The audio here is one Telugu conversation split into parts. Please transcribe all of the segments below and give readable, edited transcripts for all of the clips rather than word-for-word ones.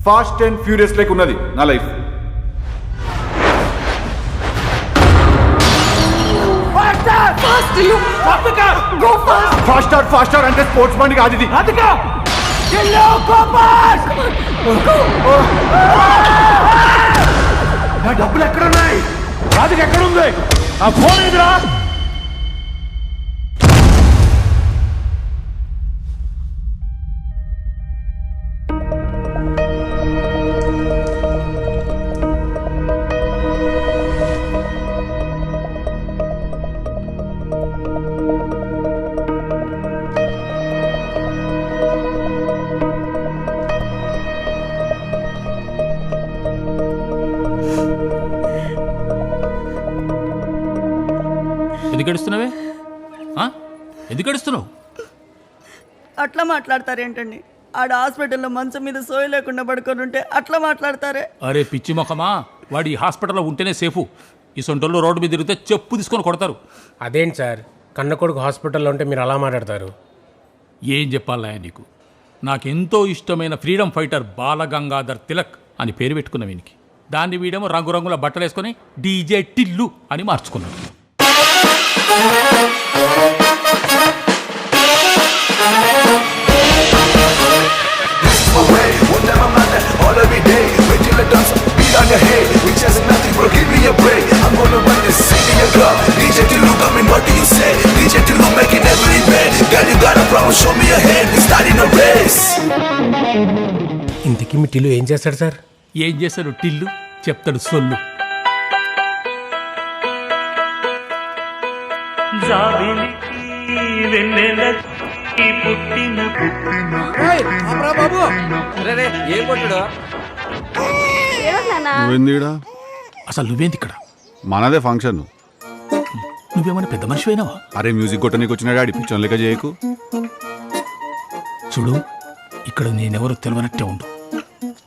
ఫాస్ట్ అండ్ ఫ్యూరియస్ లైక్ ఉన్నది నా లైఫ్. ఫాస్టర్ అంటే స్పోర్ట్స్ బండి కాదు ఇది. నా డబ్బులు ఎక్కడున్నాయి? రాజుకి ఎక్కడుంది? ఆ ఫోన్ ఎదురా. ఎందుకు ఏడుస్తున్నావే? ఎందుకు ఏడుస్తున్నావు? అట్లా మాట్లాడతారేంటండి? ఆడ హాస్పిటల్లో మంచం మీద సోయి లేకుండా పడుకొని ఉంటే అట్లా మాట్లాడతారే? అరే పిచ్చి మొఖమా, వాడు ఈ హాస్పిటల్లో ఉంటేనే సేఫు. ఈ సొంటల్లో రోడ్డు మీద తిరిగితే చెప్పు తీసుకొని కొడతారు. అదేంటి సార్, కన్న కొడుకు హాస్పిటల్లో ఉంటే మీరు అలా మాట్లాడతారు? ఏం చెప్పాలా నీకు? నాకెంతో ఇష్టమైన ఫ్రీడమ్ ఫైటర్ బాలగంగాధర్ తిలక్ అని పేరు పెట్టుకున్న వీనికి. దాన్ని వీడేమో రంగురంగుల బట్టలు వేసుకొని డీజే టిల్లు అని మార్చుకున్నాడు. ఇంతకీ మీ టిల్లు ఏం చేస్తాడు సార్? ఏం చేశాడు టిల్లు? చెప్తాడు సొల్లు. నువ్వేందిడా? అసలు నువ్వేంది ఇక్కడ? మనదే ఫంక్షన్. నువ్వేమైనా పెద్ద మనిషి అయినావా? అరే మ్యూజిక్ కొట్టనీకి వచ్చినాడు, ఆడి పిచ్చోన్ లెక్క చేయకు. చూడు, ఇక్కడ నేనెవరో తెలియనట్టే ఉండు.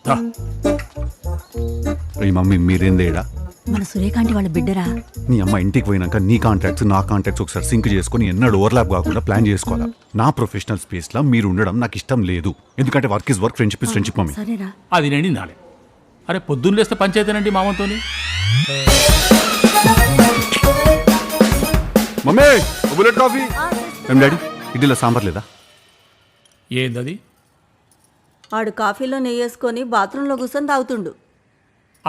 రా. ఈ మమ్మీ మీరేందేడా? మన సురేఖాంటి వాళ్ళ బిడ్డరా? నీ అమ్మ ఇంటికి పోయినాక నీ కాంట్రాక్ట్స్ నా కాంట్రాక్ట్స్ ఒకసారి సింక్ చేసుకుని ఎన్నడూ ఓవర్లాప్ కాకుండా ప్లాన్ చేసుకోవాలా. నా ప్రొఫెషనల్ స్పేస్ లో మీరు ఉండడం నాకు ఇష్టం లేదు. ఎందుకంటే work is work, friendship is friendship mummy. సరేరా. అది నేను నాలే. అరే పొద్దున్న లేస్తే పంచాయతీనండి మామతోని. Mummy bullet coffee. ఏం డాడీ ఇడ్లీలో సాంబార్ లేదా? ఏందది? ఆడు కాఫీలో నెయ్యి వేసుకొని బాత్రూంలో కూర్చొని తాగుతుండు.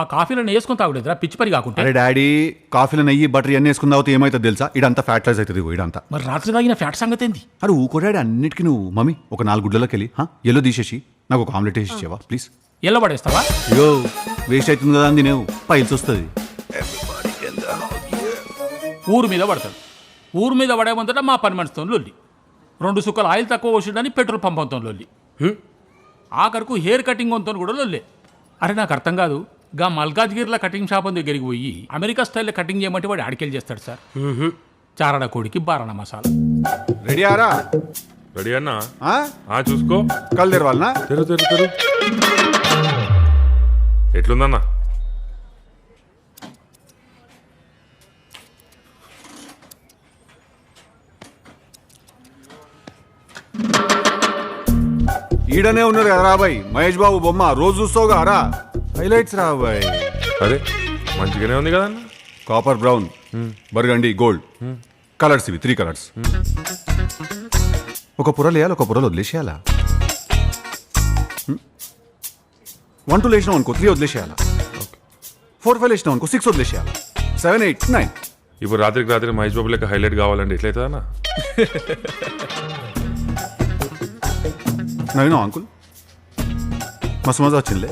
ఆ కాఫీలో వేసుకొని తాగుడేదిరా పిచ్చి పని కాకుంటే. అరే డాడీ, కాఫీలో నెయ్యి బటర్ అన్నీ వేసుకుని తాగితే ఏమవుతుంది తెలుసా? ఇదంతా ఫ్యాట్ రైస్ అవుతుంది. ఇదంతా మరి రాత్రి తాగిన ఫ్యాట్ సంగతి ఏంది? అరే ఊకో డాడీ, అన్నిటికీ నువ్వు మమ్మీ ఒక 4 గుడ్లలోకి వెళ్ళి ఎల్లో తీసేసి నాకు ఒక ఆమ్లెట్ వేసి ఇచ్చేవా ప్లీజ్? ఎల్ల పడేస్తావా? అయ్యో వేస్ట్ అవుతుంది కదా అంది, నువ్వు పైల్స్ వస్తుంది. ఊరు మీద పడతాడు. ఊరు మీద పడేమంతటా మా పని మనిషితో లొల్లి. 2 సుక్కలు ఆయిల్ తక్కువ పోసిండని పెట్రోల్ పంపంతో లొల్లి. ఆఖరకు హెయిర్ కటింగ్ వంతో కూడా లొల్లే. అరే నాకు అర్థం కాదు, గా మల్కాజ్గిరిలో కటింగ్ షాప్ దగ్గరికి పోయి అమెరికా స్టైల్లో కటింగ్ చేయమంటే వాడు ఆడికెళ్ళి చేస్తాడు సార్. చారడ కోడికి బారణ మసాలా. రెడీ ఆరా? రెడీ అన్నా? చూసుకో. కళ్ళు తెరవాలనా? తెరు. ఎట్లుందన్నా? ఈడనే ఉన్నారు కదా రాబాయ్, మహేష్ బాబు బొమ్మ రోజు చూస్తావుగా రా. హైలైట్స్ రాబాయ్. అరే మంచిగానే ఉంది కదా అన్న. Copper brown, burgundy, gold colours ఇవి 3 కలర్స్. ఒక పొరలు వేయాలి, ఒక పొరలు వదిలేసేయాలా. 1 2 వేసినాం అనుకో 3 వదిలేసేయాలా. 4 5 వేసినాం అనుకో 6 వదిలేసేయాలా. 7 8 9. ఇప్పుడు రాత్రికి మహేష్ బాబు లెక్క హైలైట్ కావాలంటే ఎట్లయితే అన్న? నవీనా అంకుల్ మస్తు మజా వచ్చిందిలే.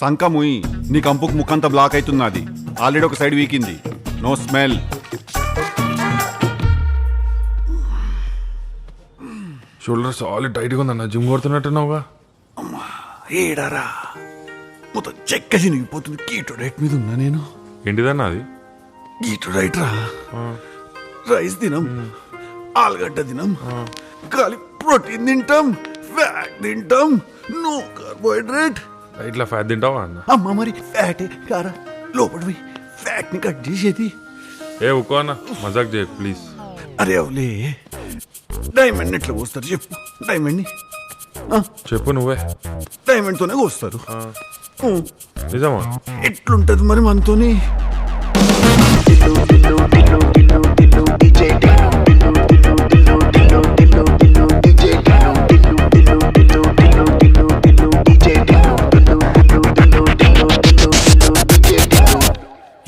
సంక ముయి నీ కంపుకు ముక్కంతా బ్లాక్ అవుతున్నది. ఆల్రెడీ ఒక సైడ్ వీకింది. No smell. షోల్డర్ సాలిడ్ టైట్గా ఉందన్న. జిమ్ కొడుతున్నట్టున్నావుగా. ఏడారా మొత్తం చెక్క చినిగిపోతుంది. కీటో డైట్ మీద ఉన్నా నేను. ఏంటిదన్నా అది? కీటో డైట్ రా. రైస్ తినం, ఆలుగడ్డ తినం, ఖాళీ ప్రోటీన్ తింటాం, ఫ్యాట్ తింటాం, నో కార్బోహైడ్రేట్. ఇట్లా ఫ్యాట్ తింటావా అన్న? అమ్మ మరి ఫ్యాటే కారా లోపలివి ఫ్యాట్ ని కట్ చేసేది. ఉక్కో అన్న, మజాక్ చేయకు ప్లీజ్. అరే అవులే, డైమండ్ ఎట్లా పోస్తారు చెప్పు? డైమండ్ ని చెప్పు నువ్వే. డైమండ్తోనే వస్తారు. నిజమా? ఎట్లుంటది మరి మనతోని?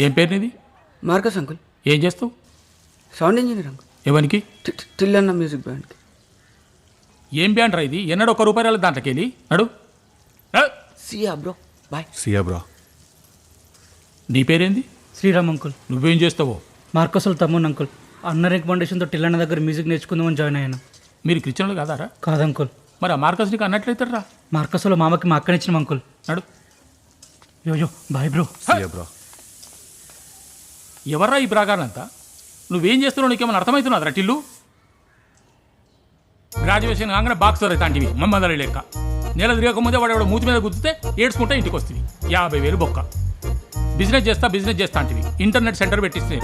ఏం పేరు నీది? Marcus uncle. ఏం చేస్తావు? Sound engineer uncle. ఎవరికి? టిల్లన్న మ్యూజిక్ బ్యాండ్కి. ఏం బ్యాండ్ రా ఇది? ఎన్నడూ ₹1 దాంట్లోకి వెళ్ళి నడు. సియా బ్రో బాయ్. సియా బ్రో. నీ పేరేంది? శ్రీరామ్ అంకుల్. నువ్వేం చేస్తావో? మార్కసులు తమ్మున్ అంకుల్. అన్న రికమెండేషన్తో టిల్లన్న దగ్గర మ్యూజిక్ నేర్చుకుందామని జాయిన్ అయ్యాను. మీరు క్రిస్టియన్లు కాదారా? కాదంకుల్. మరి ఆ మార్కస్ నీకు అన్నట్లయితారా? మార్కసులో మామకి మా అక్కనిచ్చిన అంకుల్. నడు. Yo yo bye bro. See ya bro. ఎవర్రా ఈ ప్రాగారంతా? నువ్వేం చేస్తున్నావు నీకేమైనా అర్థమవుతున్నదిరా టిల్లు? గ్రాడ్యుయేషన్ కాగానే బాక్సర్ అవుతాంటివి మమ్మదలి లెక్క. నెల తిరగకముందే వాడు మూతి మీద గుద్దితే ఏడ్చుకుంటే ఇంటికి వస్తుంది. 50,000 బొక్క. బిజినెస్ చేస్తా అంటివి. ఇంటర్నెట్ సెంటర్ పెట్టిస్తే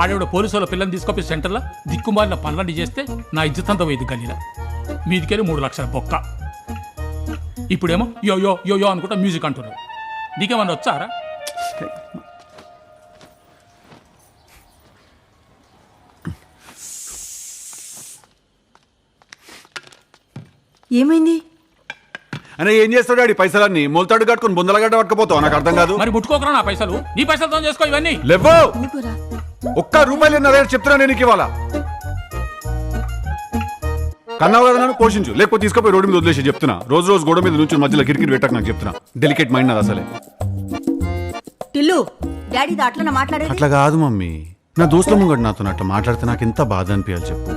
ఆడేవాడు పోలీసు వాళ్ళ పిల్లల్ని తీసుకొప్పి సెంటర్లో దిక్కుమాలిన పనులన్నీ చేస్తే నా ఇజ్జతంతా పోయింది గల్లీలో. మీదికెళ్ళి 3 లక్షల బొక్క. ఇప్పుడేమో యో యో యో యో అనుకుంటా మ్యూజిక్ అంటున్నారు. నీకేమన్నా వచ్చారా? ఏమైంది? అని ఏం చేస్తాడు ఆడి పైసలన్నీ మొలతాడు కట్టుకుని బొందలగడ్డ పట్టుకుపోతావు? నాకు అర్థం కాదు. మరి ముట్టుకోకరా నా పైసలు. నీ పైసలతో చేసుకో ఇవన్నీ. లేవో. ఎందుకురా? ₹1 నా దగ్గర చెప్తున్నా నేను ఇవాళ. కన్నావు కదా నన్ను పోషించు, లేకపోతే తీసుకుపోయి రోడ్డు మీద వదిలేసి చెప్తున్నా. రోజు గోడ మీద నుంచి మధ్యలో కిరికిరి పెట్టక నాకు చెప్తున్నా. డెలికేట్ మైండ్ నాది అసలే. టిల్లు డాడీతో అట్లా మాట్లాడేది? అట్లా కాదు మమ్మీ. నా దోస్తుల ముంగడు నాతో అట్లా మాట్లాడితే నాకు ఎంత బాధ అనిపించాలి చెప్పు.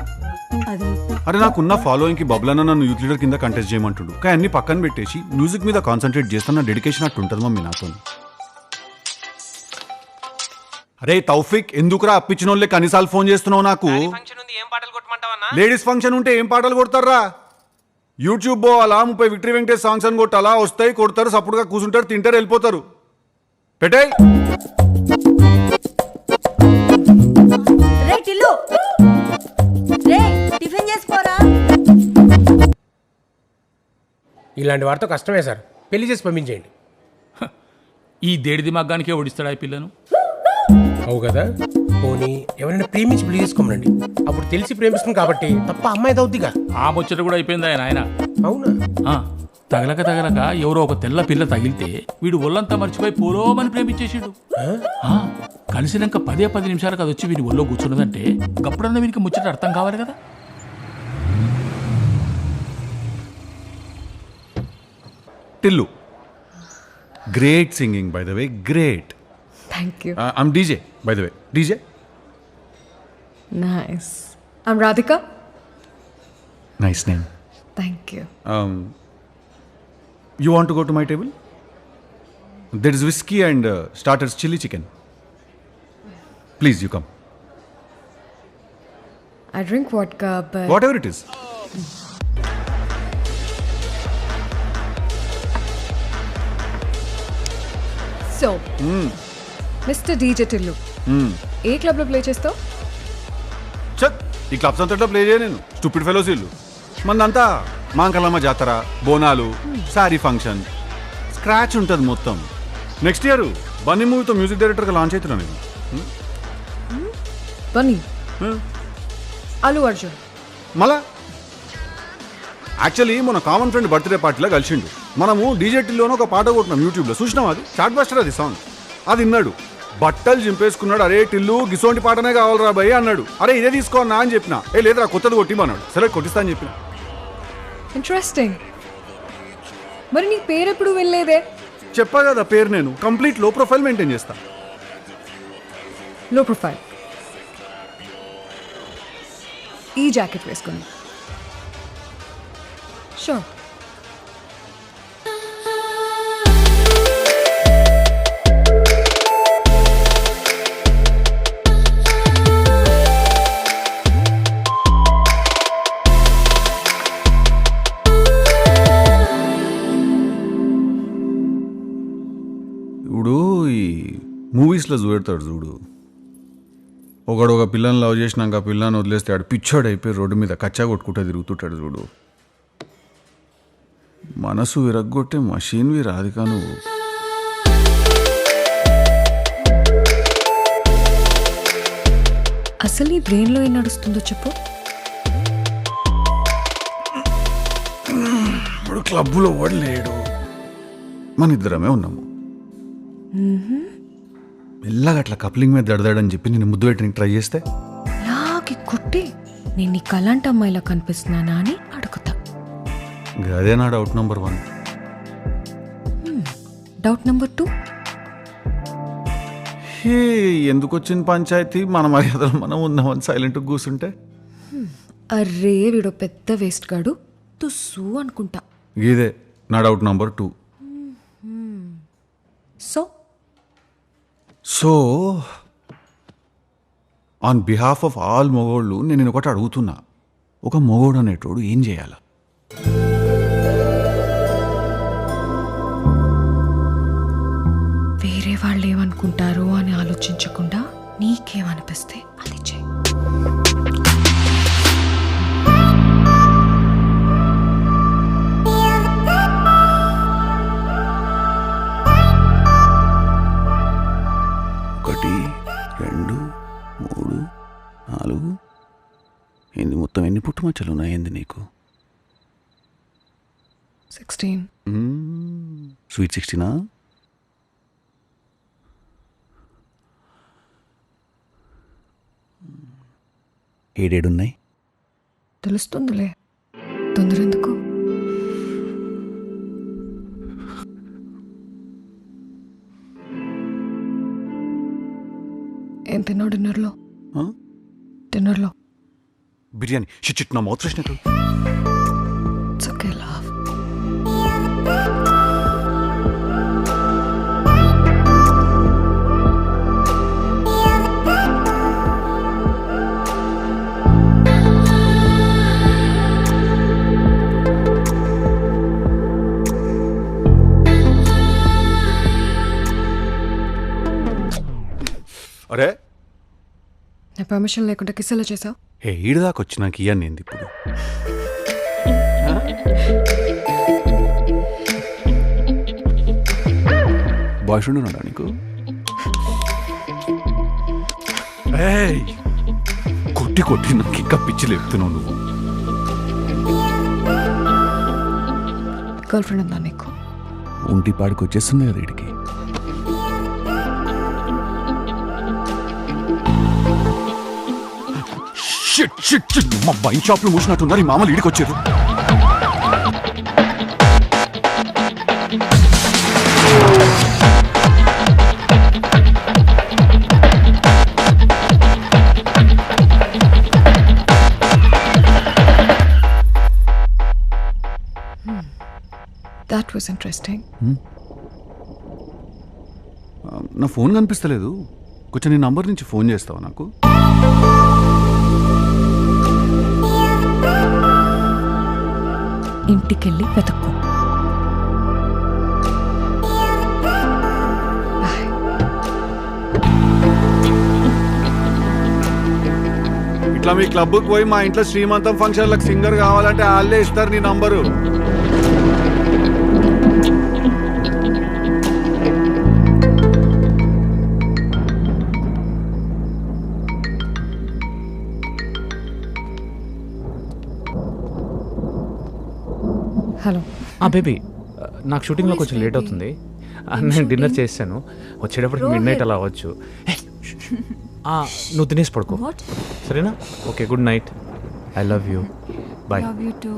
అది అరే నాకున్న ఫాలోయింగ్ కి బబ్లన్న నన్ను యూత్ లీడర్ కింద కంటెస్ట్ చేయమంటుడు. కానీ అన్ని పక్కన పెట్టేసి మ్యూజిక్ మీద కాన్సన్ట్రేట్ చేస్తున్న డెడికేషన్ అట్టు ఉంటుంది మమ్మీ నాతో. అరే తౌఫిక్, ఎందుకురా అప్పించిన వాళ్ళే కనీసాలు ఫోన్ చేస్తున్నావు నాకు? లేడీస్ ఫంక్షన్ ఉంటే ఏం పాటలు కొడతారా? యూట్యూబ్ పోవాలా, 30 విక్టరీ వెంకటేష్ సాంగ్స్ అని కొట్టాలా? వస్తాయి, కొడతారు, సపోర్ట్గా కూర్చుంటారు, తింటారు, వెళ్ళిపోతారు. పెట్టాయి. రే టిల్లు, రే టిఫిన్ చేసుకోరా. ఇలాంటి వారితో కష్టమే సార్. పెళ్లి చేసి పంపించేయండి. ఈ దేడిది మగ్గానికే ఓడిస్తాడా ఈ పిల్లను? అవు కదా. పోనీ ఎవరైనా ప్రేమించి పెళ్లి చేసుకోమనండి. అప్పుడు తెలిసి ప్రేమిస్తుంది కాబట్టి తప్ప అమ్మాయి అవుద్దిగా. ఆ ముచ్చట కూడా అయిపోయింది ఆయన. అవునా? తగలక ఎవరో ఒక తెల్ల పిల్ల తగిలితే వీడు ఒళ్ళంతా మర్చిపోయి పోలోమని ప్రేమించేసాడు. కలిసినాక 10 నిమిషాలకు అది వచ్చి వీడి ఒళ్ళో కూర్చున్నదంటే గప్పుడన్నా వీడికి ముచ్చట అర్థం కావాలి కదా. Tillu, great singing by the way, great. Thank you. I'm DJ by the way. DJ? Nice. I'm Radhika. Nice name. Thank you. You want to go to my table? There is whiskey and starters chili chicken. Please, you come. I drink vodka, but... Whatever it is. So, Mr. DJ Tillu, ఏ క్లబ్లో ప్లే చేస్తావు? చత్, ఈ క్లబ్స్ అంతట్లో ప్లే చేయ నేను. స్టూపిడ్ ఫెలోస్ ఇల్లు. మందంతా మాంకలమ్మ జాతర, బోనాలు, సారీ ఫంక్షన్, స్క్రాచ్ ఉంటుంది మొత్తం. నెక్స్ట్ ఇయర్ బన్నీ మూవీతో మ్యూజిక్ డైరెక్టర్గా లాంచ్ అవుతున్నాను నేను. బన్నీ, అల్లు అర్జున్. మళ్ళా యాక్చువల్లీ మన కామన్ ఫ్రెండ్ బర్త్డే పార్టీలో కలిసిండు. మనము డీజేటీలోనే ఒక పాట కొట్టినాం యూట్యూబ్లో. చూసినాం, అది చాట్ బస్టర్ అది సాంగ్. అది విన్నాడు, బట్టలు చింపేసుకున్నాడు. అరే టిల్లు గిసోంటి పాటనే కావాలరా భయ్ అన్నాడు. అరే ఇదే తీసుకో అన్నా అని చెప్పిన. లేదురా కొత్తది కొట్టిమన్నాడు. సరే కొట్టిస్తా అని చెప్పిన. ఇంట్రెస్టింగ్. మరి నీ పేరు ఎప్పుడు వెళ్ళలేదే? చెప్పా కదా పేరు నేను కంప్లీట్ లో ప్రొఫైల్ మెయింటైన్ చేస్తా. లో ప్రొఫైల్. ఈ జాకెట్ వేసుకుని షూర్. ఇప్పుడు ఈ మూవీస్లో చూపెడతాడు చూడు, ఒకడు ఒక పిల్లని లవ్ చేసినాక ఆ పిల్లని వదిలేస్తే ఆడు పిచ్చోడు అయిపోయి రోడ్డు మీద కచ్చా కొట్టుకుంటూ తిరుగుతుంటాడు చూడు. మనసు విరగ్గొట్టే మషీన్వి రాధికా నువ్వు. అసలు ఈ బ్రెయిన్లో ఏం నడుస్తుందో చెప్పు. ఇప్పుడు క్లబ్లో వాడు లేడు, మన ఇద్దరమే ఉన్నాము. మెల్లగా అట్లా కప్లింగ్ మీద దడదాడని చెప్పి నేను ముద్దు పెట్టడానికి ట్రై చేస్తే లాగి కొట్టి నేను నీకు అలాంటి అమ్మాయిలా కనిపిస్తున్నానా అని అడుగుతా. అదే నా డౌట్ నెంబర్ 1. డౌట్ నెంబర్ 2, హే ఎందుకు వచ్చిన పంచాయతీ, మన మర్యాదలు మనం ఉందామని సైలెంట్గా కూర్చుంటే. అర్రే వీడో పెద్ద వేస్ట్ గాడు తుస్సు అనుకుంటా. ఇదే నా doubt number 2. So on behalf of all మొగోళ్ళు నేను ఒకటి అడుగుతున్నా, ఒక మొగోడు అనేటోడు ఏం చేయాల? వేరే వాళ్ళు ఏమనుకుంటారో అని ఆలోచించకుండా నీకేమనిపిస్తే అది చేయి. ఒకటి 2 3 4 ఏంది మొత్తం ఎన్ని పుట్టుమచ్చలు ఉన్నాయి ఏంది నీకు? 16. స్వీట్ 16నా? ఏడేడున్నాయి? తెలుస్తుందిలే, తొందర ఎందుకు? ఏం తిన్నావు డిన్నర్లో? డిన్నర్లో బిర్యానీ. షిట్ నా mouth fresh. It's okay, love. అరే నా పర్మిషన్ లేకుండా కిస్ ఎలా చేసావు? ఏ ఈడు దాకా వచ్చినాక ఇయ్యాను ఏంది ఇప్పుడు? బాయ్ ఫ్రెండ్ ఉన్నాడా నీకు? ఏయ్, కొట్టి కొట్టి నాకు ఇంకా పిచ్చి లేపుతున్నావు నువ్వు. గర్ల్ ఫ్రెండ్ ఉందా నీకు? ఒంటి పాడికి వచ్చేస్తుంది కదా వీడికి. మా వైన్ షాప్ లో మూసినట్టున్నారు, ఈ మామూలు ఈడికి వచ్చారు. That was interesting. నా ఫోన్ కనిపిస్తలేదు, కొంచెం నీ నంబర్ నుంచి ఫోన్ చేస్తావా నాకు? ఇంటికెళ్ళి వెతుక్కో. ఇట్లా మీ క్లబ్కి పోయి మా ఇంట్లో శ్రీమంతం ఫంక్షన్లకు సింగర్ కావాలంటే వాళ్ళే ఇస్తారు నీ నంబరు. హలో. బేబీ, నాకు షూటింగ్లో కొంచెం లేట్ అవుతుంది. నేను డిన్నర్ చేశాను, వచ్చేటప్పటికి మిడ్ నైట్ అలా అవ్వచ్చు. నువ్వు తినేసి పడుకో, సరేనా? Okay, good night. I love you. Bye. Love you too.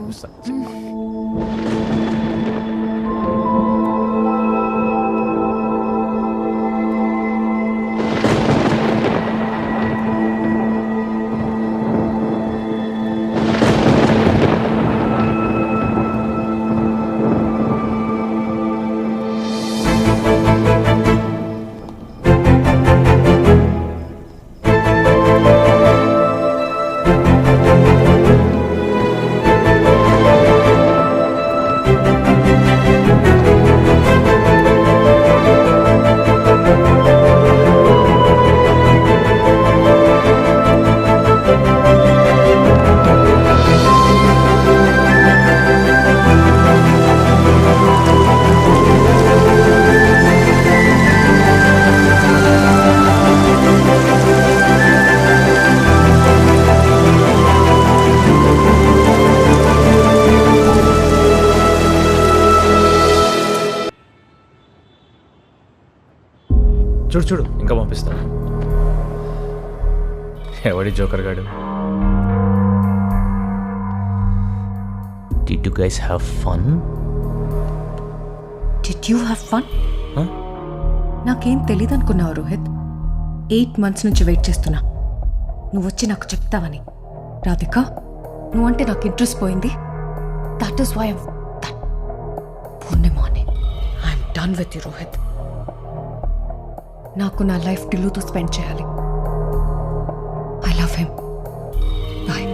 చూడు చూడు ఇంకా పంపిస్తా. ఎవడి జోకర్ గాడు? Did you guys have fun? Did you have fun? నాకేం తెలీదు అనుకున్నావు రోహిత్. 8 months నుంచి వెయిట్ చేస్తున్నా నువ్వు వచ్చి నాకు చెప్తావని. రాధిక, నువ్వంటే నాకు ఇంట్రెస్ట్ పోయింది. దట్ ఈస్ వై పూర్ణిమాని I'm done with you Rohit. నాకు నా లైఫ్ టిల్లుతో స్పెండ్ చేయాలి. I love him. Bye.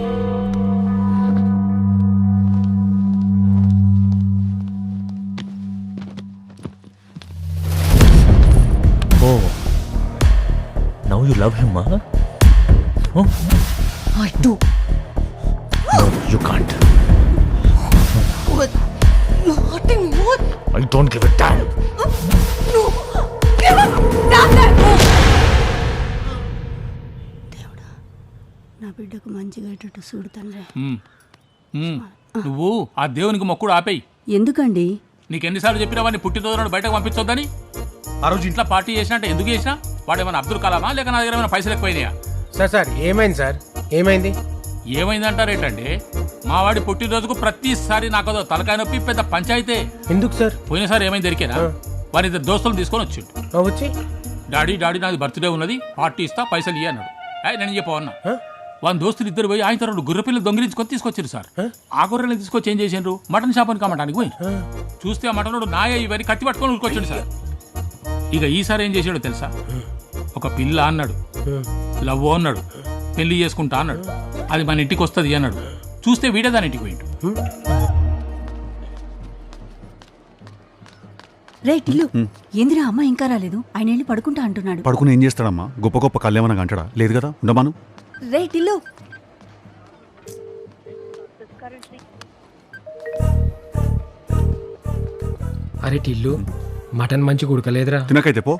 Oh, now you love him, huh? Oh, I do. no, you can't. You're hurting me. What? I don't give a damn. No. Give up. Damn that. దేవుడా, నా బిడ్డకు మంచిగా అయ్యేటట్టు చూడు తండ్రి. నువ్వు ఆ దేవునికి మొక్కుడు ఆపేయి. ఎందుకండి? నీకెన్నిసార్లు చెప్పినా వాడిని పుట్టినరోజు నాడు బయటకు పంపించొద్దని. ఆ రోజు ఇంట్లో పార్టీ చేసినట్టే ఎందుకు చేసినా? వాడు ఏమైనా అబ్దుల్ కలామా లేక నా దగ్గర ఏమైనా పైసలు ఎక్కువైనాయా? సార్ ఏమైంది సార్? ఏమైంది? ఏమైందంటారేంటండి? మా వాడి పుట్టినరోజుకు ప్రతిసారి నాకదో తలకాయ నొప్పి పెద్ద పంచాయితే. ఎందుకు సార్? పోయినసారి ఏమైంది దొరికేనా? వారి ఇద్దరు దోస్తులు తీసుకొని వచ్చిండు. వచ్చి డాడీ నాది బర్త్డే ఉన్నది, పార్టీ ఇస్తా, పైసలు ఇయ్యి అన్నాడు. నేను చెప్పన్నా వాళ్ళ దోస్తులు ఇద్దరు పోయి ఆయన తర్వాత గుర్రె పిల్లలు దొంగిలించుకొని తీసుకొచ్చారు సార్. ఆ గొర్రెలు తీసుకొచ్చి ఏం చేసిండ్రు? మటన్ షాప్ అని కమ్మటానికి పోయి చూస్తే ఆ మటనోడు నాయ ఇవన్నీ కత్తి పట్టుకొని ఉరికొచ్చాడు సార్. ఇక ఈసారి ఏం చేసాడో తెలుసా? ఒక పిల్ల అన్నాడు, లవ్ అన్నాడు, పెళ్లి చేసుకుంటా అన్నాడు, అది మన ఇంటికి వస్తుంది అన్నాడు. చూస్తే వీడే దాని ఇంటికి పోయిండు. రే టిల్లు, ఏందిరా అమ్మ ఇంకా రాలేదు? ఆయన వెళ్ళి పడుకుంటా అంటున్నాడు. పడుకుని ఏం చేస్తాడమ్మా? గొప్ప గొప్ప కళ్యాణం అంటాడా? లేదు కదా, ఉండమాను. రే టిల్లు, అరే టిల్లు, మటన్ మంచి ఉడకలేదురా. తినకైతే పో.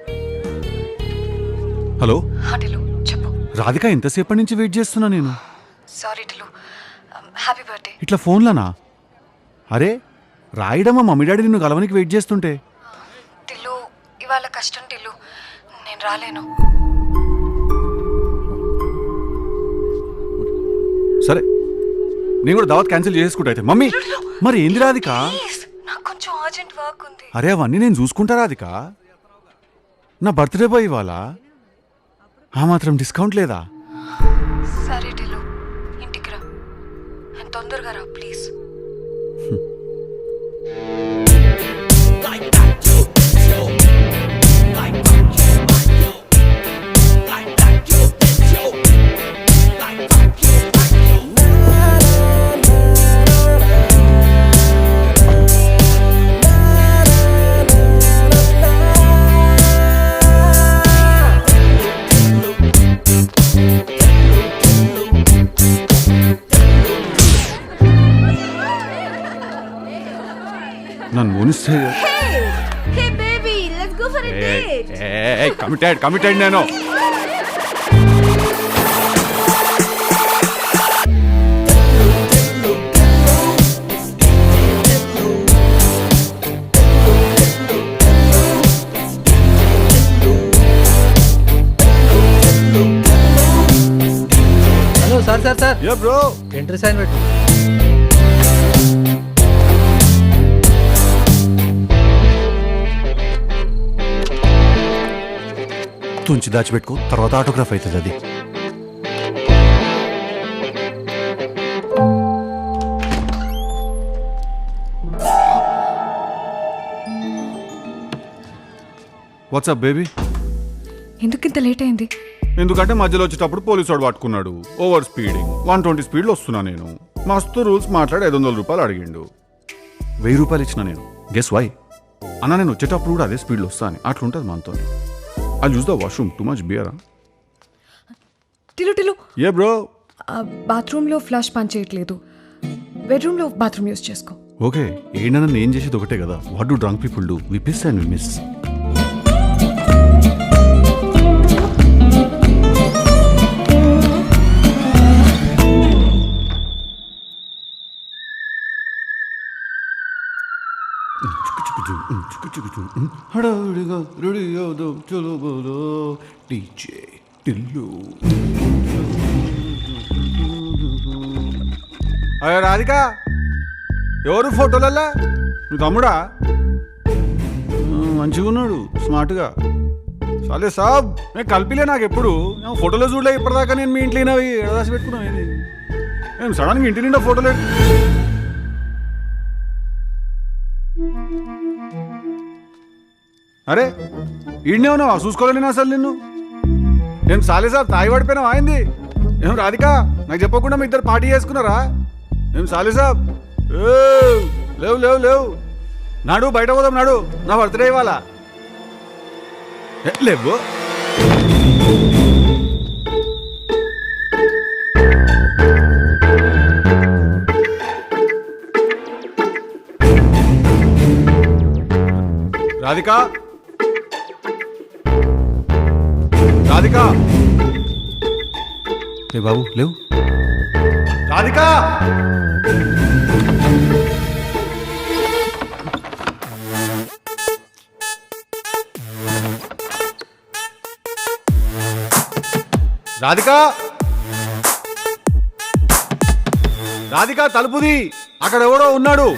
హలో టిల్లు చెప్పు. రాధిక, ఎంతసేపటి నుంచి వెయిట్ చేస్తున్నా నేను. సారీ టిల్లు. Happy birthday. ఇట్లా ఫోన్లోనా? అరే రాయడమ్మా, మమ్మీ డాడీ నిన్ను కలవనికి వెయిట్ చేస్తుంటే. టిల్లు ఇవాళ కష్టం టిల్లు, నేను రాలేను. సరే, నేను కూడా దావత్ క్యాన్సిల్ చేసుకుంటా అయితే. మమ్మీ మరి ఏంది రాధిక? నాకు కొంచెం అర్జెంట్ వర్క్ ఉంది. అరే అవన్నీ నేను చూసుకుంటా రాధిక. నా బర్త్డే బాయ్ ఇవాళ, ఆ మాత్రం డిస్కౌంట్ లేదా? సరే టిల్లు, ఇంటికి రా, తొందరగా రా ప్లీజ్. నన్ను మునిస్తే Hey baby, let's go for a date. Committed నేను. హలో సార్ ఏ బ్రో, ఎంట్రీ సైన్ పెట్టు. తుంచి దాచిపెట్టుకో, తర్వాత ఆటోగ్రాఫ్ అవుతుంది అది. WhatsApp baby? ఎందుకు ఇంత లేట్ అయింది? ఎందుకంటే మధ్యలో వచ్చేటప్పుడు పోలీసు వాడు పట్టుకున్నాడు. ఓవర్ స్పీడింగ్, 120 స్పీడ్లో వస్తున్నా నేను. మస్తు రూల్స్ మాట్లాడి 500 రూపాయలు అడిగిండు. 1000 రూపాయలు ఇచ్చిన నేను. Guess why? అన్న నేను వచ్చేటప్పుడు కూడా అదే స్పీడ్లో వస్తా అని. అట్లుంటుంది మనతో. I use the washroom, too much బియరా? టిల్లు ఏ బ్రో? బాత్రూంలో ఫ్లష్ పని చేయట్లేదు, బెడ్రూమ్లో బాత్రూమ్ యూస్ చేసుకో. ఓకే, ఏంటన్నా నేను చేసేది ఒకటే కదా. What do drunk people do? We piss and we miss. హడావిడిగా రెడీ అవుదాం చలో బోలో డీజే టిల్లు. అయ్యో రాధిక, ఎవరు ఫోటోలల్లా? నువ్వు తమ్ముడా? మంచిగా ఉన్నాడు, స్మార్ట్గా. సరే సాబ్, నేను కలిపిలే నాకు ఎప్పుడు ఫోటోలో చూడలే ఇప్పటిదాకా. నేను మీ ఇంట్లో ఎడదాసి పెట్టుకున్నాను. ఇది నేను సడన్గా ఇంటి నిండా ఫోటోలు అరే ఈడనే ఉన్నావా? చూసుకోలేను అసలు నిన్ను. ఏం సాలే సార్ తాగి పడిపోయినావు అయింది? ఏం రాధిక, నాకు చెప్పకుండా మీ ఇద్దరు పార్టీ చేసుకున్నారా? ఏం సాలే సాబ్, లేవు లేవు లేవు. నాడు బయట పోదాం, నాడు నా బర్త్డే ఇవాళ. లేవు రాధిక, రాధిక, ఏ బాబు లేవు. రాధిక, రాధిక, రాధిక తలుపుది, అక్కడ ఎవడో ఉన్నాడు.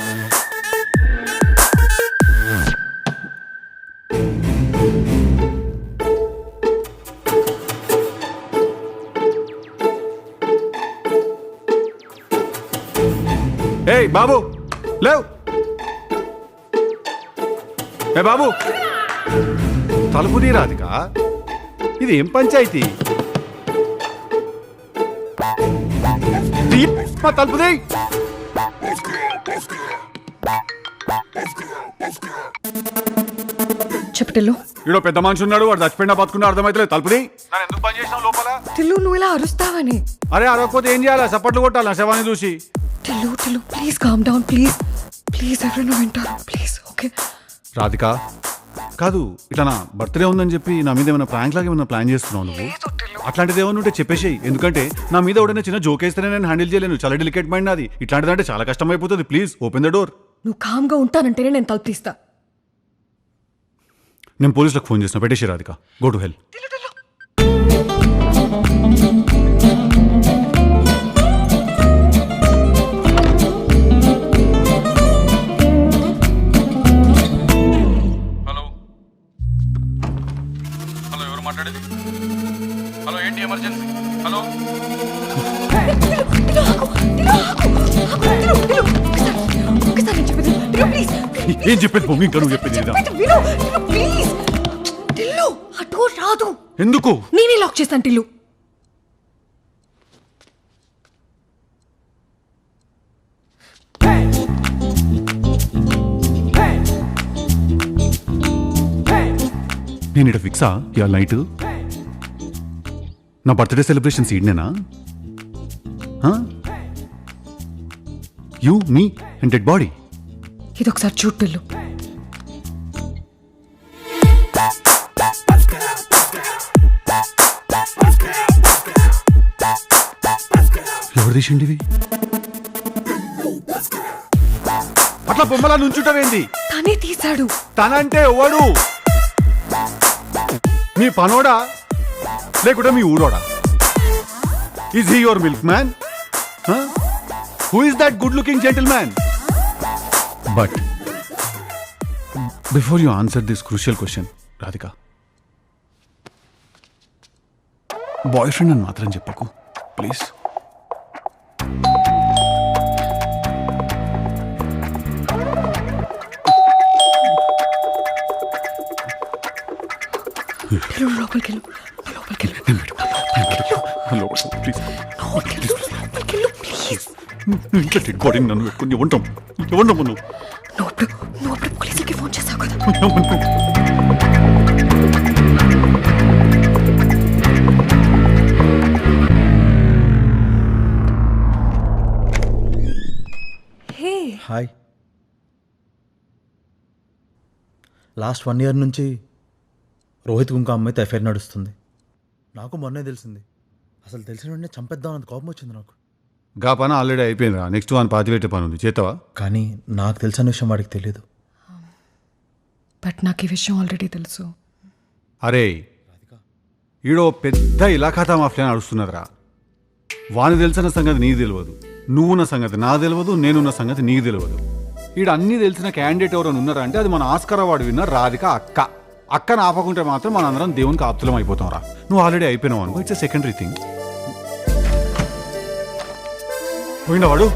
ఏయ్ బాబు లేవు. ఏ బాబు తలుపుది రాధిక, ఇది ఏం పంచాయతీ? మా తలుపుది. చెప్పు టిల్లు. ఈడో పెద్ద మనిషి ఉన్నాడు, వాడు చచ్చిపోయినా బతుకున్నా అర్థమైతే తలుపుది. నన్ను ఎందుకు పని చేసినావు లోపల? టిల్లు నువ్వు ఇలా అరుస్తావని. అరే అరవకపోతే ఏం చేయాలి? చప్పట్లు కొట్టాలి నా శవాన్ని చూసి. Tillu Tillu please calm down please please, ఎవరైనా వింటారు ప్లీజ్. ఓకే రాధిక కాదు, ఇట్లా నా బర్త్డే ఉందని చెప్పి నా మీద ఏమైనా ప్రాంక్ లాగా ఏమైనా ప్లాన్ చేస్తున్నావు నువ్వు? అట్లాంటిది ఏమైనా ఉంటే చెప్పేసేయి. ఎందుకంటే నా మీద ఎవడైనా చిన్న జోక్ వేస్తేనే నేను హ్యాండిల్ చేయలేను. చాలా డెలికేట్ మైండ్ నాది. ఇట్లాంటిదంటే చాలా కష్టం అయిపోతుంది. Please open the door. నువ్వు కామ్గా ఉంటానంటేనే నేను తలుపు తీస్తా. నేను పోలీసులకు ఫోన్ చేసిన, పెట్టేసి Radhika. Go to hell. Hello hello, ఎవరు మాట్లాడేది? హలో, ఏంటి ఎమర్జెన్సీ? హలో, ఏం చెప్పేది మమ్మీ? ఇంకా నువ్వు చెప్పేది రాదు. ఎందుకు? నేనే లాక్ చేస్తాను టిల్లు. నేను ఇక్కడ ఫిక్సా ఇవాళ నైట్? నా బర్త్డే సెలబ్రేషన్స్ ఈడనేనా? You me and dead body. ఇది ఒకసారి చూడు టిల్లు. ఎవరు తీసిండి ఇవి? అట్లా బొమ్మలా నుంచుంటావేంది? తనే తీశాడు. తనంటే ఎవడు? మీ పనోడా లేకుంటే మీ ఊరోడా? Is he your milkman? Who is that good looking gentleman? But before you answer this crucial question Radhika, boyfriend అని మాత్రం చెప్పకు ప్లీజ్. లోపలికి వెళ్ళు, లోపలికి వెళ్ళు. ఇంట్లో డెడ్ బాడీని నన్ను పెట్టుకుని ఉంటాం ఇవ్వండి. నువ్వు నువ్వు అప్పుడు పోలీసులకి ఫోన్ చేసావు కదా. Hey hi. లాస్ట్ 1 year నుంచి రోహిత్ ఇంకో అమ్మాయితో ఎఫ్ఐఆర్ నడుస్తుంది. నాకు మొన్నే తెలిసింది. అసలు తెలిసిన వెంటనే చంపేద్దాం అంత కోపం వచ్చింది నాకు. గా పని ఆల్రెడీ అయిపోయిందిరా. నెక్స్ట్ వన్ పాతి పెట్టే పని ఉంది, చేస్తావా? కానీ నాకు తెలిసిన విషయం వాడికి తెలియదు. బట్ నాకు ఈ విషయం ఆల్రెడీ తెలుసు. అరే ఈడో పెద్ద ఇలాఖాతా మాఫియా నడుస్తున్నదిరా. వాని తెలిసిన సంగతి నీకు తెలియదు, నువ్వున్న సంగతి నాకు తెలియదు, నేనున్న సంగతి నీకు తెలియదు. ఈడ అన్నీ తెలిసిన క్యాండిడేట్ ఎవరైనా ఉన్నారా అంటే అది మన ఆస్కార్ అవార్డు విన్నర్ రాధిక అక్క. అక్కను ఆపకుంటే మాత్రం మన అందరం దేవునికి ఆప్తులం అయిపోతాం రా. నువ్వు ఆల్రెడీ అయిపోయినావు అనుకో, ఇట్స్ ఎ సెకండరీ థింగ్. పోయినా వాడు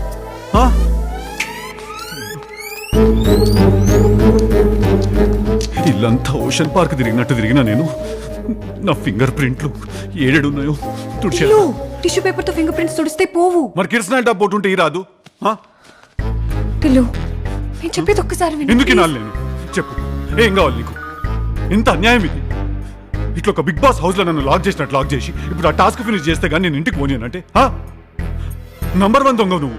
ఇల్లంతా ఓషన్ పార్క్ తిరిగినట్టు తిరిగినా నేను. నా ఫింగర్ ప్రింట్లు ఏడున్నాయో తుడిచే. టిష్యూ పేపర్తో ఫింగర్ ప్రింట్స్ తుడిస్తే పోవు. మరి కిరసనాయిల్ డబ్బు ఉంటే ఈ రాదు. టిల్లు నేను చెప్పేది ఒక్కసారి విను. ఎందుకు వినాలి నేను? చెప్పు, ఏం కావాలి నీకు? ఇంత అన్యాయం ఇది. ఇట్లా ఒక బిగ్ బాస్ హౌస్ లో నన్ను లాక్ చేసినట్టు లాక్ చేసి ఇప్పుడు ఆ టాస్క్ ఫినిష్ చేస్తే కానీ నేను ఇంటికి పోనీనంటే నంబర్ 1 దొంగ నువ్వు.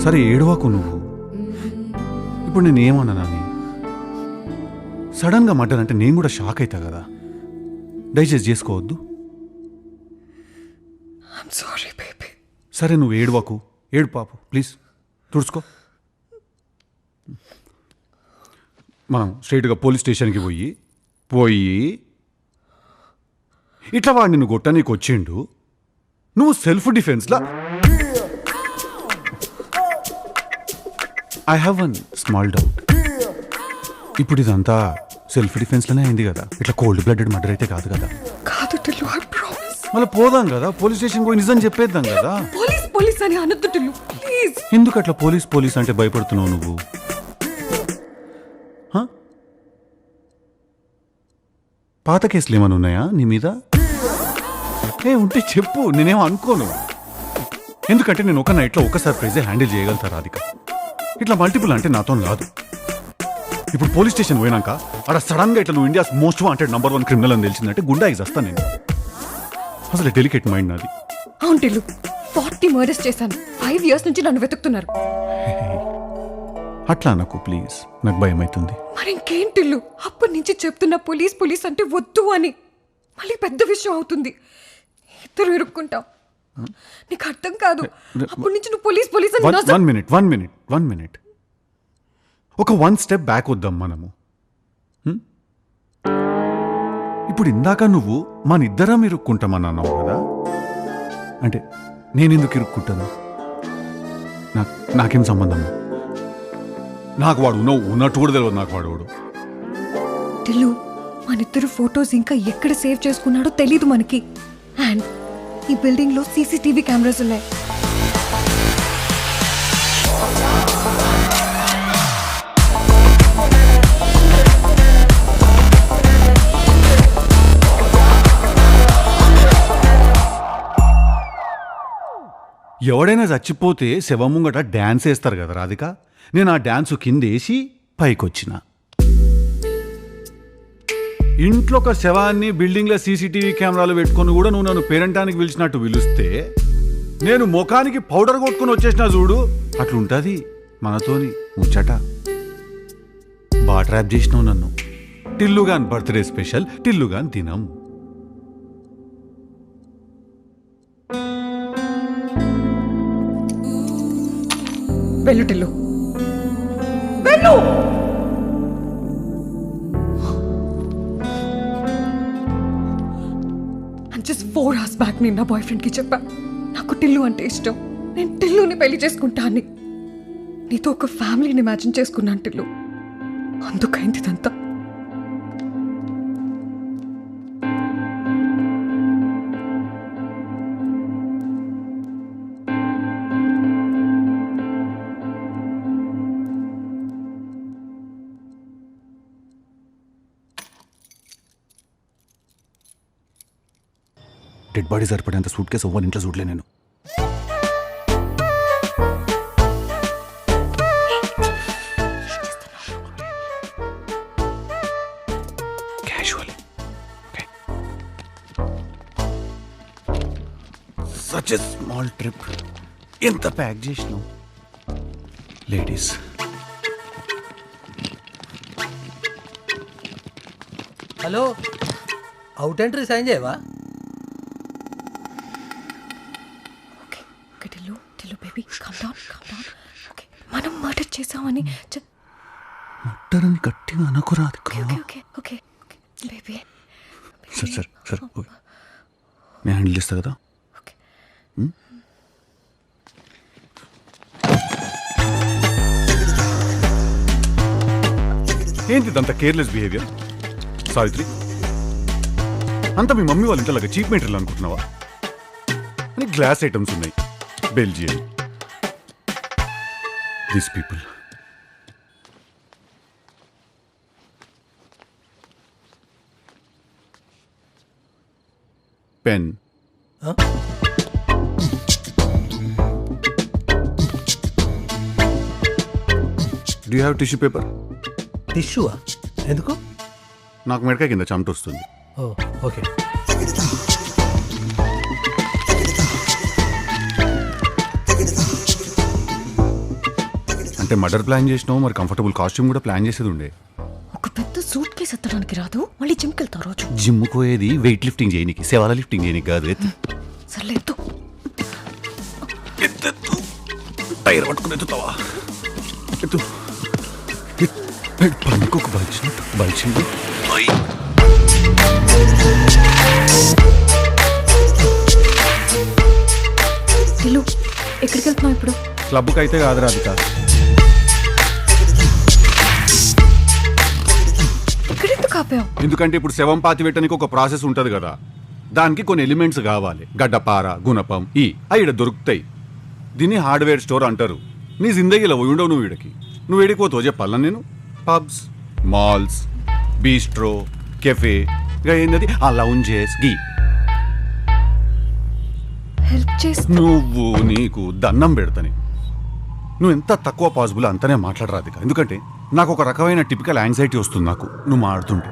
సరే ఏడవాకు నువ్వు. ఇప్పుడు నేను ఏమన్నా సడన్ గా మర్డర్ అంటే నేను కూడా షాక్ అవుతా కదా. దయచేసి చేసుకోవద్దు. సరే నువ్వు ఏడవాకు, ఏడు పాపు ప్లీజ్, తుడుచుకో. మనం స్ట్రైట్గా పోలీస్ స్టేషన్కి పోయి ఇట్లా వాడు నిన్ను కొట్ట నీకు వచ్చిండు, నువ్వు సెల్ఫ్ డిఫెన్స్లా. I have one small doubt. ఇప్పుడు ఇదంతా సెల్ఫ్ డిఫెన్స్లోనే అయింది కదా, ఇట్లా కోల్డ్ బ్లడెడ్ మర్డర్ అయితే కాదు కదా? కాదు టిల్లు, ఐ ప్రామిస్. మళ్ళీ పోదాం కదా పోలీస్ స్టేషన్ పోయి నిజం చెప్పేద్దాం కదా. పోలీస్ అని అనొద్దు టిల్లు ప్లీజ్. ఎందుకు అట్లా పోలీస్ అంటే భయపడుతున్నావు నువ్వు? పాత కేసులు ఏమైనా ఉన్నాయా నీ మీద? ఉంటే చెప్పు, నేనేం అనుకోను. ఎందుకంటే నేను ఒక నైట్లో ఒక సర్ప్రైజే హ్యాండిల్ చేయగలుగుతా రాధిక. ఇట్లా మల్టిపుల్ అంటే నాతో కాదు. ఇప్పుడు పోలీస్ స్టేషన్ పోయినాక అక్కడ సడన్ గా ఇట్లా నువ్వు India's most wanted number 1 criminal అని తెలిసిందంటే గుండా ఇస్తాను నేను. అసలు డెలికేట్ మైండ్ నాది. అవును టిల్లు, 40 మర్డర్స్ చేశాను. 5 years నుంచి నన్ను వెతుకుతున్నారు. అట్లా నాకు ప్లీజ్, నాకు భయం అవుతుంది. మరి ఇంకేం టిల్లు, అప్పటి నుంచి చెప్తున్నా పోలీస్ అంటే వద్దు అని. మళ్ళీ పెద్ద విషయం అవుతుంది, ఇద్దరు ఇరుక్కుంటాం. నీకు అర్థం కాదు. అప్పటి నుంచి నువ్వు పోలీస్ అని. వన్ మినిట్ ఒక 1 step బ్యాక్ వద్దాం మనము. ఇప్పుడు ఇందాక నువ్వు మనిద్దరం ఇరుక్కుంటామన్నావు కదా, అంటే నేను ఎందుకు ఇరుక్కుంటాను? నాకేం సంబంధం? నాకు వాడు ఉన్నట్టు కూడా తెలియదు నాకు వాడు. టిల్లు, మనిద్దరు ఫొటోస్ ఇంకా ఎక్కడ సేవ్ చేసుకున్నాడో తెలీదు మనకి. అండ్ ఈ బిల్డింగ్ లో సీసీటీవీ కెమెరాస్ ఉన్నాయి. ఎవడైనా చచ్చిపోతే శవం ముంగట డ్యాన్స్ వేస్తారు కదా రాధిక. నేను ఆ డ్యాన్స్ కిందేసి పైకొచ్చిన. ఇంట్లో ఒక శవాన్ని బిల్డింగ్లో సీసీటీవీ కెమెరాలు పెట్టుకొని కూడా నువ్వు నన్ను పేరంటానికి పిలిచినట్టు పిలిస్తే నేను ముఖానికి పౌడర్ కొట్టుకుని వచ్చేసిన చూడు, అట్లుంటుంది మనతోని ముచ్చట. బాగా ట్రాప్ చేసినావు నన్ను. టిల్లుగాన్ బర్త్డే స్పెషల్, టిల్లుగాన్ తినం. వెళ్ళు టిల్లు, వెళ్ళు. జస్ట్ 4 hours బ్యాక్ నేను నా బాయ్ ఫ్రెండ్కి చెప్పా నాకు టిల్లు అంటే ఇష్టం, నేను టిల్లుని పెళ్లి చేసుకుంటా అని. నీతో ఒక ఫ్యామిలీని ఇమాజిన్ చేసుకున్నాను టిల్లు, అందుకైంది ఇదంతా. డెడ్ బాడీ సరిపడేంత సూట్ కేసు అవ్వని ఇంట్లో చూడలే నేను. Casual. Such a small trip. ఎంత ప్యాక్ చేసినావు ladies. Hello, out entry sign చేయవా? Okay okay Tillu Tillu baby calm down okay మనం మర్డర్ చేసామని మట్టరని గట్టిగా అనకురాదు. Okay okay okay okay baby సరే ఓకే, నేను హ్యాండిల్ చేస్తా కదా. ఓకే ఏంటి అంత కేర్లెస్ బిహేవియర్ సావిత్రి? అంత మీ మమ్మీ వాళ్ళ ఇంట్లో చీప్ మెటీరియల్ అనుకుంటున్నావా? అని గ్లాస్ ఐటమ్స్ ఉన్నాయి, Belgian. These people pen. Do you have tissue paper? టిష్యూవా? ఎందుకు? నాకు మెడకాయ కింద చెమట వస్తుంది. ఓ ఓకే. అంటే మర్డర్ ప్లాన్ చేసినావు, మరి కంఫర్టబుల్ కాస్ట్యూమ్ కూడా ప్లాన్ చేసేది ఉండే. ఒక పెద్ద సూట్ కేసు ఎత్తడానికి రాదు, మళ్ళీ జిమ్కి వెళ్తావు రోజు. జిమ్ కోయేది వెయిట్ లిఫ్టింగ్ చేయనికి, సేవాల లిఫ్టింగ్ చేయనికి కాదు. సర్లే ఎత్తు. టైర్ పట్టుకుని ఎత్తుతావా? ఎత్తు. పనికొక బలిచింది. టిల్లు ఎక్కడికి వెళ్తున్నావు ఇప్పుడు? క్లబ్కి అయితే కాదు రాధిక. ఇక్కడెందుకు ఆపావు? ఎందుకంటే ఇప్పుడు శవం పాతి పెట్టడానికి ఒక ప్రాసెస్ ఉంటుంది కదా, దానికి కొన్ని ఎలిమెంట్స్ కావాలి. గడ్డపార, గుణపం, అవి ఈడ దొరుకుతాయి. దీన్ని హార్డ్వేర్ స్టోర్ అంటారు. నీ జిందగీలో పోయి ఉండవు నువ్వు ఈడకి. నువ్వు ఏడికి పోతావు చెప్పాలా నేను? పబ్స్, మాల్స్, బీస్ట్రో, కెఫే, ఇంకా ఏంటది ఆ లౌంజెస్ గీ. హెల్ప్ చేస్తా. నువ్వు నీకు దండం పెడతాని. నువ్వు ఎంత తక్కువ పాసిబుల్ అంతనే మాట్లాడరాదిక. ఎందుకంటే నాకు ఒక రకమైన టిపికల్ యాంగ్జైటీ వస్తుంది నాకు నువ్వు మాట్లాడుతుంటే.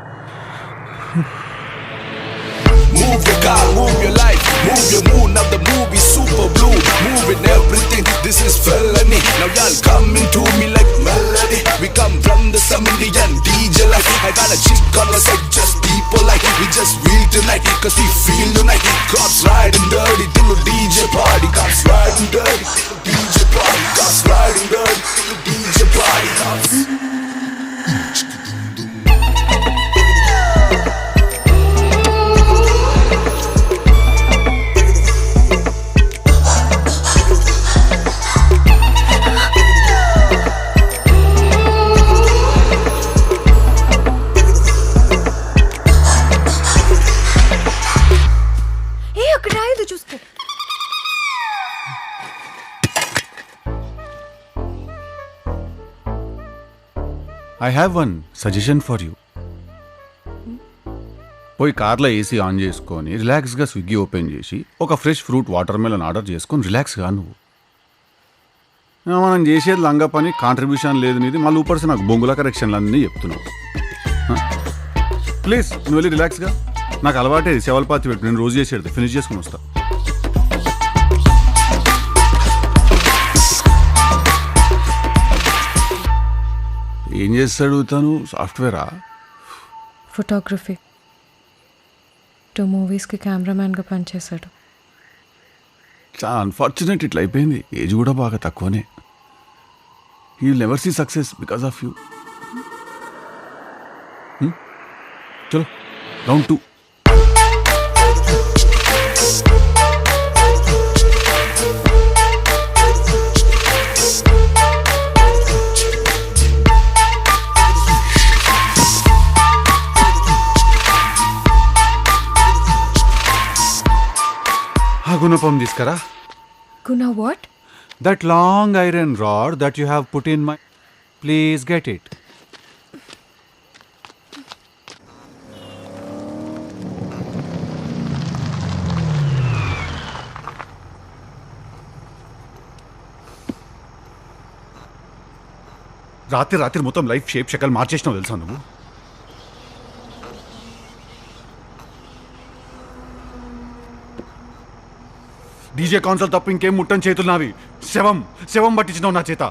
Move your car, move your life, move your mood. Now the movie super blue, moving everything. This is felony. Now y'all coming to me like melody. We come from the some Indian DJ like. I got a chick on my side, just people like. We just feel tonight, cause we feel tonight. Cops riding dirty till the DJ party. Cops riding dirty till the DJ party. Cops riding dirty till the DJ party. Cops. అక్కడ రాయదు చూసుకో. I have one suggestion for you. పోయి కార్లో ఏసీ ఆన్ చేసుకొని రిలాక్స్గా స్విగ్గీ ఓపెన్ చేసి ఒక fresh fruit water melon order చేసుకొని రిలాక్స్గా నువ్వు. మనం చేసేది లంగా పని, కాంట్రిబ్యూషన్ లేదు నీది, మళ్ళీ ఊపర్సి నాకు బొంగుల కరెక్షన్లు అన్నీ చెప్తున్నావు. ప్లీజ్ నువ్వు వెళ్ళి రిలాక్స్గా. నాకు అలవాటే సేవలు పాతి పెట్టు, నేను రోజు చేసేది ఫినిష్ చేసుకుని వస్తా. ఏం చేస్తాడు తను? సాఫ్ట్వేరా? ఫోటోగ్రఫీ. 2 మూవీస్కి కెమెరామ్యాన్గా పనిచేశాడు. చాలా అన్ఫార్చునేట్ ఇట్లా అయిపోయింది. ఏజ్ కూడా బాగా తక్కువనే. You will never see success because of you. చలో రౌండ్ 2. గుణపం తీసుకురా. గుణ what? That long iron rod that you have put in my... Please get it. రాత్రి మొత్తం లైఫ్ షేప్ షకల్ మార్చేసినావు తెలుసా నువ్వు? డీజే కాన్సల్ తప్ప ఇంకేం ముట్టని చేతులు నావి. శవం పట్టించినావు నా చేత.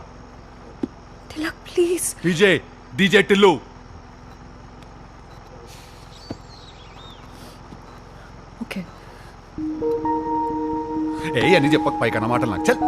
Please DJ Tillu. ఏ అని చెప్పక పైకన్నా మాటలు నాకు చల్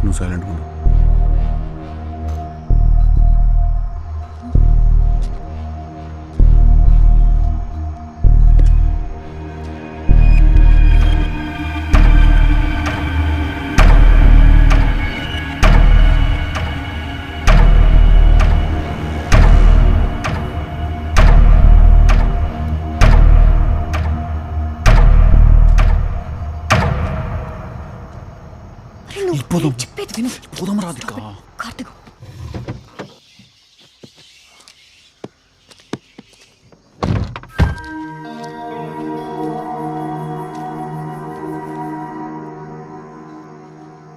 నువ్వు సైలెంట్ ఉండు. పోదాం రాధిక. కార్తిక్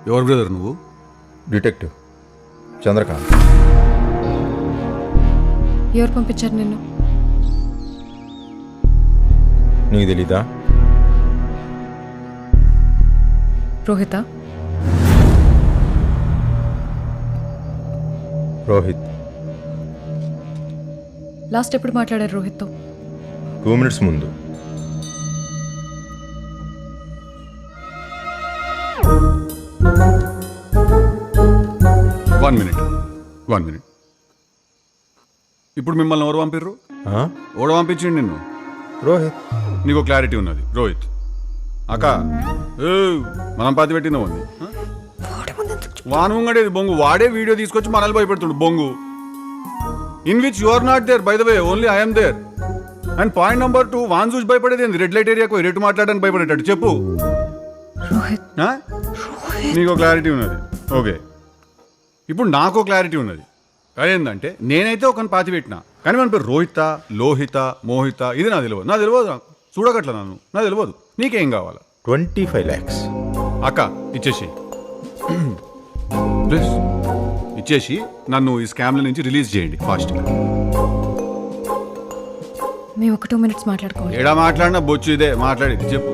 ఎవరు బ్రదర్ నువ్వు? డిటెక్టివ్ చంద్రకాంత్. ఎవరు పంపించారు నిన్ను? నీకు తెలీదా? రోహిత? రోహిత్. లాస్ట్ ఎప్పుడు మాట్లాడారు రోహిత్తో? 2 minutes ముందు. One minute. ఇప్పుడు మిమ్మల్ని ఎవరు పంపిర్రు? ఎవడు పంపించిండు నిన్ను? రోహిత్. నీకు క్లారిటీ ఉన్నది. రోహిత్ అక్క మనం పాతి పెట్టిన ఉంది వాను ఉంగడేది బొంగు. వాడే వీడియో తీసుకొచ్చి మనల్ని భయపెడుతుండు బొంగు. In which you are not there by the way, only I'm there. And point number 2, వాన్ చూసి భయపడేది ఏంది? రెడ్ లైట్ ఏరియాకు రెడ్ మాట్లాడడానికి భయపడేటట్టు చెప్పు. నీకు క్లారిటీ ఉన్నది. ఓకే, ఇప్పుడు నాకు క్లారిటీ ఉన్నది. అదేంటంటే నేనైతే ఒకరిని పాతి పెట్టినా, కానీ మన పేరు రోహిత, లోహిత, మోహిత ఇది నాకు తెలియదు. నాకు చూడగట్ల నాకు తెలియదు. నీకేం కావాలా? 25 lakhs. అక్క ఇచ్చేసి ప్లీజ్ ఇచ్చేసి నన్ను ఈ స్కామ్ల నుంచి రిలీజ్ చేయండి ఫాస్ట్గా. మేము ఒక 2 minutes మాట్లాడుకోవాలి. ఏడా మాట్లాడినా బొచ్చు ఇదే మాట్లాడేది. చెప్పు.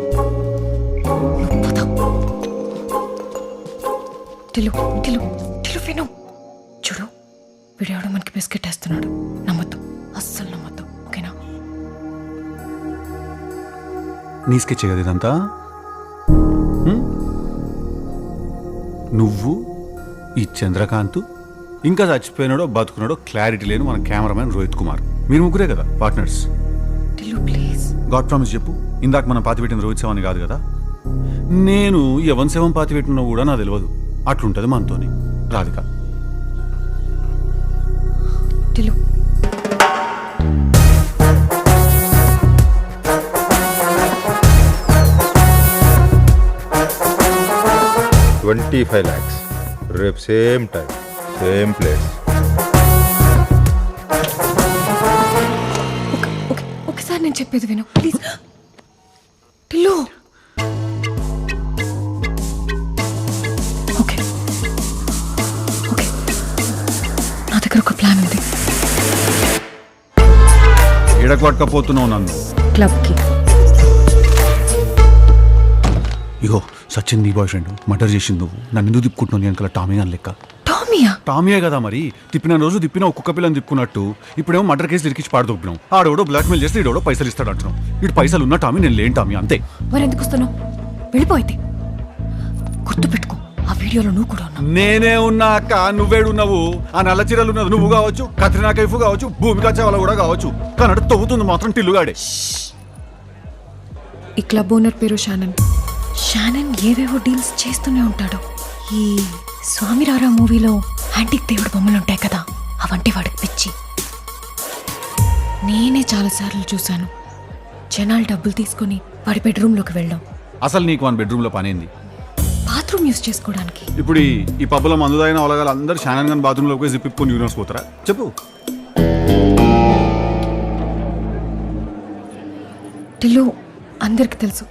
విను, చూడు వీడెవడో మనకి బిస్కెట్ వేస్తున్నాడు. నమ్మద్దు, అస్సలు నమ్మద్దు. ఓకేనా? నీ స్కెచ్ కదా ఇదంతా? నువ్వు, ఈ చంద్రకాంత్, ఇంకా చచ్చిపోయినాడో బతుకున్నాడో క్లారిటీ లేని మన కెమెరామెన్ రోహిత్ కుమార్, మీరు ముగ్గురే కదా పార్ట్నర్స్? ప్లీజ్ గాడ్ ప్రామిస్ చెప్పు. ఇందాక మనం పాతి పెట్టిన రోహిత్ శవం కాదు కదా? నేను ఎవరి శవం పాతి పెట్టినా కూడా నాకు తెలియదు. అట్లుంటది మనతోని రాధిక. టిల్లు 25 lakhs. రేపు సేమ్ టైం సేమ్ ప్లేస్. ఒకసారి నేను చెప్పేది విను ప్లీజ్. టిల్లు ఓకే ఓకే, నా దగ్గర ఒక ప్లాన్ ఉంది. ఎడకు పట్టుకపోతున్నావు నన్ను? క్లబ్కి. ఇగో సచిన్ నీ బాయ్ ఫ్రెండ్ మర్డర్ చేసింది నువ్వు. నన్ను ఎందుకు తిప్పుకుంటున్నావు? నేను కల టామీ అని లెక్క. టామీయే కదా మరి. తిప్పిన రోజు తిప్పిన ఒక్కొక్క పిల్లని తిప్పుకున్నట్టు ఇప్పుడేమో మర్డర్ కేసు ఇరికించి పాడుతున్నావు. ఆడోడో బ్లాక్మెయిల్ చేస్తే ఈడోడో పైసలు ఇస్తాడు అంటున్నావు. ఇటు పైసలు ఉన్న టామీ, నేను లేని టామీ, అంతే. మరి ఎందుకు వస్తున్నావు? వెళ్ళిపోయితే గుర్తు పెట్టుకో, ఆ వీడియోలో నువ్వు కూడా ఉన్నావు. నేనే ఉన్నా అక్క, నువ్వేడున్నావు? ఆ నల్ల చీరలు ఉన్నది నువ్వు కావచ్చు, కత్రినా కైఫ్ కావచ్చు, భూమికా చావ్లా కూడా కావచ్చు, కానీ తవ్వుతుంది మాత్రం టిల్లుగాడే. ఈ క్లబ్ ఓనర్ పేరు షానన్. షానన్ ఏవేవో డీల్స్ చేస్తూనే ఉంటాడు. ఈ స్వామిరారా మూవీలో యాంటిక్ దేవుడు బొమ్మలు ఉంటాయి కదా, అవంటే వాడికి పిచ్చి. నేనే చాలాసార్లు చూశాను జనాలు డబ్బులు తీసుకొని వాడి బెడ్రూమ్లోకి వెళ్ళాం. అసలు నీకు 1 బెడ్రూమ్లో పనేంది? బాత్రూమ్ యూజ్ చేసుకోవడానికి. ఇప్పుడు ఈ పబ్బులో మందుదైన ఒలగాలు అందరూ షానన్ గన్ బాత్రూంలోకి పోయి జిప్పిప్పుకొని యూనివర్స్ పోతారా చెప్పు. టిల్లు అందరికి తెలుసు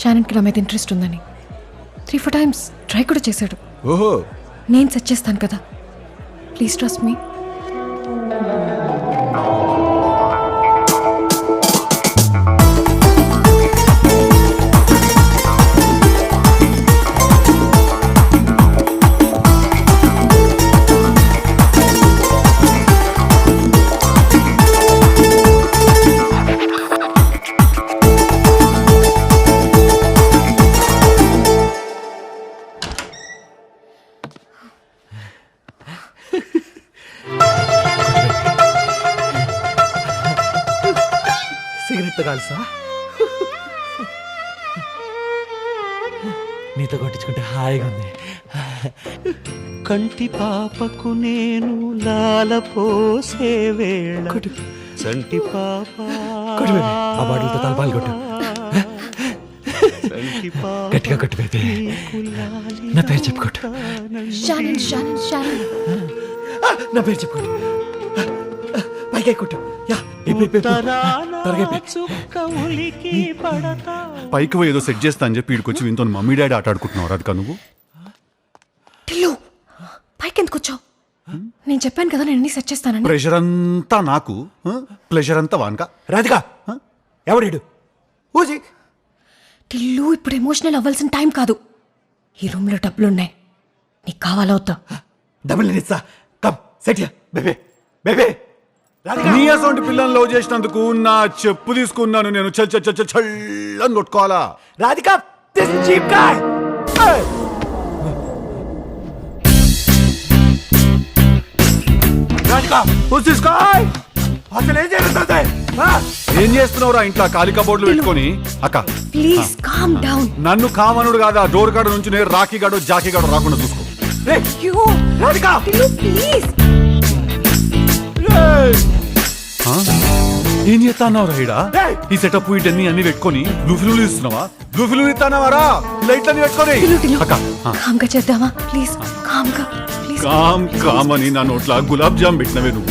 షానన్కి నా మీద ఇంట్రెస్ట్ ఉందని. 3-4 టైమ్స్ ట్రై కూడా చేశాడు. ఓహో, నేను సెట్ చేస్తాను కదా, ప్లీజ్ ట్రస్ట్ మీ. సిగరెట్ కాల్సా? నీతో కొట్టించుకుంటే హాయిగా ఉంది. కంటి పాపకు నేను లాల పోసే వేళ సంటి పాప ఆ బాటిల్తో తలపాలు కొట్టు. గట్టిగా కొట్టు బేబీ. నా పేరు చెప్పుకోట్టు. షానన్ షానన్ షానన్ నా పేరు చెప్పుకోట్టు. పైకి కొట్టు. పైకి పోయి ఏదో సెట్ చేస్తా అని చెప్పి వీడికొచ్చి వీంతో మమ్మీ డాడీ ఆట ఆడుకుంటున్నావు రాధిక నువ్వు. టిల్లు పైకి ఎందుకు వచ్చావు? నేను చెప్పాను కదా నేను సెట్ చేస్తానని. ప్రెషర్ అంతా నాకు, ప్లెజర్ అంతా వానక. రాధిక ఎవడు ఊజీ? టిల్లు ఇప్పుడు ఎమోషనల్ అవ్వాల్సిన టైం కాదు. ఈ రూమ్లో డబ్బులున్నాయి, నీకు కావాలా వద్దా? డబ్బులు ఇస్తా. Come set baby baby. నీ అసొంటి పిల్లల్ని లవ్ చేసినందుకు నా చెప్పు తీసుకున్నాను నేను. చల్లని కొట్టుకోవాలా? Radhika this cheap guy. Radhika who's this guy? అసలు ఏం జరుగుతుంది? ఏం చేస్తున్నావురా ఇంట్లో ఖాళీ కబోర్డులు పెట్టుకొని? అక్క ప్లీజ్ కామ్ డౌన్. నన్ను కామనుడు కాదా, డోర్ కాడ నుంచి నేను రాఖీ గాడు జాకీ గాడు రాకుండా చూసుకో. రాధిక ప్లీజ్. ఏం చేస్తాన్నావు రైడా? ఈ సెటప్ వీటన్ని అన్ని పెట్టుకొని బ్లూ ఫిల్మ్ ఇస్తున్నావా? బ్లూ ఫిల్మ్ ఇస్తానావారా? లైట్లన్నీ పెట్టుకొని అక్క కామ్గా చేద్దామా ప్లీజ్? కామ్గా ప్లీజ్. కామ్ అని నా నోట్ల గులాబ్ జామ్ పెట్టినవే నువ్వు.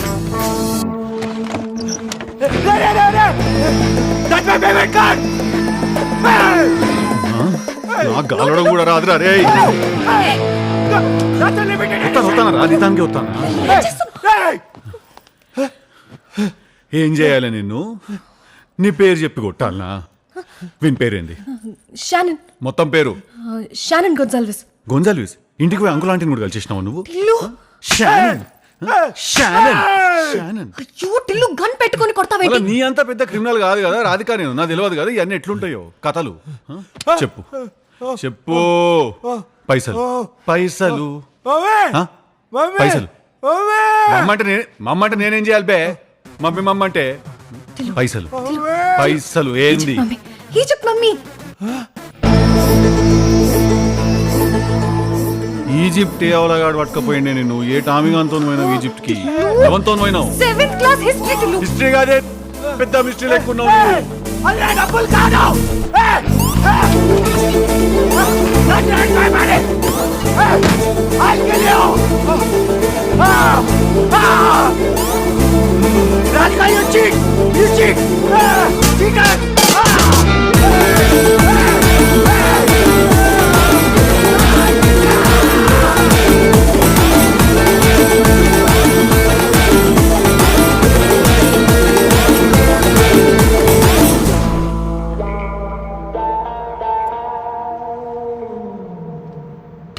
నా గాలడం కూడా రాదురా రే. వస్తాను రాధితానికి వస్తాను. ఏం చేయాలి నిన్ను? నీ పేరు చెప్పి కొట్టాలనా? వీని పేరేంది? షానన్. మొత్తం పేరు? షానన్ గొన్సాల్విస్. గొన్సాల్విస్. ఇంటికి పోయి అంకుల్ ఆంటీని కూడా కలిసేసినావు నువ్వు? Tillu Shannon Shannon Shannon. అయ్యో టిల్లు గన్ పెట్టుకొని కొడతావేంటి? నీ అంత పెద్ద క్రిమినల్ కాదు కదా రాధిక, నేను నాకు తెలియదు కదా ఇవన్నీ ఎట్లుంటాయో కథలు. చెప్పు చెప్పు. పైసలు పైసలు పైసలు. మమ్మ అంటే నేనేం చేయాలి బే? మమ్మ అంటే పైసలు పైసలు ఏంది? Egypt mummy. ఈజిప్ట్ ఏ అవలగాడు పట్టుకపోయిండే నేను. ఏ టామిగాన్తో పోయినావు ఈజిప్ట్ కి? ఎవరితో పోయినావు? 7th class history. Tillu history కాదే, పెద్ద మిస్టరీ లేకున్నావు.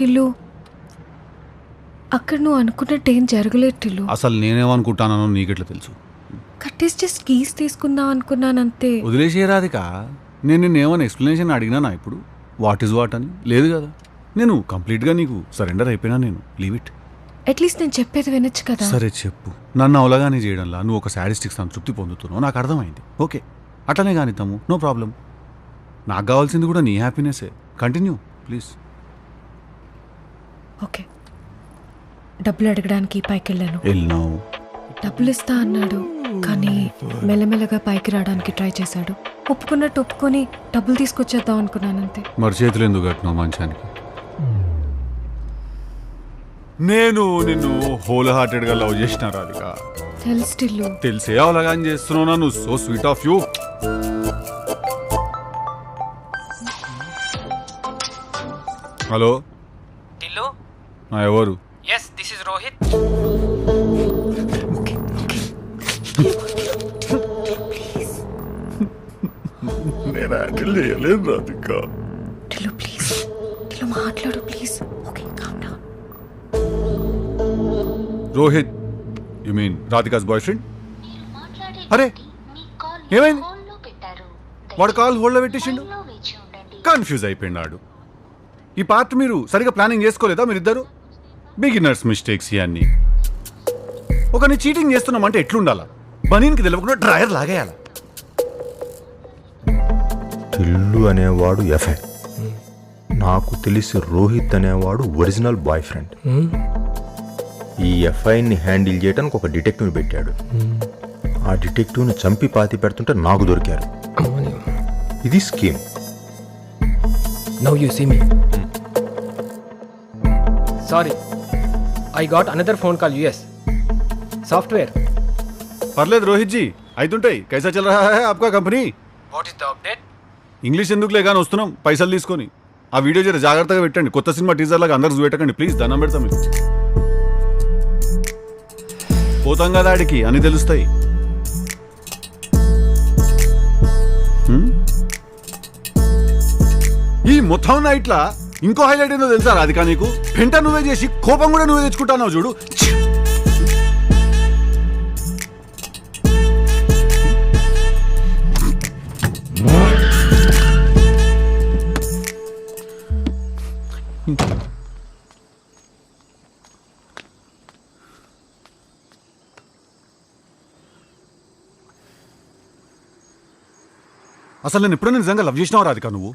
టిల్లు అక్కడ నువ్వు అనుకున్నట్టు ఏం జరగలేదు టిల్లు. అసలు నేనేమనుకుంటానో నీకెట్లా తెలుసు? కట్టేసి జస్ట్ కీస్ తీసుకుందాం అనుకున్నాను అంతే. వదిలేసే రాధిక, నేను నిన్నేమైనా ఎక్స్ప్లెనేషన్ అడిగినా ఇప్పుడు? వాట్ ఈజ్ వాట్ అని లేదు కదా. నేను కంప్లీట్గా నీకు సరెండర్ అయిపోయినా. నేను లీవ్ ఇట్. అట్లీస్ట్ నేను చెప్పేది వినొచ్చు కదా. సరే చెప్పు. నన్ను అవలగానే చేయడంలా నువ్వు ఒక సాడిస్టిక్ సంతృప్తి పొందుతున్నావు, నాకు అర్థమైంది. ఓకే, అట్లనే కానిద్దాము, నో ప్రాబ్లం. నాకు కావాల్సింది కూడా నీ హ్యాపీనెస్సే. Continue please. ఓకే, డబ్బులు అడగడానికి పైకి వెళ్ళాను. వెళ్ళినావు, డబ్బులు ఇస్తా అన్నాడు, కానీ మెల్లమెల్లగా పైకి రావడానికి ట్రై చేశాడు. ఒప్పుకున్నట్టు ఒప్పుకొని డబ్బులు తీసుకొచ్చేద్దాం అనుకున్నానంతే. మరి చేతులు ఎందుకు కట్టినావు మంచానికి? నేను నిన్ను హోల్ హార్టెడ్ గా లవ్ చేసిన రాధిక. తెలుసు టిల్లు. తెలిసే అవలాగా చేస్తున్నావు. నువ్వు so sweet of you. Hello Tillu, ఎవరు? Yes this is Rohit. నేను హ్యాండిల్ చేయలేదు రాధిక. టిల్లు ప్లీజ్, టిల్లు మాట్లాడు please. Okay calm down. Rohit, you mean Radhika's boyfriend? అరే ఏమైంది? వాడు కాల్ హోల్డ్లో పెట్టేసిండు. కన్ఫ్యూజ్ అయిపోయినాడు. ఈ పార్ట్ మీరు సరిగా ప్లానింగ్ చేసుకోలేదా మీరిద్దరు? బిగినర్స్ మిస్టేక్స్ ఇవన్నీ. ఒకరిని చీటింగ్ చేస్తున్నామంటే ఎట్లుండాలా? బనీన్కి తెలియకుండా డ్రైయర్ లాగేయాల. టిల్లు అనేవాడు ఎఫ్ఐ, నాకు తెలిసి రోహిత్ అనేవాడు ఒరిజినల్ బాయ్ ఫ్రెండ్. ఈ ఎఫ్ఐని హ్యాండిల్ చేయడానికి ఒక డిటెక్టివ్ని పెట్టాడు. ఆ డిటెక్టివ్ని చంపి పాతి పెడుతుంటే నాకు దొరికారు. ఇది scheme. Now you see me. Sorry, I got another phone call. US software. పర్లేదు రోహిత్ జీ, అయితుంటాయి. కైసా చల్ రహా హై ఆప్కా company? What is the update? English ఎందుకులే కానీ వస్తున్నాం పైసలు తీసుకొని. ఆ వీడియో జర జాగ్రత్తగా పెట్టండి. కొత్త సినిమా టీజర్ లాగా అందరు చూపెట్టకండి ప్లీజ్. దండం పెడతాం. మీకు పోతాం కదా ఆడికి అని తెలుస్తాయి. ఈ మొత్తం నైట్లా ఇంకో హైలైట్ ఏందో తెలుసా రాధిక నీకు? పెంట నువ్వే చేసి కోపం కూడా నువ్వే తెచ్చుకుంటావు చూడు. అసలు నేను ఎప్పుడైనా నిజంగా లవ్ చేసినావు రాధిక నువ్వు?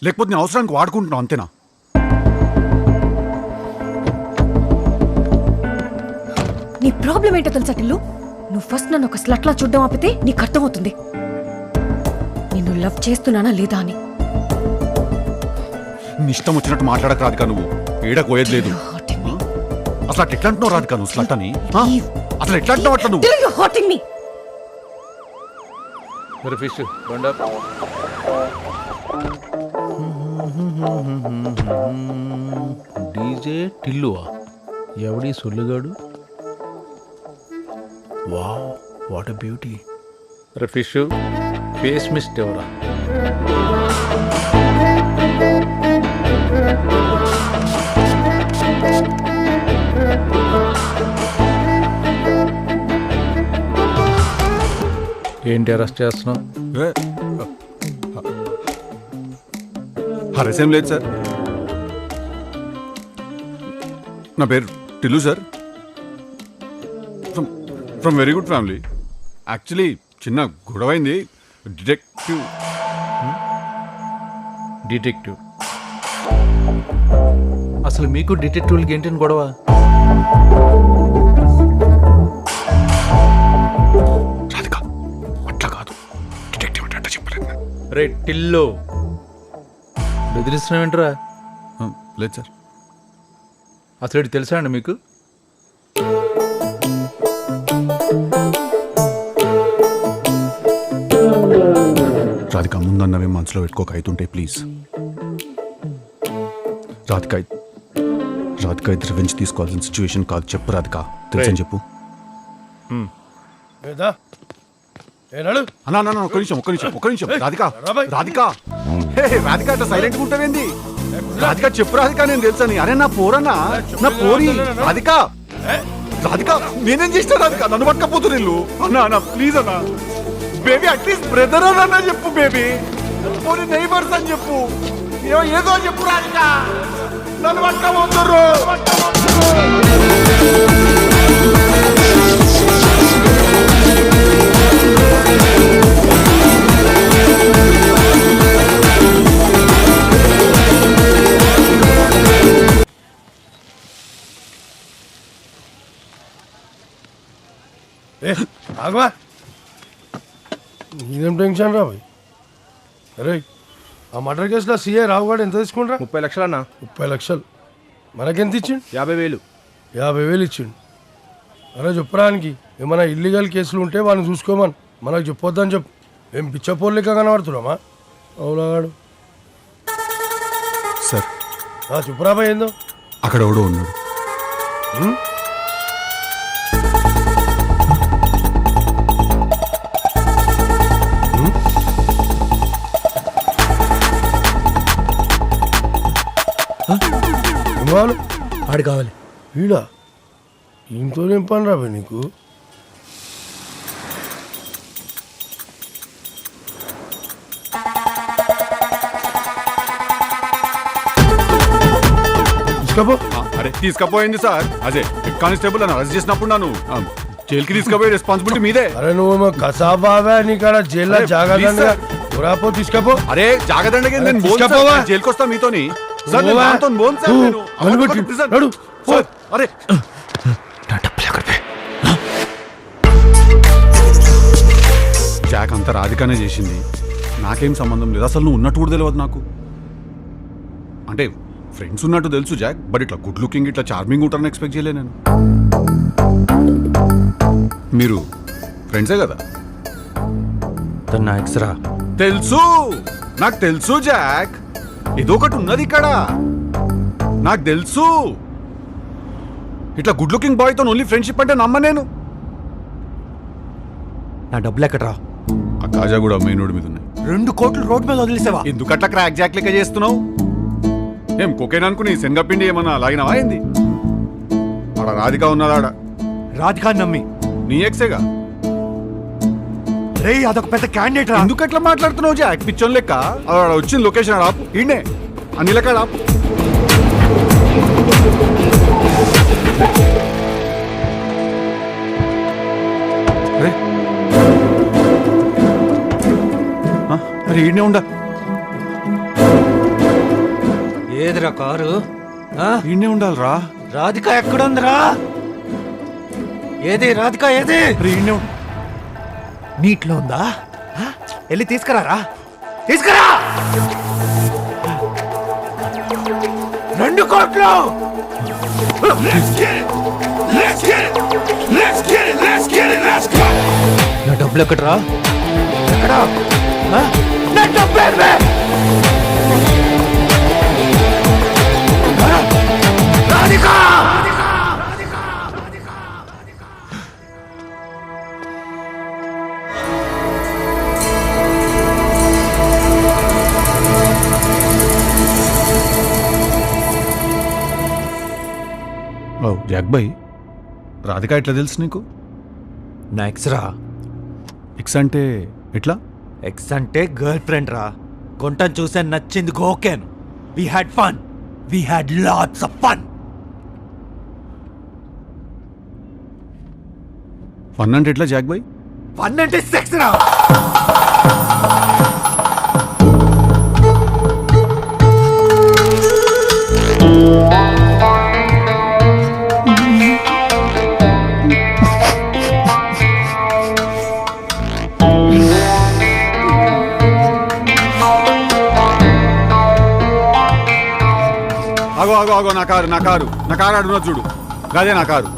లేకపోతే నేను అవసరానికి వాడుకుంటున్నావు అంతేనా? నీ ప్రాబ్లం ఏంటో తెలుసా టిల్లు? నువ్వు ఫస్ట్ నన్ను ఒక స్లట్లా చూడడం ఆపితే నీకు అర్థమవుతుంది నిన్ను లవ్ చేస్తున్నానా లేదా అని. నీ ఇష్టం వచ్చినట్టు మాట్లాడక రాధిక నువ్వు. ఏడకోయేది లేదు. అసలు అట్లా ఎట్లా అంటున్నావు రాధిక నువ్వు స్లట్ అని? అసలు ఎట్లా అంటున్నావు అట్లా నువ్వు? ఫిష్ బండప్. డీజే టిల్లువా? ఎవడి సొల్లుగాడు? Wow what a beauty. అరే ఫిష్, ఫేస్ మిస్ట్ ఎవరా? ఏంటి అరెస్ట్ చేస్తున్నావు? అరెస్ట్ లేదు సార్. నా పేరు Tillu sir. From very good family. Actually చిన్న గొడవైంది. డిటెక్టివ్. డిటెక్టివ్? అసలు మీకు డిటెక్టివ్లకి ఏంటని గొడవ? రాధిక అట్లా కాదు. డిటెక్టివ్ అంటే చెప్పలేదు. రే టిల్లు, బెదిరిస్తున్నావేంట్రా? లేదు సార్. అసలు ఇది తెలుసా అండి మీకు? రాధిక ముందన్నవే మనసులో పెట్టుకోక అవుతుంటే ప్లీజ్. రాధిక ఇది రివెంజ్ తీసుకోవాల్సిన సిచ్యువేషన్ కాదు. చెప్పు రాధిక, తెలుసని చెప్పు. అన్నా ఒక్క నిమిషం. రాధిక అట్లా సైలెంట్గా ఉంటావేంది? రాధిక చెప్పు రాధిక, నేను తెలుసని. అరే నా పోరన్నా, నా పోరి రాధిక. నేనేం చేస్తా రాధిక? నన్ను పట్టకపోతున్నా ఇల్లు. అన్నా ప్లీజ్ అన్నా. బేబీ అట్లీస్ట్ బ్రదర్ అన్నా చెప్పు బేబీ. పోనీ నైబర్స్ అని చెప్పు. ఏదో చెప్పు రాధిక. నన్ను పట్టకపోతుర్రు. ఆగవా నీదేం టెన్షన్ రా భయ్. అరే ఆ మర్డర్ కేసులో సీఐ రావుగాడు ఎంత తీసుకుంటా? 30 లక్షలు అన్న. 30 లక్షలు. మనకెంత ఇచ్చిండు? 50,000. 50,000 ఇచ్చిండు. అరే చెప్పడానికి ఏమైనా ఇల్లీగల్ కేసులు ఉంటే వాళ్ళని చూసుకోమని మనకు చెప్పొద్దని చెప్పు. ఏం పిచ్చపోర్లేక కనబడుతున్నామా అవులాగాడు? సార్ చెప్పురా భయ్ ఏందో. అక్కడ ఎవడో ఉన్నాడు. ఆడు కావాలి వీడా? ఇంతోనేం పని రాబోయ్ నీకు? అరే తీసుకపోయింది సార్. అదే హెడ్ కానిస్టేబుల్ అని అరెస్ట్ చేసినప్పుడు నన్ను జైలుకి తీసుకుపోయే రెస్పాన్సిబిలిటీ మీదే. అరే నువ్వు కసాబావా నీకాడ జైల్లో జాగ్రత్త రాపో తీసుకపో. అరే జాగ్రత్త నేను తీసుకపోవా? జైలుకి వస్తా మీతోని. సార్ నేను దాంతో బోన్ సార్ నేను. నడు. సార్, అరే జాక్ అంతా రాధికానే చేసింది. నాకేం సంబంధం లేదు. అసలు నువ్వు ఉన్నట్టు కూడా తెలియదు నాకు. అంటే ఫ్రెండ్స్ ఉన్నట్టు తెలుసు జాక్, బట్ ఇట్లా గుడ్ లుకింగ్ ఇట్లా చార్మింగ్ ఉంటారని ఎక్స్పెక్ట్ చేయలే నేను. మీరు ఫ్రెండ్సే కదా? నా ఎక్స్రా తెలుసు, నాకు తెలుసు జాక్. ఏదో ఒకటి ఉన్నది ఇక్కడ, నాకు తెలుసు. ఇట్లా గుడ్ లుకింగ్ బాయ్తో ఓన్లీ ఫ్రెండ్షిప్ అంటే నమ్మ నేను. నా డబ్బులు ఎక్కడరా? ఆ కాజా కూడా మెయిన్ రోడ్ మీద ఉన్నాయి. 2 కోట్లు రోడ్ మీద వదిలేసావా? ఎందుకట్లా క్రాక్ జాక్ లెక్క చేస్తున్నావు? ఏం కొకేన్ అనుకుని శనగపిండి ఏమన్నా లాగినవా ఏంది? ఆడ రాధిక ఉన్నదాడ. రాధికా నమ్మి నీ ఎక్సేగా? రే అదొక పెద్ద క్యాండిడేట్ రా. ఎందుకట్లా మాట్లాడుతున్నావు జాక్ పిచ్చోన్ లెక్క? ఆడ వచ్చింది లొకేషన్ ఆడ ఆపు. ఈయనే అన్ని లెక్క ఆపు. అరే ఈయనే ఉండ. ఏదిరా కారు? ఈయనే ఉండాలిరా. రాధిక ఎక్కడుందిరా? ఏది రాధిక ఏది? ఈయనే నీట్లో ఉందా? వెళ్ళి తీసుకురారా, తీసుకురా. 2 కోట్లు. నా డబ్బులు ఎక్కడరా? ఎక్కడా? నా డబ్బు రాధిక. ఓ జాక్ బాయ్, రాధిక ఎట్లా తెలుసు నీకు? నా ఎక్స్ రా. ఎక్స్ అంటే ఎట్లా? ఎక్స్ అంటే గర్ల్ ఫ్రెండ్ రా. కొంటని చూసాను, నచ్చింది, గోకెన్. We had fun, we had lots of fun. Fun అంటే ఎట్లా జాక్ బాయ్? ఫన్ అంటే సెక్స్ రా. ఆగో ఆగో ఆగో, నా కారు నా కారు నా కారు అడుగున్నా చూడు, అదే నా కారు.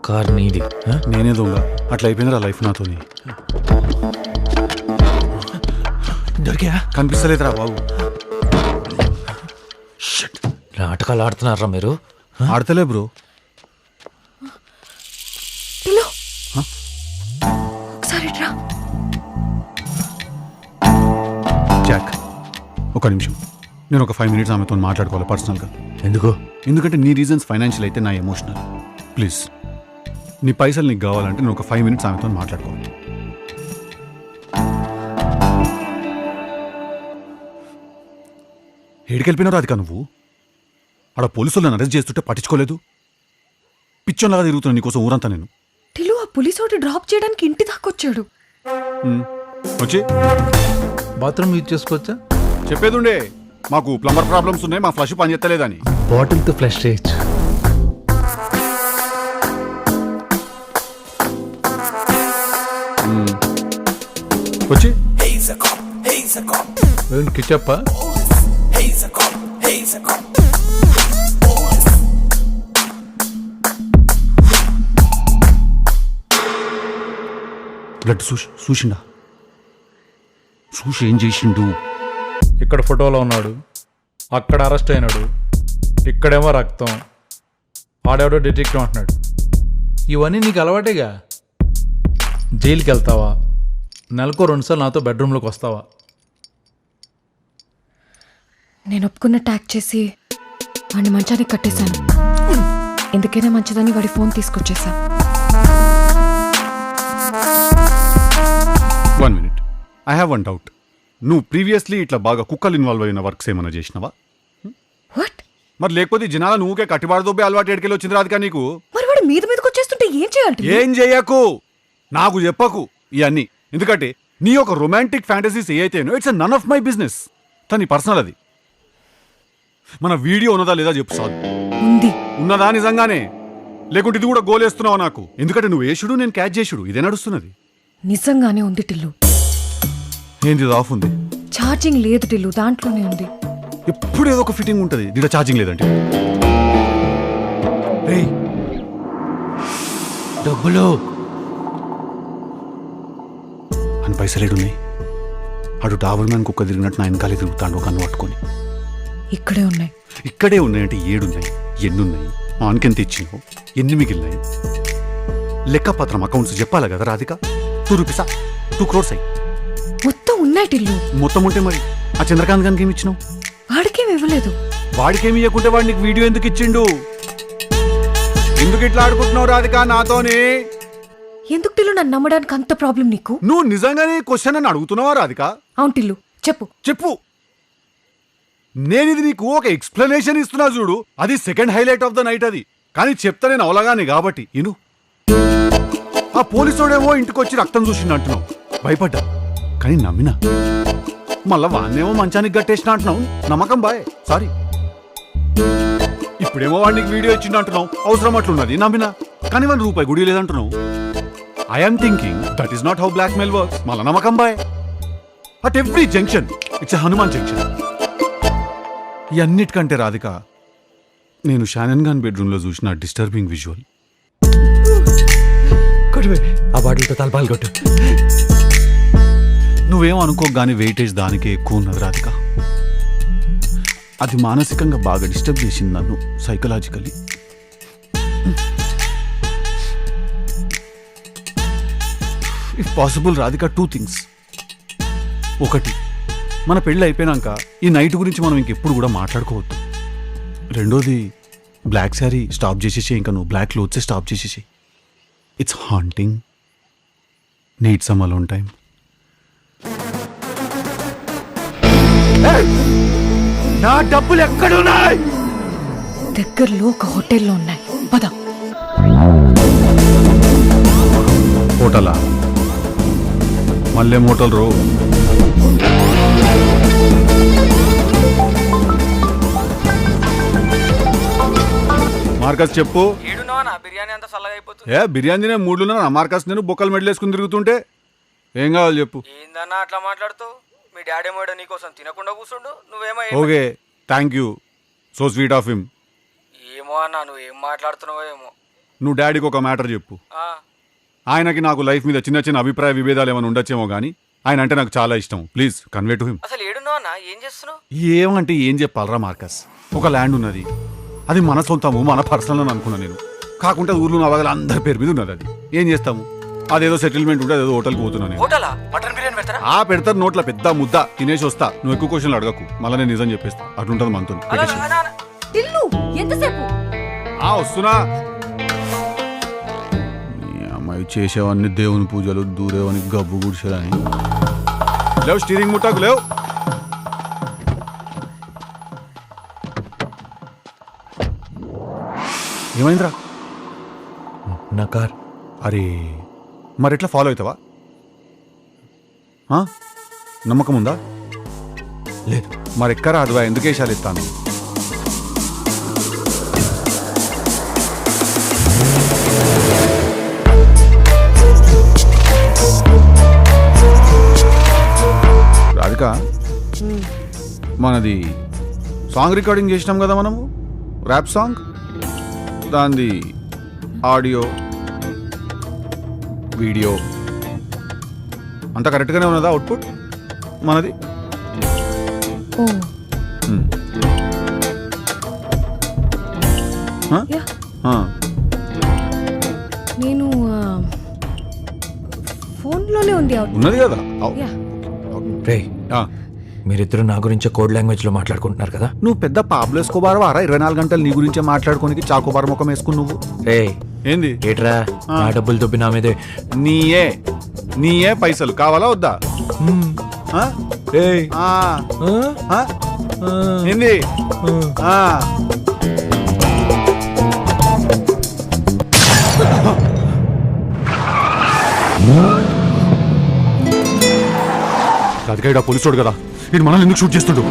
కార్ నీది? నేనే దొంగ. అట్లా అయిపోయిందిరా లైఫ్ నాతోని. దొరికా? కనిపిస్తలేదురా బాబు. నాటకాలు ఆడుతున్నారా మీరు? ఆడతలే బ్రో. ఒకసారి రా. జాక్ ఒక నిమిషం, నేను ఒక 5 minutes ఆమెతో మాట్లాడుకోవాలి పర్సనల్గా. ఎందుకు? ఎందుకంటే నీ రీజన్స్ ఫైనాన్షియల్ అయితే నా ఎమోషనల్. ప్లీజ్ నీ పైసలు నీకు కావాలంటే నేను ఒక 5 minutes ఆమెతో మాట్లాడుకోవాలి. ఏడికెళ్ళిపోయినావు రాధిక నువ్వు? ఆడ పోలీసులు నన్ను అరెస్ట్ చేస్తుంటే పట్టించుకోలేదు. పిచ్చోన్లాగా తిరుగుతున్నా నీకోసం ఊరంతా నేను. టిలు ఆ పోలీసు వాడు డ్రాప్ చేయడానికి ఇంటి దాకా వచ్చాడు. వచ్చి బాత్రూమ్ యూజ్ చేసుకోవచ్చా? చెప్పేది ఉండే, మాకు ప్లంబర్ ప్రాబ్లమ్స్ ఉన్నాయి, మా ఫ్లష్ పని చేస్తలేదని. బాటిల్తో ఫ్లష్ చేయొచ్చు. వచ్చి కిచ్చప్ప బ్లడ్ చూసిండా చూసి ఏం చేసిండు? ఇక్కడ ఫోటోలో ఉన్నాడు, అక్కడ అరెస్ట్ అయినాడు, ఇక్కడేమో రక్తం, ఆడెవడో డిటెక్టివ్ అంటున్నాడు. ఇవన్నీ నీకు అలవాటేగా. జైలుకి వెళ్తావా? నెలకో 2 సార్లు నాతో బెడ్రూమ్లోకి వస్తావా? నేను ఒప్పుకున్న ట్యాగ్ చేసి వాడిని మంచానికి కట్టేశాను. ఎందుకైనా మంచిదని వాడి ఫోన్ తీసుకొచ్చేసా. 1 minute. I have 1 doubt. నువ్వు ప్రీవియస్లీ ఇట్లా బాగా కుక్కలు ఇన్వాల్వ్ అయిన వర్క్స్ ఏమైనా చేసినావా? మరి లేకపోతే జనాల నువ్వుకే కట్టిబాడుదోబే అలవాటు ఎడికెళ్ళి వచ్చింది రాదుగా నీకు? మరి వాడు మీద మీదకి వచ్చేస్తుంటే ఏం చేయాలి? ఏం చెయ్యకు, నాకు చెప్పకు ఇవన్నీ. ఎందుకంటే నీ యొక్క రొమాంటిక్ ఫ్యాంటసీస్ ఏ అయితేనో it's none of my business. తని పర్సనల్ అది. మన వీడియో ఉన్నదా లేదా చెప్పు సార్. ఉంది. ఉన్నదా నిజంగానే? లేకుంటే ఇది కూడా గోలేస్తున్నావా నాకు? ఎందుకంటే నువ్వు వేసుడు, నేను క్యాచ్ చేసుడు, ఇదే నడుస్తున్నది. నిజంగానే ఉంది టిల్లు. ఏంది ఆఫ్ ఉంది? ఛార్జింగ్ లేదు టిల్లు, దాంట్లోనే ఉంది. ఎప్పుడు ఏదో ఒక ఫిట్టింగ్ ఉంటుంది. దీంట్లో ఛార్జింగ్ లేదంటే డబ్బులు అని పైసలేడున్నాయి. అటు డాబర్ మ్యాన్ కుక్క తిరిగినట్టు నా వెనకాలే తిరుగుతాడు కన్ను పట్టుకొని. ఇక్కడే ఉన్నాయి. ఇక్కడే ఉన్నాయంటే 7 ఉన్నాయి. ఎన్నున్నాయి? ఆన్కెంత ఇచ్చినావు? ఎన్ని మిగిలినాయి? లెక్కపత్రం అకౌంట్స్ చెప్పాలి కదా రాధిక. 2 రూపీసా? 2 crores అయ్యి మొత్తం ఉన్నాయి టిల్లు. మొత్తం ఉంటే మరి ఆ చంద్రకాంత్ గారికి ఏమి ఇచ్చినావు? వాడికేమి ఇవ్వలేదు. వాడికేమి ఇవ్వకుంటే వాడు నీకు వీడియో ఎందుకు ఇచ్చిండు? ఎందుకు ఇట్లా ఆడుకుంటున్నావు రాధిక నాతోని? ఎందుకు టిల్లు నన్ను నమ్మడానికి అంత ప్రాబ్లం నీకు? నువ్వు నిజంగానే క్వశ్చన్ అని అడుగుతున్నావా రాధిక? అవును టిల్లు, చెప్పు చెప్పు. నేను ఇది నీకు ఒక ఎక్స్ప్లెనేషన్ ఇస్తున్నా చూడు, అది second highlight of the night. అది కానీ చెప్తా నేను అవలగానే కాబట్టి ఇను. ఆ పోలీసుడేమో ఇంటికి వచ్చి రక్తం చూసిండు అంటున్నావు, భయపడ్డా కానీ నమ్మినా. మళ్ళా వాన్నేమో మంచానికి గట్టేసిన అంటున్నావు, నమ్మకం బాయ్, సారీ. ఇప్పుడేమో వాడికి వీడియో ఇచ్చిండు అంటున్నావు, అవసరం అట్లున్నది, నమ్మినా. కానీ వాడిని రూపాయి గుడి లేదంటున్నావు. I'm thinking that is not how blackmail works. మళ్ళా నమ్మకం boy. At every junction it's a Hanuman junction. ఈ అన్నిటికంటే రాధిక, నేను షానన్ గాన్ బెడ్రూమ్లో చూసిన డిస్టర్బింగ్ విజువల్. ఆ బాటిల్తో తలపాలు కొట్టు. నువ్వేం అనుకోగానే వెయిటేజ్ దానికే ఎక్కువ ఉన్నది రాధిక. అది మానసికంగా బాగా డిస్టర్బ్ చేసింది నన్ను, psychologically. If possible Radhika, 2 things. ఒకటి, మన పెళ్ళి అయిపోయినాక ఈ నైట్ గురించి మనం ఇంకెప్పుడు కూడా మాట్లాడుకోవద్దు. రెండోది, బ్లాక్ శారీ స్టాప్ చేసేసి, ఇంకా నువ్వు బ్లాక్ క్లోత్సే స్టాప్ చేసేసి. It's haunting. Need some alone time. నా డబ్బులు ఎక్కడున్నాయి? దగ్గరలో ఒక హోటల్లో ఉన్నాయి, పద. హోటలా? మళ్ళీ హోటల్ రో. మార్కస్ చెప్పు. బిర్యానీ అంతా చల్లగా అయిపోతుంది. బిర్యానీ నేను మూడులో మార్కస్ నేను బొక్కలు మెడలేసుకుని తిరుగుతుంటే ఏం కావాలి చెప్పు. ఏందన్నా అట్లా మాట్లాడుతావు? మీ డాడీ మోడ నీకోసం తినకుండా కూర్చుండు, నువ్వేమో okay, thank you, so sweet of him. ఏమో అన్నా, నువ్వు ఏం మాట్లాడుతున్నావో ఏమో. నువ్వు డాడీకి ఒక మ్యాటర్ చెప్పు. ఆయనకి నాకు లైఫ్ మీద చిన్న చిన్న అభిప్రాయ విభేదాలు ఏమైనా ఉండొచ్చేమో కానీ ఆయన అంటే నాకు చాలా ఇష్టం. Please convey to him. అసలు ఏడున్నావు అన్న? ఏం చేస్తున్నావు? ఏమంటే ఏం చెప్పాలరా మార్కస్. ఒక ల్యాండ్ ఉన్నది, అది మన సొంతము, మన పర్సనల్ అని అనుకున్నా నేను. కాకుండా ఊర్లో నా వాళ్ళ అందరి పేరు మీద ఉన్నది. అది ఏం చేస్తాము, అదేదో సెటిల్మెంట్ ఉంటే అదేదో హోటల్కి పోతున్నాను. పెడతారు నోట్ల పెద్ద ముద్ద, తినేసి వస్తా. నువ్వు ఎక్కువ క్వశ్చన్లు అడగకు, మళ్ళీ నేను నిజం చెప్పేస్తా. అటుంటది మనతో. వస్తున్నా. అమ్మాయి చేసేవన్నీ దేవుని పూజలు, దూరేవని గబ్బు గుడిసేదని. లేవు, స్టీరింగ్ ముట్టాకు లేవు. ఏమైందిరా? నా కార్. అరే మరి ఎట్లా ఫాలో అవుతావా? నమ్మకం ఉందా? లేదు. మరి ఎక్కరా అదివా, ఎందుకేసాలు ఇస్తాను. మనది సాంగ్ రికార్డింగ్ చేసినాం కదా మనము, ర్యాప్ సాంగ్, దాంది ఆడియో వీడియో అంతా కరెక్ట్గానే ఉన్నదా అవుట్పుట్ మనది? ఓ ఆ? యా ఆ. నేను ఫోన్లోనే ఉంది ఉన్నది కదా యా రే మీరిద్దరు నా గురించే కోడ్ లాంగ్వేజ్ లో మాట్లాడుకుంటున్నారు కదా. నువ్వు పెద్ద పాబ్లో ఎస్కోబార్ వారా 24 గంటలు నీ గురించే మాట్లాడుకోనికి చాకోబార్ ముఖం వేసుకుని నువ్వు. రే ఏంది ఏట్రా నా డబ్బులు దొబ్బి నా మీదే. నీయే పైసలు కావాలా వద్దా? ఆ? ఆ. ఆ? ఏంది? ఆ. రాధిక పోలీసుడు కదా, ఇది మనల్ని ఎందుకు షూట్ చేస్తుండు?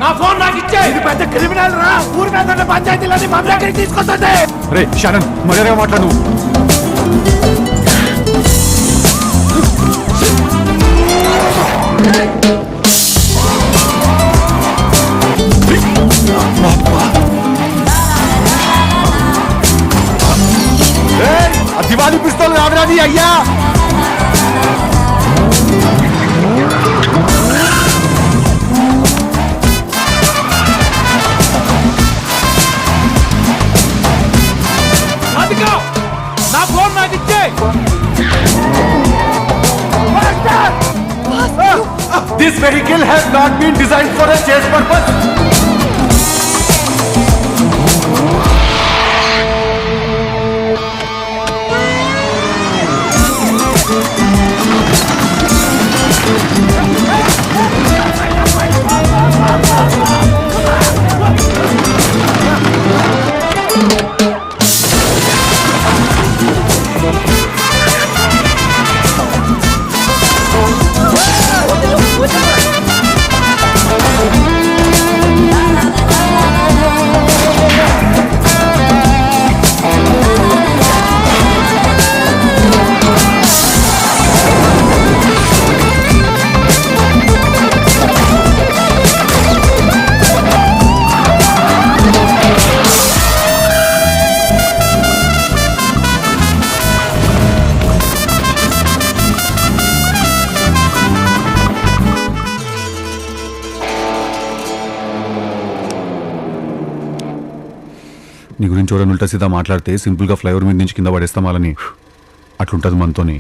నా ఫోన్ నాకు ఇచ్చే. ఇది పెద్ద క్రిమినల్ రా, ఊరి మీద పంచాయతీలని మా దగ్గరికి తీసుకొస్తుంది. రే షానన్ మర్యాదగా మాట్లాడు. దివాళీ పిస్తోల్ కాదురాది అయ్యా. నా ఫోన్ నాకు ఇచ్చే. This vehicle has not been designed for a chase purpose. నీ గురించి ఎవరైనా ఉల్టా సీదా మాట్లాడితే సింపుల్గా ఫ్లైఓవర్ మీద నుంచి కింద పడేస్తాం వాళ్ళని. అట్లుంటుంది మనతోని.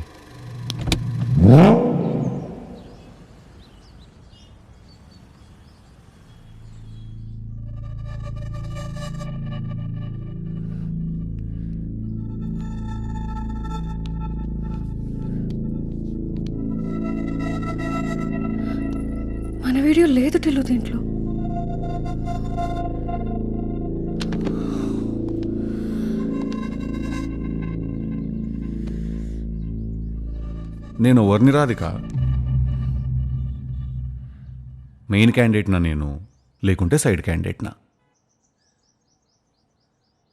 మన వీడియో లేదు టిల్లు దీంట్లో. నేను ఎవరిని రాధిక? మెయిన్ క్యాండిడేట్నా నేను, లేకుంటే సైడ్ క్యాండిడేట్నా?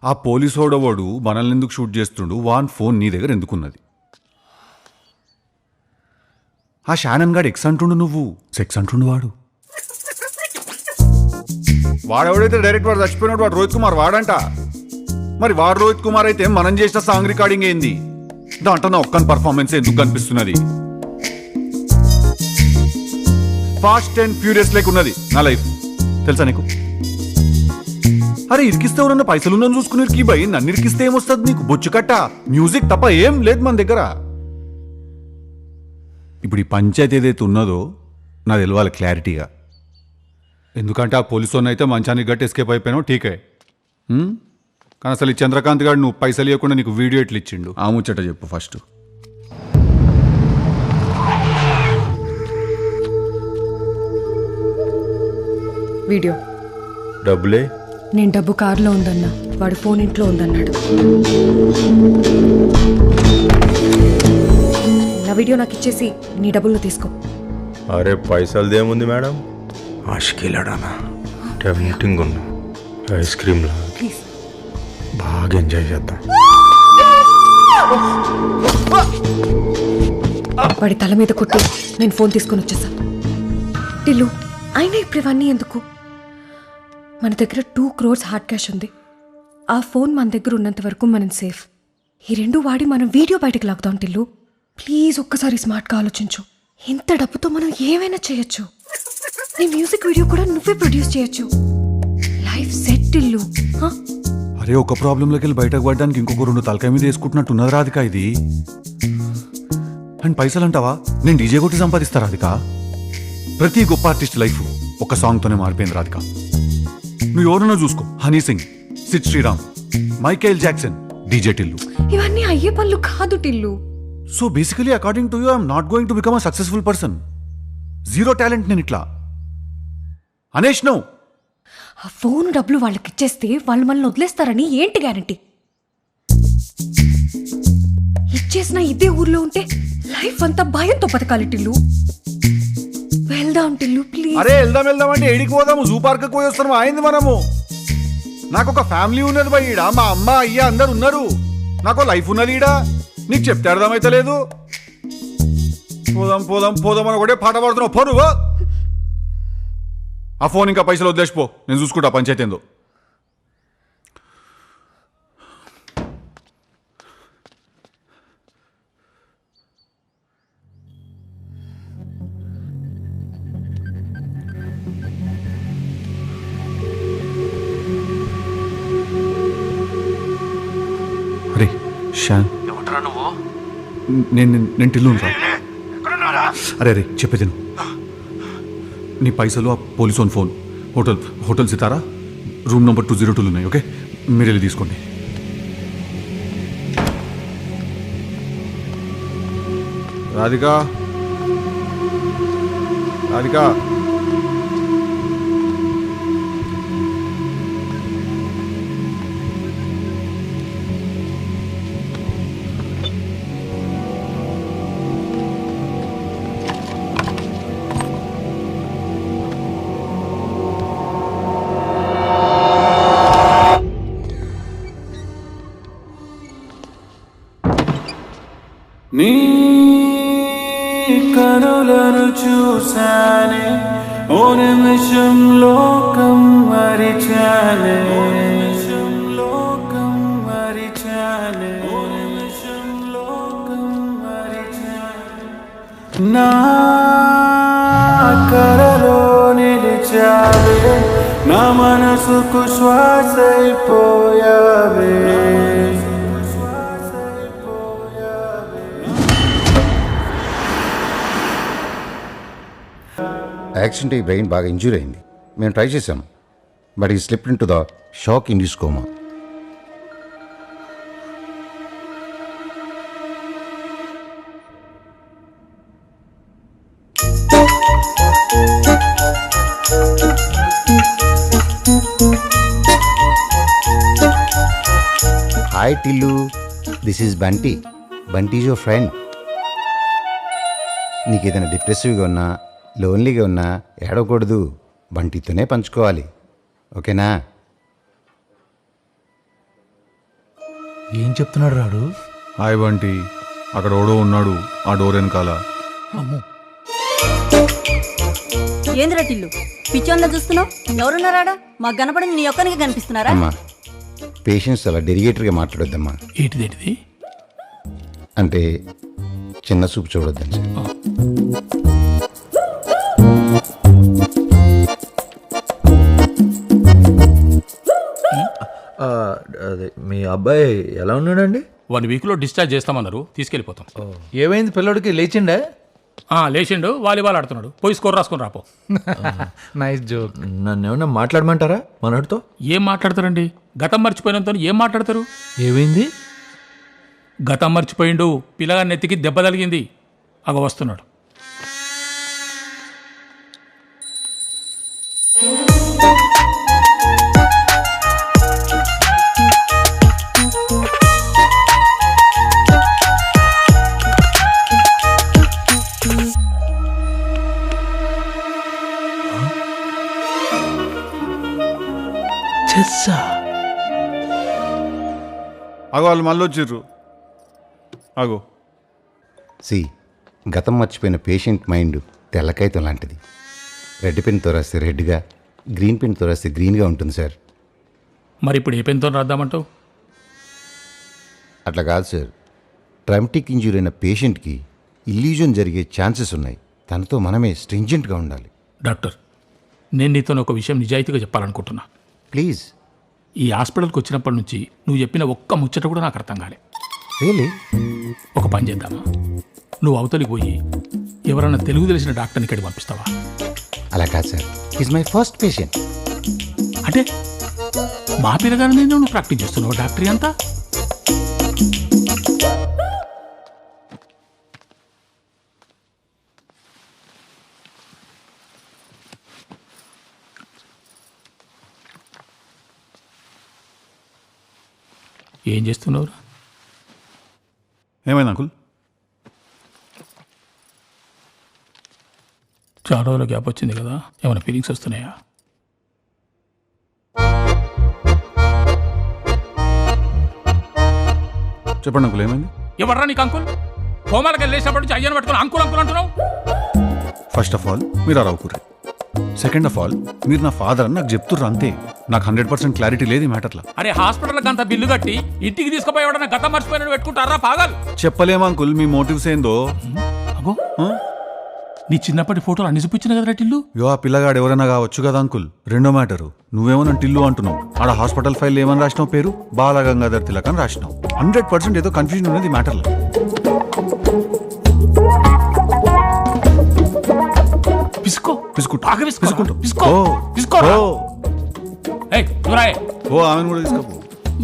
ఆ పోలీసోడవాడు మనల్ని ఎందుకు షూట్ చేస్తుండు? వాన్ ఫోన్ నీ దగ్గర ఎందుకున్నది? ఆ షానన్ గాడు ఎక్స్ అంటుండు, నువ్వు సెక్స్ అంటుండు. వాడెవడైతే డైరెక్ట్ వాడు చచ్చిపోయినాడు వాడు రోహిత్ కుమార్ వాడంట. మరి వాడు రోహిత్ కుమార్ అయితే మనం చేసిన సాంగ్ రికార్డింగ్ ఏంది? దాంట్లో నా ఒక్కని పర్ఫార్మెన్స్ ఎందుకు కనిపిస్తున్నది? ఫాస్ట్ అండ్ ఫ్యూరియస్ లేకున్నది నా లైఫ్, తెలుసా నీకు? అరే ఇరికిస్తే ఎవరన్నా పైసలున్నా చూసుకుని ఇరికి భయ్, నన్ను ఇరికిస్తే ఏమొస్తుంది నీకు? బొచ్చు కట్ట మ్యూజిక్ తప్ప ఏం లేదు మన దగ్గర. ఇప్పుడు ఈ పంచాయతీ ఏదైతే ఉన్నదో నా తెలవాలి క్లారిటీగా. ఎందుకంటే ఆ పోలీసు అయితే మంచానికి గట్టి ఎస్కేప్ అయిపోయినావు ఠీకే. కానీ అసలు ఈ చంద్రకాంత్ గారు నువ్వు పైసలు ఇవ్వకుండా నీకు వీడియో ఎట్లు ఇచ్చిండు? ఆ ముచ్చట చెప్పు ఫస్ట్. వీడియో డబ్బులే నేను డబ్బు కారులో ఉందన్నా, వాడి ఫోన్ ఇంట్లో ఉందన్నాడు. నా వీడియో నాకు ఇచ్చేసి నీ డబ్బులు తీసుకో. అరే పైసలదేముంది మేడం, ఆష్కిలాడానా టెంప్టింగ్ ఉన్నా ఐస్ క్రీమ్లా ప్లీజ్. బాగా ఎంజాయ్ చేద్దాం. వాడి తల మీద కొట్టి నేను ఫోన్ తీసుకొని వచ్చేసా. టిల్లు, అయినా ఇప్పుడు ఇవన్నీ ఎందుకు? మన దగ్గర 2 crores హార్డ్ క్యాష్ ఉంది. ఆ ఫోన్ మన దగ్గర ఉన్నంత వరకు మనం సేఫ్. ఈ రెండు వాడి మనం వీడియో బయటకు లాగుతాం. టిల్లు ప్లీజ్ ఒక్కసారి స్మార్ట్గా ఆలోచించు. ఇంత డబ్బుతో మనం ఏమైనా చేయొచ్చు. నీ మ్యూజిక్ వీడియో కూడా నువ్వే ప్రొడ్యూస్ చేయొచ్చు. Life set Tillu. అరే ఒక ప్రాబ్లంలోకి వెళ్ళి బయటకు పడడానికి ఇంకొక 2 తలకాయ మీద వేసుకుంటున్నట్టున్నది రాధిక ఇది. అండ్ పైసలు అంటావా, నేను డీజే కొట్టి సంపాదిస్తా రాధిక. ప్రతి గొప్ప ఆర్టిస్ట్ లైఫ్ ఒక సాంగ్తోనే మారిపోయింది రాధిక. నువ్వు ఎవరన్నా చూసుకో, Honey Singh, Sid Sriram, Michael Jackson, DJ Tillu. ఇవన్నీ అయ్యే పనులు కాదు Tillu. So basically according to you I'm not going to become a successful person. Zero talent నేను ఇట్లా అనేష్ నో. ఆ ఫోన్ డబ్బులు వాళ్ళకి ఇచ్చేస్తే వాళ్ళు మనల్ని వదిలేస్తారని ఏంటి గ్యారంటీ? ఇచ్చేసిన ఇదే ఊర్లో ఉంటే లైఫ్ అంతా భయంతో బతకాలి టిల్లు. వెళ్దాం టిల్లు ప్లీజ్. అరే వెళ్దాం అంటే ఏడికి పోదాము? జూ పార్క్ పోయి వస్తాము అయింది మనము. నాకు ఒక ఫ్యామిలీ ఉన్నది బా ఈడ, మా అమ్మ అయ్య అందరు ఉన్నారు. నాకు లైఫ్ ఉన్నది ఈడ, నీకు చెప్తే అర్థమైతే లేదు. పోదాం అని ఒకటే పాట పాడుతున్నావు. ఫోను ఆ ఫోన్ ఇంకా పైసలు వదిలేసిపో, నేను చూసుకుంటా పంచాయతీ ఏందో. అరే షాన్, నేను టిల్లు రా. అరే చెప్పేది నువ్వు. నీ పైసలు ఆ పోలీస్ ఓన్ ఫోన్, హోటల్ సితారా, రూమ్ నెంబర్ 202 ఉన్నాయి. ఓకే, మీరు వెళ్ళి తీసుకోండి. రాధికా నీ కనులను చూసానే, ఓ నిమిషం లోకం మరిచానే, నా కలలో నిలిచావే, నా మనసుకు శ్వాసైపోయావే. యాక్సిడెంట్ అయ్యి బ్రెయిన్ బాగా ఇంజూర్ అయింది. మేము ట్రై చేసాం, బట్ ఈ slip in to the shock induce coma. Hi Tillu, this is Bunty. Bunty is your friend. నీకు ఏదైనా డిప్రెసివ్గా ఉన్నా, లోన్లీగా ఉన్నా ఏడవకూడదు, బంటితోనే పంచుకోవాలి. ఓకేనా? ఏం చెప్తున్నాడు రాడు? హాయ్ బంటి, అక్కడ ఓడో ఉన్నాడు ఆ డోర్ వెనకాల. ఏంద్రా టిల్లు పిచ్చోన్లా చూస్తున్నావు? ఎవరున్నారాడా? మాకు కనపడింది నీ ఒక్కనికి కనిపిస్తున్నారా? అమ్మా, పేషెంట్స్ అలా డెరిగేటర్గా మాట్లాడొద్దమ్మా. ఏంటిదేంటిది? అంటే చిన్న చూపు చూడొద్దని. అదే మీ అబ్బాయి ఎలా ఉన్నాడండి? 1 వీక్లో డిశ్చార్జ్ చేస్తామన్నారు, తీసుకెళ్ళిపోతాం. ఏమైంది పిల్లడికి, లేచిండే? లేచిండు, వాలీబాల్ ఆడుతున్నాడు. పోయి స్కోర్ రాసుకొని రాపో. Nice joke. నన్ను ఏమన్నా మాట్లాడమంటారా మనోడితో? ఏం మాట్లాడతారండి? గతం మర్చిపోయినంత ఏం మాట్లాడతారు? ఏమైంది? గతం మర్చిపోయిండు, పిల్లగా నెత్తికి దెబ్బ తగిలింది, అగ వస్తున్నాడు. అగో వాళ్ళు మళ్ళీ వచ్చిర్రు. అగో సి గతం మర్చిపోయిన పేషెంట్ మైండ్ తెల్లకాయతం లాంటిది. రెడ్ పెన్తో రాస్తే రెడ్గా, గ్రీన్ పెన్తో రాస్తే గ్రీన్గా ఉంటుంది సార్. మరి ఇప్పుడు ఏ పెన్తో రాద్దామంటావు? అట్లా కాదు సార్. ట్రామటిక్ ఇంజురీ అయిన పేషెంట్కి ఇల్యూజన్ జరిగే ఛాన్సెస్ ఉన్నాయి. తనతో మనమే స్ట్రింజెంట్గా ఉండాలి. డాక్టర్, నేను నీతో ఒక విషయం నిజాయితీగా చెప్పాలనుకుంటున్నా. ప్లీజ్. ఈ హాస్పిటల్కి వచ్చినప్పటి నుంచి నువ్వు చెప్పిన ఒక్క ముచ్చట కూడా నాకు అర్థం కాలే. రియలీ? ఒక పని చేద్దామా, నువ్వు అవతలికి పోయి ఎవరన్నా తెలుగు తెలిసిన డాక్టర్ని ఇక్కడికి పంపిస్తావా? అలా కాదు sir, is my first patient. అంటే మా పిల్లగానే నువ్వు ప్రాక్టీస్ చేస్తున్నావు డాక్టరీ అంతా? ఏం చేస్తున్నావు? ఏమైంది అంకుల్? చాలా రోజుల గ్యాప్ వచ్చింది కదా, ఏమైనా ఫీలింగ్స్ వస్తున్నాయా? చెప్పండి అంకుల్, ఏమైంది? ఎవర్రా నీకు అంకుల్? హోమాలకు వెళ్ళేసినప్పటి నుంచి అయ్యను పట్టుకుని అంకుల్ అంకుల్ అంటున్నావు. ఫస్ట్ ఆఫ్ ఆల్ మీరు అరవకూరే. సెకండ్ ఆఫ్ ఆల్ మీరు నా ఫాదర్ అని నాకు చెప్తుర్రు అంతే. నాకు 100% క్లారిటీ లేదు ఈ మ్యాటర్లో. అరే హాస్పిటల్కి అంత బిల్లు కట్టి ఇంటికి తీసుకుపోయి ఎవడన్నా గతం మర్చిపోయినట్టు పెట్టుకుంటారా పాగాలు? చెప్పలేము అంకుల్ మీ మోటివ్స్ ఏందో. అగో నీ చిన్నప్పటి ఫోటోలు అన్ని చూపించిన కదా టిల్లు. యో ఆ పిల్లగాడు ఎవరైనా కావచ్చు కదా అంకుల్. రెండో మ్యాటరు, నువ్వేమన్నా టిల్లు అంటున్నావు. ఆడ హాస్పిటల్ ఫైల్ ఏమని రాసినావు? పేరు బాలగంగాధర్ తిలక్ అని రాసినావు. 100% ఏదో కన్ఫ్యూజన్ ఉన్నది ఈ మ్యాటర్లో. ఆమెను కూడా తీసుకోపో.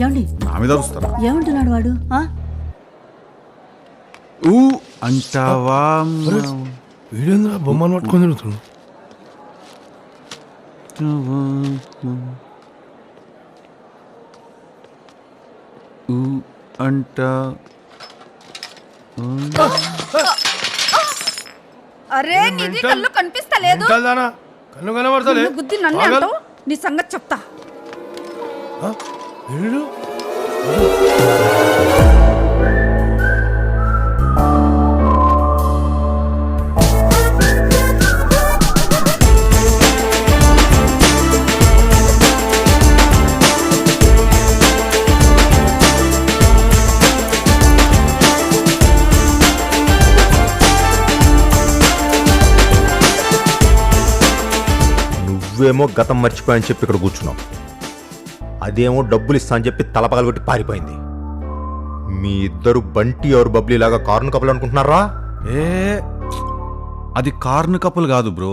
ఏమండి నా మీద అరుస్తారా? ఏమంటున్నాడు వాడు? ఊ అంటావా? వీడేంద్రా బొమ్మను పట్టుకొని తిరుగుతున్నాడు? అంటా అరే నీది కళ్ళు కనిపిస్తలేదు. కళ్ళు కనబడతలే. గుద్ది నన్ను అంటావు, నీ సంగతి చెప్తా. నువ్వేమో గతం మర్చిపోయని చెప్పి ఇక్కడ కూర్చున్నావు, అదేమో డబ్బులు ఇస్తా అని చెప్పి తలపగలగొట్టి పారిపోయింది. మీ ఇద్దరు బంటి ఎవరు బబ్లీ లాగా కార్ను కప్పులు అనుకుంటున్నారా? అది కార్న్ కప్పులు కాదు బ్రో.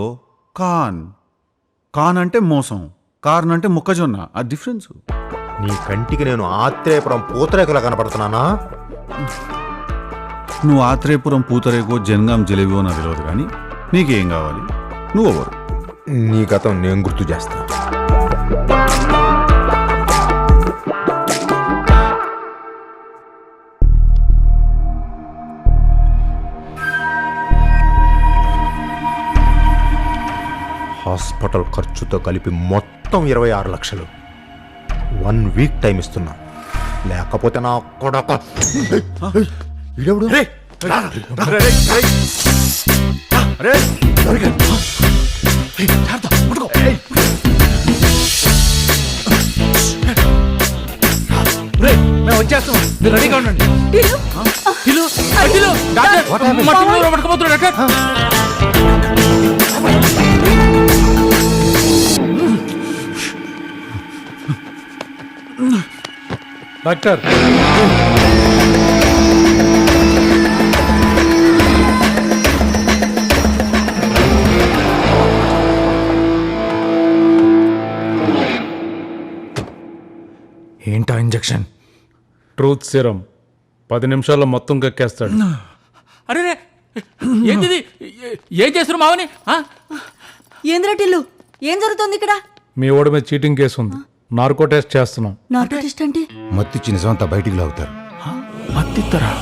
కాన్ అంటే మోసం, కార్న్ అంటే మొక్కజొన్న. ఆ డిఫరెన్స్. నీ కంటికి నేను ఆత్రేయపురం పూతరేకులా కనపడుతున్నానా? నువ్వు ఆత్రేయపురం పూతరేకో జనగాం జిలేబియో నాకు తెలియదు, కానీ నీకేం కావాలి? నువ్వెవరు? నీ గతం నేను గుర్తు చేస్తా. హాస్పిటల్ ఖర్చుతో కలిపి మొత్తం 26 లక్షలు. 1 వీక్ టైం ఇస్తున్నా, లేకపోతే నా కొడక. మేము వచ్చేస్తాం, మీరు రెడీగా ఉండండి. డాక్టర్ ఏంటా ఇంజెక్షన్? ట్రూత్ సిరం 10 నిమిషాల్లో మొత్తం కక్కేస్తాడు. అరే ఏంటిది? ఏం చేస్తున్నారు మావని? ఏంద్రా టిల్లు, ఏం జరుగుతుంది ఇక్కడ? మీ ఓడి మీద చీటింగ్ కేసు ఉంది, నార్కో టెస్ట్ చేస్తున్నాం. నార్కో టెస్ట్ అంటే? మత్తిచ్చి నిజమంతా బయటికి లాగుతారు. మత్తిస్తారా?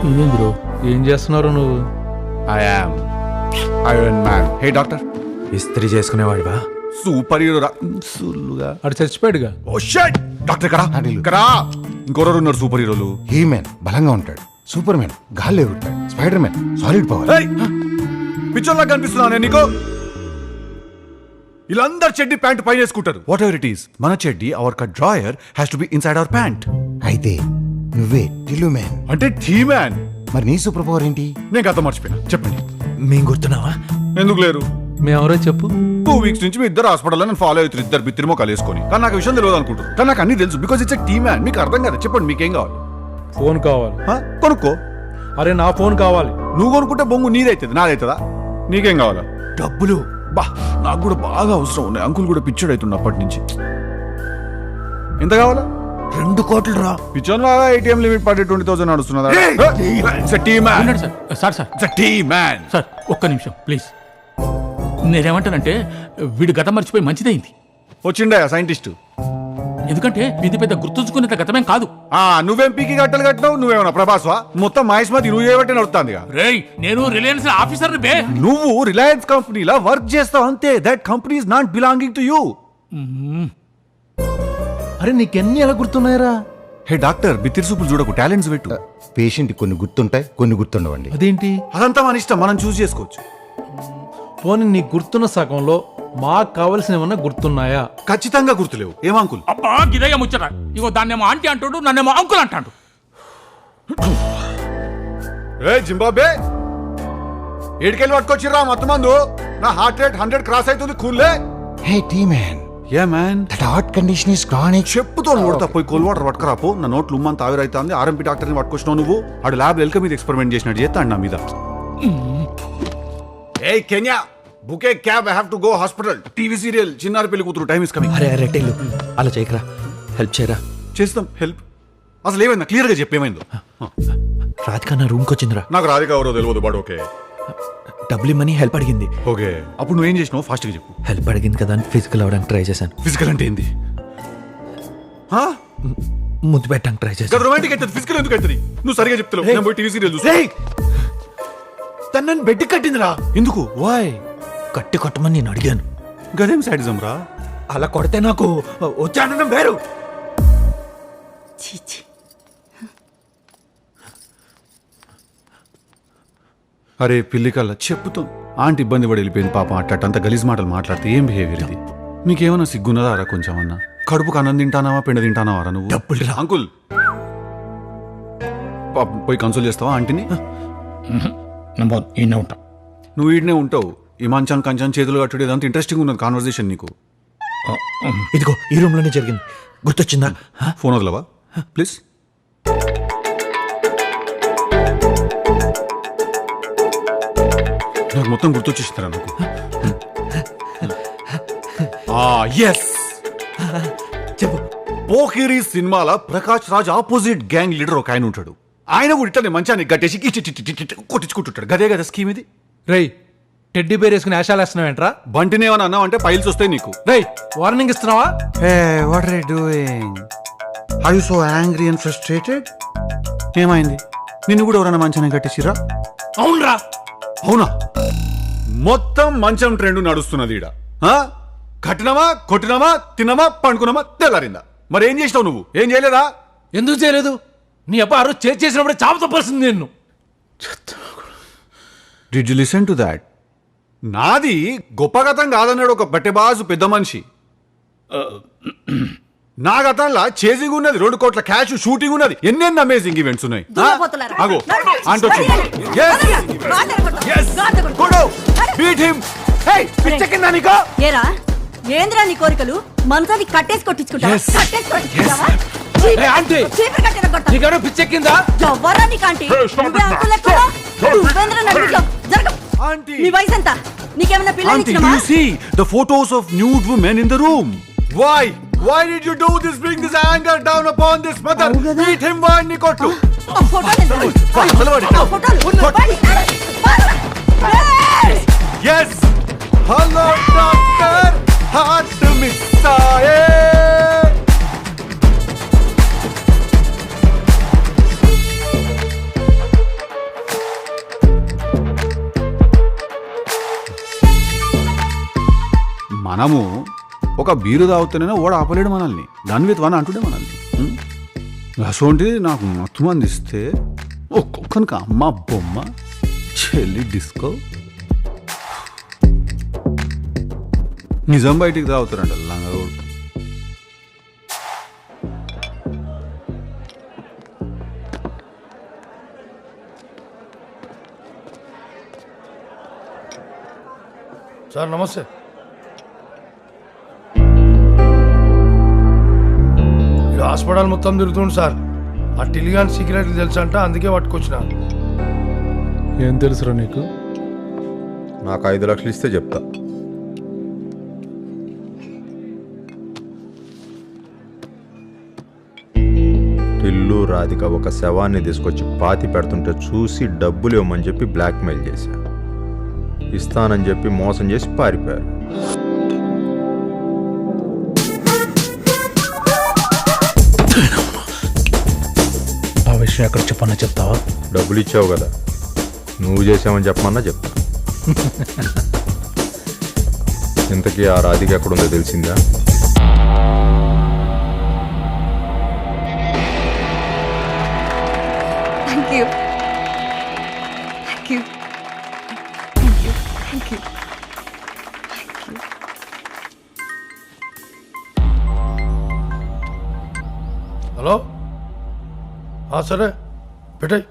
ఇదేం బ్రో, ఏం చేస్తున్నారు నువ్వు? Iron man. Hey doctor. ఇస్త్రీ చేసుకునేవాడివా? సూపర్ హీరో సుల్లుగా అటు చచ్చిపోయాడుగా. ఓ షట్ డాక్టర్ ఇక్కడ ఇంకొరరు ఉన్నారు సూపర్ హీరోలు. హీ మ్యాన్ బలంగా ఉంటాడు, సూపర్ మ్యాన్ గాల్లో ఎగురుతాడు, స్పైడర్ మ్యాన్ సాలిడ్ పవర్. పిచ్చోల్లా కనిపిస్తున్నా నేను నీకు. వీళ్ళందరు చెడ్డి ప్యాంట్ పైన వేసుకుంటారు. వాట్ ఎవర్ ఇట్ ఈస్, మన చెడ్డి our cut drawer has to be inside our pant. అయితే నువ్వే టిల్లు మ్యాన్ అంటే టీ మ్యాన్. మరి నీ సూపర్ పవర్ ఏంటి? నేను గత మర్చిపోయినా, చెప్పండి. మేము గుర్తున్నావా? ఎందుకు లేరు? మేమెవరో చెప్పు. 2 weeks నుంచి మీ ఇద్దరు హాస్పిటల్లో నేను ఫాలో అవుతారు, ఇద్దరు బిత్తిరిమో కలిసుకొని. కానీ నాకు విషయం తెలియదు అనుకుంటారు, కానీ నాకు అన్ని తెలుసు. Because it's T man. మీకు అర్థం కదా. చెప్పండి మీకేం కావాలి? ఫోన్ కావాలి. కొనుక్కో. అరే నా ఫోన్ కావాలి. నువ్వు కొనుక్కుంటే బొంగు నీదైతుంది, నాదైతుందా? నీకేం కావాలా? డబ్బులు. బా నాకు కూడా బాగా అవసరం ఉన్నాయి. అంకుల్ కూడా పిచ్చోడు అవుతుంది అప్పటి నుంచి. ఎంత కావాలా? 2 కోట్లు రా. పిచ్చోన్ లాగా ATM లిమిట్ పడి 20,000 నడుస్తున్నదా? సార్ ఒక్క నిమిషం ప్లీజ్. నేనేమంటానంటే వీడు గతం మర్చిపోయి మంచిదైంది. వచ్చిండే సైంటిస్ట్. ఎందుకంటే ఇది పెద్ద గుర్తుంచుకునేంత గతమేం కాదు. నువ్వేం పీకి గట్టలు కట్టినావు? నువ్వేమన్నా ప్రభాస్వా? మొత్తం మహేష్మతి నువ్వు చేయబట్టి నడుస్తుంది. రేయ్ నేను రిలయన్స్ ఆఫీసర్ బే. నువ్వు రిలయన్స్ కంపెనీలా వర్క్ చేస్తావు అంతే. That company is not belonging to you. అరే నీకెన్ని ఎలా గుర్తున్నాయరా? హే డాక్టర్, బిత్తిరి సూపులు చూడకు, టాలెంట్స్ పెట్టు. పేషెంట్ కొన్ని గుర్తుంటాయి, కొన్ని గుర్తుండవండి. అదేంటి? అదంతా మన ఇష్టం, మనం చూస్ చేసుకోవచ్చు. పోనీ నీకు గుర్తున్న సగంలో మాకు కావలసిన ఏమన్నా గుర్తున్నాయా? ఖచ్చితంగా గుర్తులేవు. ఏం అంకుల్? అబ్బా గిదయ్య ముచ్చట. ఇగో దాన్నేమో ఆంటీ అంటాడు, నన్నేమో అంకుల్ అంటాడు. జింబాబే ఏడికెళ్ళి పట్టుకొచ్చిర్రా మత్తు మందు? నా హార్ట్ రేట్ 100 క్రాస్ అవుతుంది. కూల్లే. Hey T man. Yeah man. That heart condition is chronic. చెప్పుతో కొడతా. పోయి కోల్ వాటర్ పట్టుకురాపో. నా నోట్లు ఉమ్మంత ఆవిరైతుంది. RMP డాక్టర్ని పట్టుకొచ్చినావు నువ్వు. ఆడు ల్యాబ్ ఎల్క మీద ఎక్స్పెరిమెంట్ చేసినట్టు చేస్తాడు నా మీద. Hey can you book a cab, I have to go hospital. TV serial చిన్నారి పెళ్లి కూతురు టైం ఇస్ కమింగ్. అరే అరే టెల్లు అలా చేయకరా, హెల్ప్ చేయరా. చేస్తాం హెల్ప్. అసలు ఏమైందా క్లియర్ గా చెప్పేమైందో? రాధిక నా రూమ్కి వచ్చిందిరా. నాకు రాధిక ఎవరో తెలియదు బట్ ఓకే. డబ్బులు ఇమ్మని హెల్ప్ అడిగింది. ఓకే, అప్పుడు నువ్వేం చేసినావు? ఫాస్ట్ గా చెప్పు. హెల్ప్ అడిగింది కదా అని ఫిజికల్ అవ్వడానికి ట్రై చేశాను. ఫిజికల్ అంటే ఏంది? ముద్దు పెట్టడానికి ట్రై చేశాను. రొమాంటిక్ అయితే ఫిజికల్ ఎందుకు అవుతుంది? నువ్వు సరిగా చెప్తావు. నేను పోయి టీవీ సీరియల్ చూస్తా. తను బెడ్ కట్టిందిరా. ఎందుకు? వాయ్ కట్టి కొట్టమని నేను అడిగాను. గదేం సాడిజం రా? అలా కొడితే నాకు వచ్చానడం వేరు. అరే పిల్లి కల్లా చెప్పుతాం. ఆంటీ ఇబ్బంది పడి వెళ్ళిపోయింది పాపం. అట్టంత గలీజ్ మాటలు మాట్లాడితే ఏం బిహేవియర్ ఇది? నీకేమన్నా సిగ్గున్నదా రా కొంచెం అన్నా? కడుపుకు అన్నం తింటానావా పెండ తింటానావా రా నువ్వు? డబ్బులు రా. అంకుల్ పోయి కన్సోల్ చేస్తావా ఆంటీని? ఉంటా. నువ్వు ఈడనే ఉంటావు. ఈ మంచం కంచం చేతులు కట్టుడు ఇదంతా ఇంట్రెస్టింగ్ ఉన్నది కాన్వర్సేషన్ నీకు. ఇదిగో ఈ రూమ్ లోనే జరిగింది. గుర్తొచ్చిందా? ఫోన్ వదలవా ప్లీజ్? నాకు మొత్తం గుర్తొచ్చేసిందిరా నాకు. చెప్పు. పోకిరి సినిమాల Prakash Raj opposite gang leader ఒక ఆయన ఉంటాడు. ఆయన కూడా ఇట్లా మంచాన్ని గట్టేసి కొట్టించుకుంటుంటాడు. గదే కదా స్కీమ్ ఇది. రేయ్ టెడ్డీ బేర్ వేసుకుని ఆశాలు వేస్తున్నావేంట్రా? బంటినేమని అన్నావు అంటే పైల్స్ వస్తాయి నీకు. రేయ్ వార్నింగ్ ఇస్తున్నావా? What are you doing? Are you so angry and frustrated? ఏమైంది? నిన్ను కూడా ఎవరైనా మంచాన్ని కట్టేసిరా? అవునరా. అవునా? మొత్తం మంచం ట్రెండ్ నడుస్తున్నది ఈడ. కట్టినమా, కొట్టినమా, తిన్నమా, పండుకున్నామా, తెల్లారిందా? మరి ఏం చేసినావు నువ్వు? ఏం చేయలేదా? ఎందుకు చేయలేదు? నీ అబ్బా ఆ రోజు చేసినప్పుడే చావు తప్పాల్సింది నిన్ను. Did you listen to that? నాది గొప్ప గతం కాదన్నాడు ఒక బట్టెబాజు పెద్ద మనిషి. నా గతంలో చేసింగ్ ఉన్నది, 2 కోట్ల క్యాష్ షూటింగ్ ఉన్నది, ఎన్నెన్ని అమేజింగ్ ఈవెంట్స్ ఉన్నాయి. ఆగో ఆంటీ వచ్చింది. ఏరా ఏంద్రా నీ కోరికలు? మనసాన్ని కట్టేసి కొట్టించుకుంటావా? కట్టేసి కొట్టించుకుంటావా? నీకెవరో పిచ్చెక్కిందా? ఎవ్వరా నీకాంటీ? నువ్వే అంకుల్ ఎక్కువ? నువ్వేంద్రా నడుగులో? జరగ. నీ వయసు ఎంత? నీకేమైనా పిల్లలు Auntie, do ఇచ్చినావా? you see the photos of nude women in the room? Why did you do this? Bring this anger down upon this mother. Beat him వాడిని కొట్టు. ఆ ఫోటోలు ఎంత? ఆ ఫోటోలు. Yes. Hello doctor. Heart miss aaye. మనము ఒక బీరు తాగుతానైనా ఓడ ఆపలేడు మనల్ని దాని విత్ వన్ అంటుండే మనల్ని అసోంటిది నాకు మొత్తం మంది ఇస్తే ఒక్కొక్కనికి అమ్మ బొమ్మ చెల్లి డిస్కో నిజం బయటికి తాగుతారంట లంగోడు. సార్ నమస్తే. ఇక్కడ హాస్పిటల్ మొత్తం తిరుగుతుంది సార్. ఆ టిలిగాన్ సీక్రెట్లు తెలుసా అంట, అందుకే పట్టుకొచ్చిన. ఏం తెలుసురా నీకు? నాకు 5 లక్షలు ఇస్తే చెప్తా. టిల్లు రాధిక ఒక శవాన్ని తీసుకొచ్చి పాతి పెడుతుంటే చూసి డబ్బులు ఇవ్వమని చెప్పి బ్లాక్మెయిల్ చేశా. ఇస్తానని చెప్పి మోసం చేసి పారిపోయారు. ఆ విషయం ఎక్కడ చెప్పన్నా చెప్తావా? డబ్బులు ఇచ్చావు కదా, నువ్వు చేసావని చెప్పమన్నా చెప్తా. ఇంతకీ ఆ రాధిక ఎక్కడుందో తెలిసిందా? Thank you. Thank you. Thank you. Thank you. Thank you. Hello సరే పెట్టాయి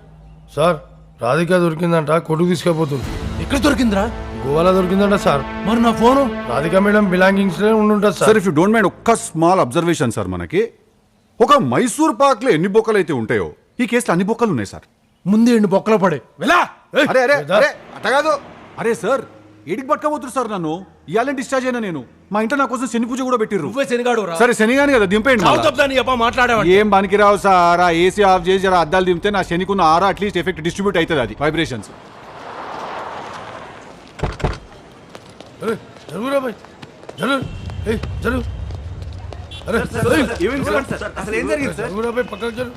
సార్. రాధిక దొరికిందంట, కొడుకు తీసుకెళ్ళిపోతుంది. ఎక్కడ దొరికిందిరా? గోవాలో దొరికిందంట సార్. మరి నా ఫోను? రాధిక మేడం బిలాంగింగ్స్ ఉండుంటుంది sir. If you don't mind ఒక్క స్మాల్ అబ్జర్వేషన్ సార్. మనకి ఒక మైసూర్ పాక్లో ఎన్ని బొక్కలు అయితే ఉంటాయో ఈ కేసులో అన్ని బొక్కలు ఉన్నాయి సార్. ముందే ఎండు బొక్కలో పడే వెళ్ళా. అరే అరే అరే అట్ట కాదు. అరే సార్ ఏడికి పట్టుకోబోతున్నారు సార్ నన్ను? ఇయాలని డిశ్చార్జ్ అయినా నేను. మా ఇంట్లో నా కోసం శని పూజ కూడా పెట్టిర్రు. నువ్వే శనిగాడు రా. సరే శనిగాని కదా దింపేయండి. ఏం పనికి రావు సార్. ఆ ఏసీ ఆఫ్ చేసి జర అద్దాలు దింపితే నా శనికున్న ఆరా అట్లీస్ట్ ఎఫెక్ట్ డిస్ట్రిబ్యూట్ అవుతుంది. అది వైబ్రేషన్స్. జరుగురా భాయ్, జరుగు. అరే అసలు ఏం జరిగింది సార్? జరుగురా భాయ్, పక్కకు జరుగు.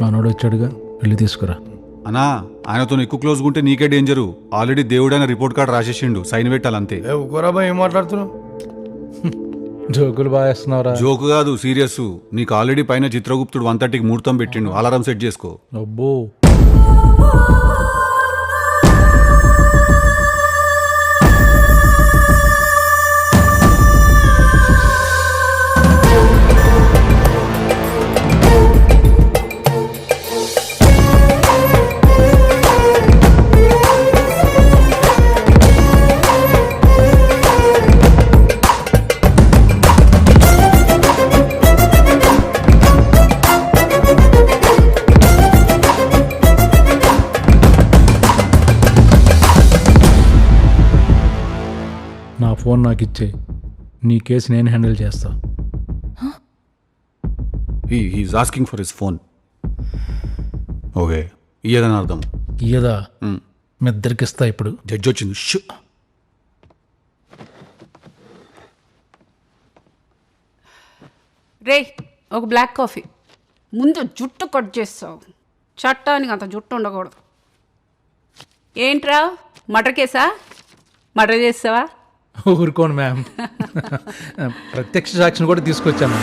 మనోడు వచ్చాడుగా, వెళ్ళి తీసుకురా. అన్నా ఆయనతో ఎక్కువ క్లోజ్గా ఉంటే నీకే డేంజరు. ఆల్రెడీ దేవుడు ఆయన రిపోర్ట్ కార్డ్ రాసేసిండు, సైన్ పెట్టాలంతే. ఏం మాట్లాడుతున్నావు? జోకులు బాగా వేస్తున్నావురా. జోకు కాదు, సీరియస్. నీకు ఆల్రెడీ పైన చిత్రగుప్తుడు 1:30కి ముహూర్తం పెట్టిండు. అలారం సెట్ చేసుకో. అబ్బో. నా ఫోన్ నాకు ఇచ్చే, నీ కేసు నేను హ్యాండిల్ చేస్తా. He's asking for his phone. Okay, ఇయ్యదని అర్థం. ఇయ్యదా? మీ ఇద్దరికి ఇస్తా. ఇప్పుడు జడ్జి వచ్చింది. రే ఒక బ్లాక్ కాఫీ. ముందు జుట్టు కట్ చేస్తావు. చట్టానికి అంత జుట్టు ఉండకూడదు. ఏంట్రా మటర్ కేసా? మటర్ చేస్తావా? ఊరుకోండి మ్యామ్. ప్రత్యక్ష సాక్షిని కూడా తీసుకొచ్చాను.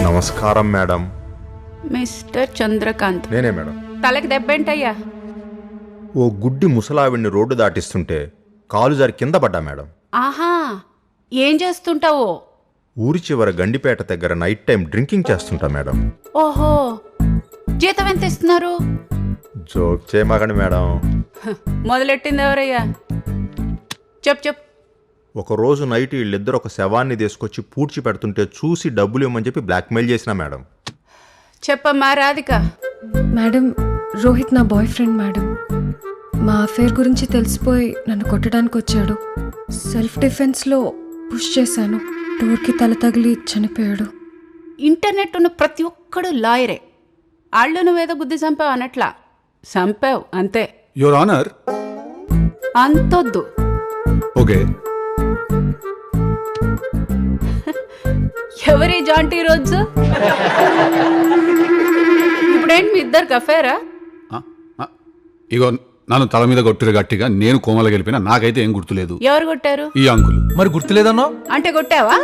నమస్కారం మేడం. మిస్టర్ చంద్రకాంత్. నేనే మేడం. తలకి దెబ్బేంటయ్యా? ఓ గుడ్డి ముసలావిడిని రోడ్డు దాటిస్తుంటే కాలు జారి కింద పడ్డా మేడం. ఆహా, ఏం చేస్తుంటావో? ఊరి చివర గండిపేట దగ్గర నైట్ టైం డ్రింకింగ్ చేస్తుంటా మేడం. ఓహో, జీతం ఎంత ఇస్తున్నారు? జోక్ చేయమాకండి మేడం. మొదలెట్టింది ఎవరయ్యా? చెప్పు. ఒకరోజు నైట్ వీళ్ళిద్దరు ఒక శవాన్ని తీసుకొచ్చి పూడ్చి పెడుతుంటే చూసి డబ్బులు ఇవ్వమని చెప్పి బ్లాక్మెయిల్ చేసిన మేడం. చెప్పమ్మా రాధిక. మేడం, రోహిత్ నా బాయ్ ఫ్రెండ్ మేడం. మా అఫేర్ గురించి తెలిసిపోయి నన్ను కొట్టడానికి వచ్చాడు. సెల్ఫ్ డిఫెన్స్లో పుష్ చేశాను. డోర్కి తల తగిలి చనిపోయాడు. ఇంటర్నెట్ ఉన్న ప్రతి ఒక్కడు లాయరే. ఆళ్ళు నువ్వేదో బుద్ధి చంపావు అనట్లా, చంపావు అంతే. Your honour. అంతొద్దు. ఓకే. ఎవరి జాంటీ రోజు? ఇప్పుడేంటి మీ ఇద్దరికి అఫేరా? ఇగో నన్ను తల మీద కొట్టిరు గట్టిగా. నేను కోమల గెలిపినా, నాకైతే ఏం గుర్తులేదు. ఎవరు కొట్టారు? ఈ అంకుల్. మరి గుర్తులేదన్నా? అంటే కొట్టావా?